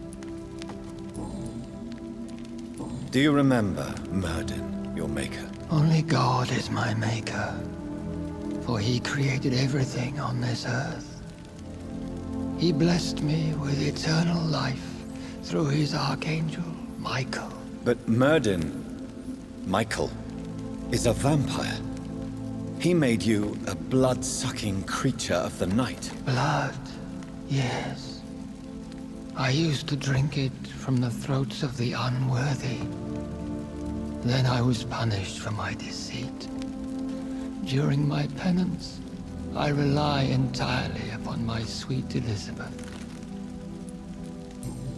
Do you remember Myrddin, your maker? Only God is my maker, for he created everything on this earth. He blessed me with eternal life through his archangel, Michael. But Myrddin, Michael, is a vampire. He made you a blood-sucking creature of the night. Blood, yes. I used to drink it from the throats of the unworthy. Then I was punished for my deceit. During my penance, I rely entirely upon my sweet Elizabeth.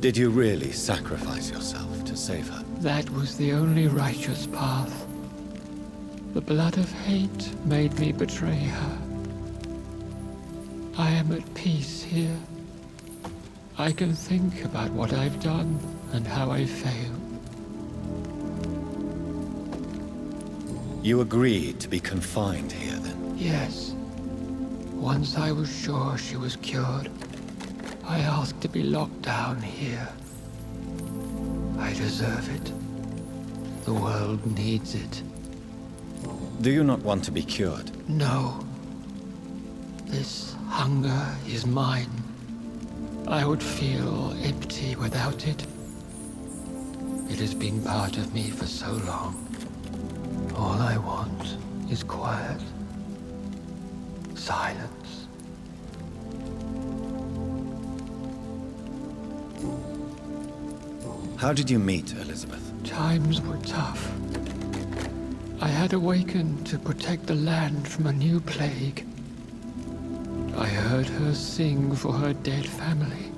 Did you really sacrifice yourself to save her? That was the only righteous path. The blood of hate made me betray her. I am at peace here. I can think about what I've done and how I failed. You agreed to be confined here, then? Yes. Once I was sure she was cured, I asked to be locked down here. I deserve it. The world needs it. Do you not want to be cured? No. This hunger is mine. I would feel empty without it. It has been part of me for so long. All I want is quiet. Silence. How did you meet Elizabeth? Times were tough. I had awakened to protect the land from a new plague. I heard her sing for her dead family.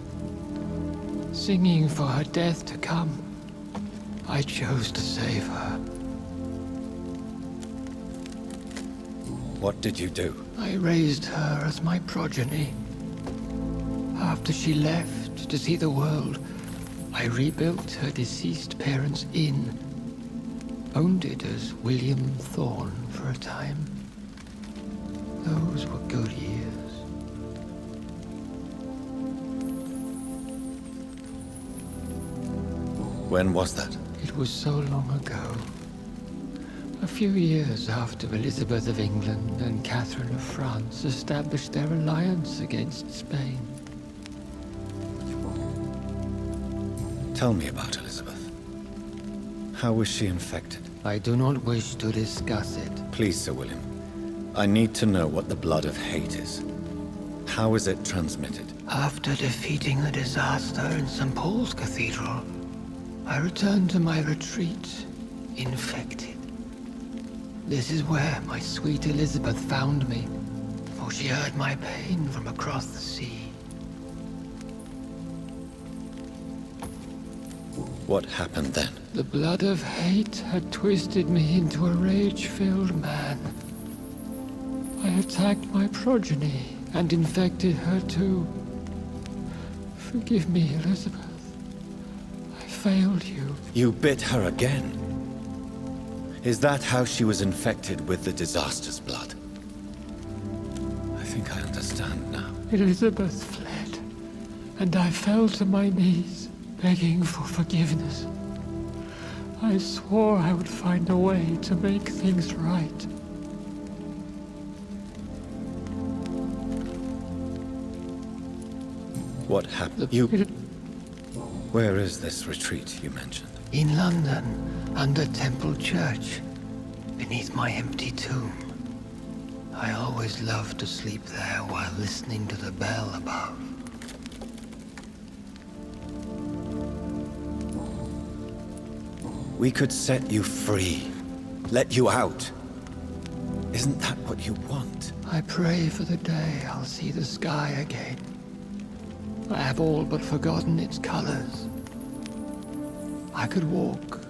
Singing for her death to come. I chose to save her. What did you do? I raised her as my progeny. After she left to see the world, I rebuilt her deceased parents' inn. Owned it as William Thorne for a time. Those were good years. When was that? It was so long ago. A few years after Elizabeth of England and Catherine of France established their alliance against Spain. Tell me about Elizabeth. How was she infected? I do not wish to discuss it. Please, Sir William. I need to know what the blood of hate is. How is it transmitted? After defeating the disaster in St. Paul's Cathedral, I returned to my retreat, infected. This is where my sweet Elizabeth found me, for she heard my pain from across the sea. What happened then? The blood of hate had twisted me into a rage-filled man. I attacked my progeny and infected her too. Forgive me, Elizabeth. I failed you. You bit her again? Is that how she was infected with the disaster's blood? I think I understand now. Elizabeth fled, and I fell to my knees, begging for forgiveness. I swore I would find a way to make things right. What happened? Where is this retreat you mentioned? In London, under Temple Church, beneath my empty tomb. I always loved to sleep there while listening to the bell above. We could set you free. Let you out. Isn't that what you want? I pray for the day I'll see the sky again. I have all but forgotten its colors. I could walk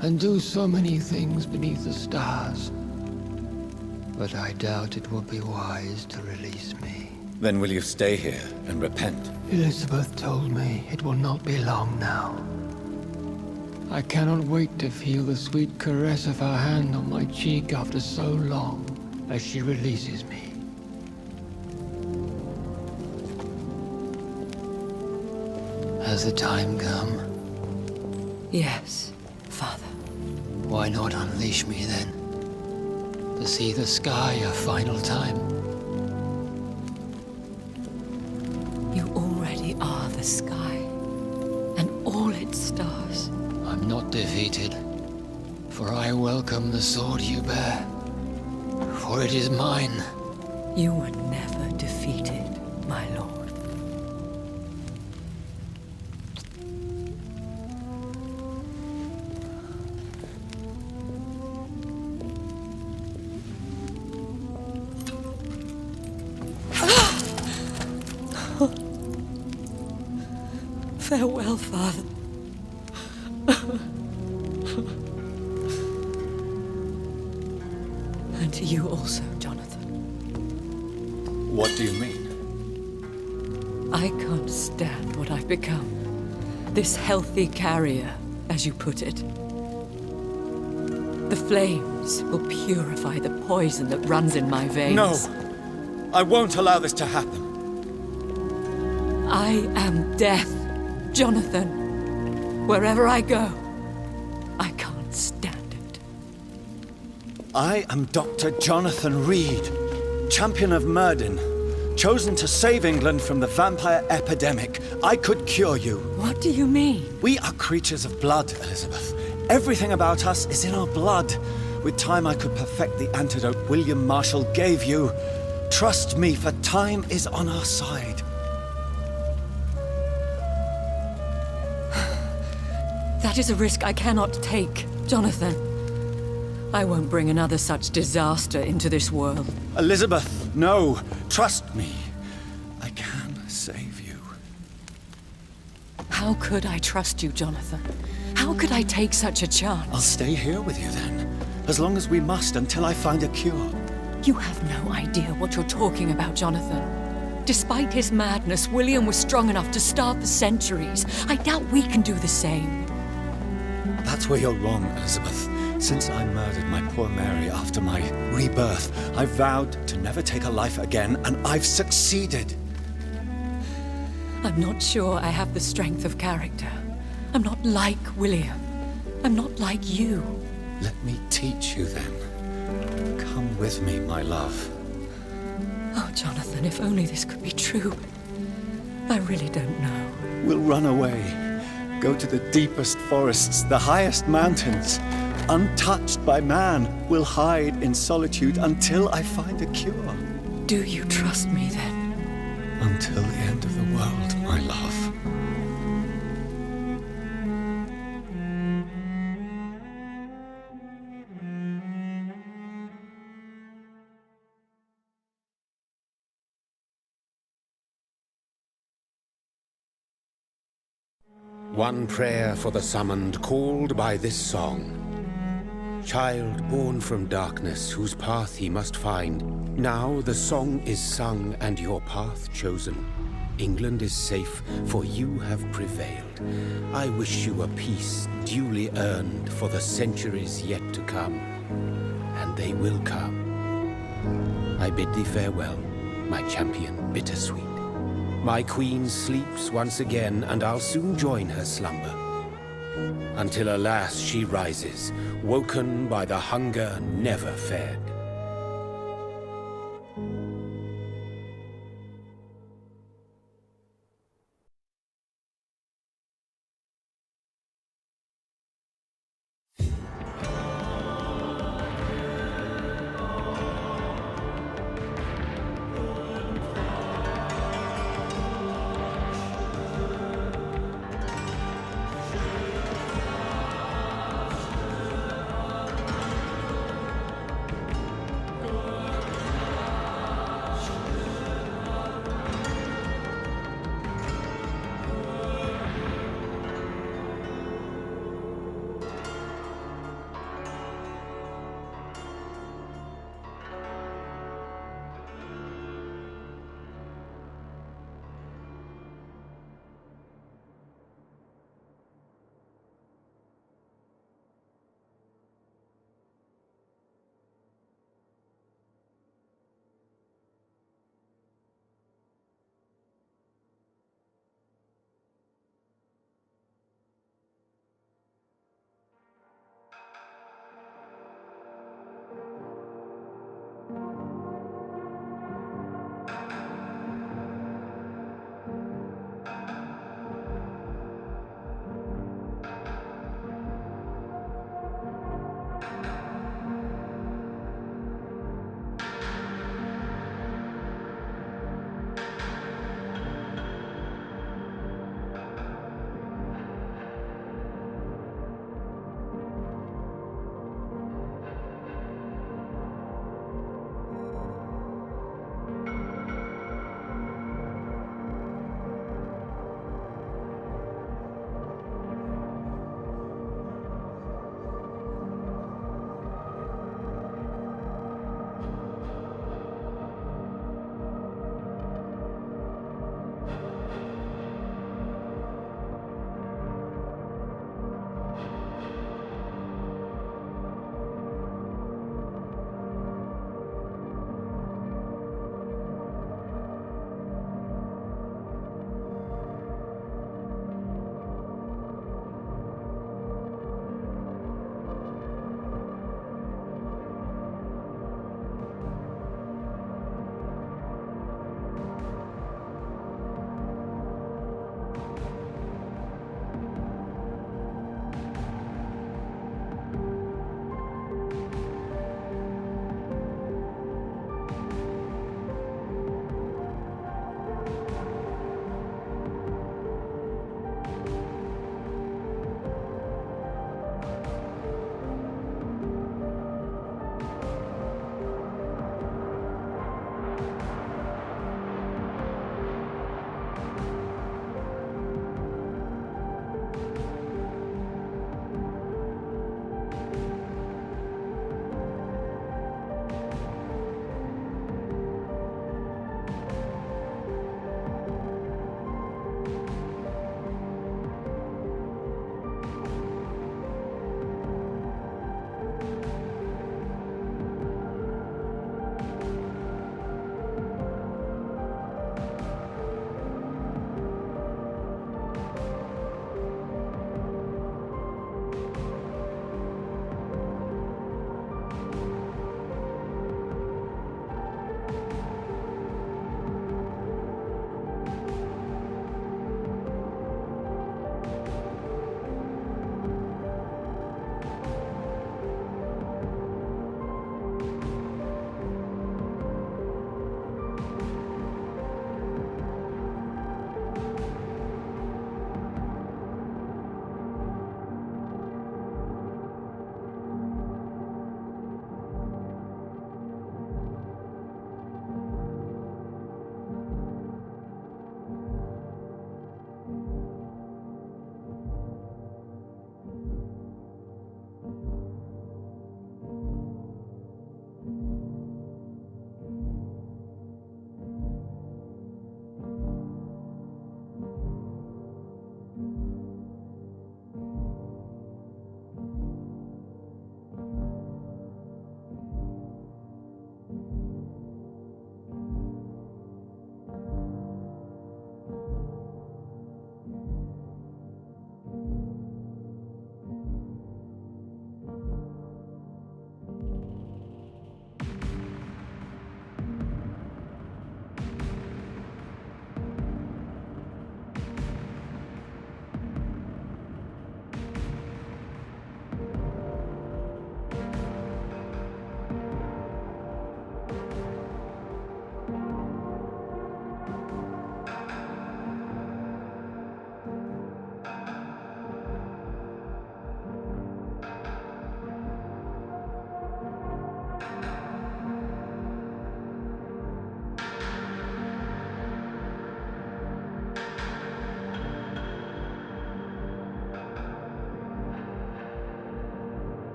and do so many things beneath the stars. But I doubt it will be wise to release me. Then will you stay here and repent? Elizabeth told me it will not be long now. I cannot wait to feel the sweet caress of her hand on my cheek after so long, as she releases me. Has the time come? Yes, Father. Why not unleash me then? To see the sky a final time? You already are the sky, and all its stars. I'm not defeated, for I welcome the sword you bear, for it is mine. You were never defeated, my lord. Farewell, Father. And to you also, Jonathan. What do you mean? I can't stand what I've become. This healthy carrier, as you put it. The flames will purify the poison that runs in my veins. No! I won't allow this to happen. I am death, Jonathan. Wherever I go, I can't stand it. I am Dr. Jonathan Reed, champion of Myrddin, chosen to save England from the vampire epidemic. I could cure you. What do you mean? We are creatures of blood, Elizabeth. Everything about us is in our blood. With time, I could perfect the antidote William Marshall gave you. Trust me, for time is on our side. That is a risk I cannot take, Jonathan. I won't bring another such disaster into this world. Elizabeth, no. Trust me. I can save you. How could I trust you, Jonathan? How could I take such a chance? I'll stay here with you then, as long as we must until I find a cure. You have no idea what you're talking about, Jonathan. Despite his madness, William was strong enough to starve for centuries. I doubt we can do the same. That's where you're wrong, Elizabeth. Since I murdered my poor Mary after my rebirth, I vowed to never take a life again, and I've succeeded. I'm not sure I have the strength of character. I'm not like William. I'm not like you. Let me teach you then. Come with me, my love. Oh, Jonathan, if only this could be true. I really don't know. We'll run away. Go to the deepest forests, the highest mountains. Untouched by man, we'll hide in solitude until I find a cure. Do you trust me then? Until the end of the world, my love. One prayer for the summoned, called by this song. Child born from darkness, whose path he must find. Now the song is sung and your path chosen. England is safe, for you have prevailed. I wish you a peace duly earned for the centuries yet to come. And they will come. I bid thee farewell, my champion bittersweet. My queen sleeps once again, and I'll soon join her slumber. Until alas she rises, woken by the hunger never fed.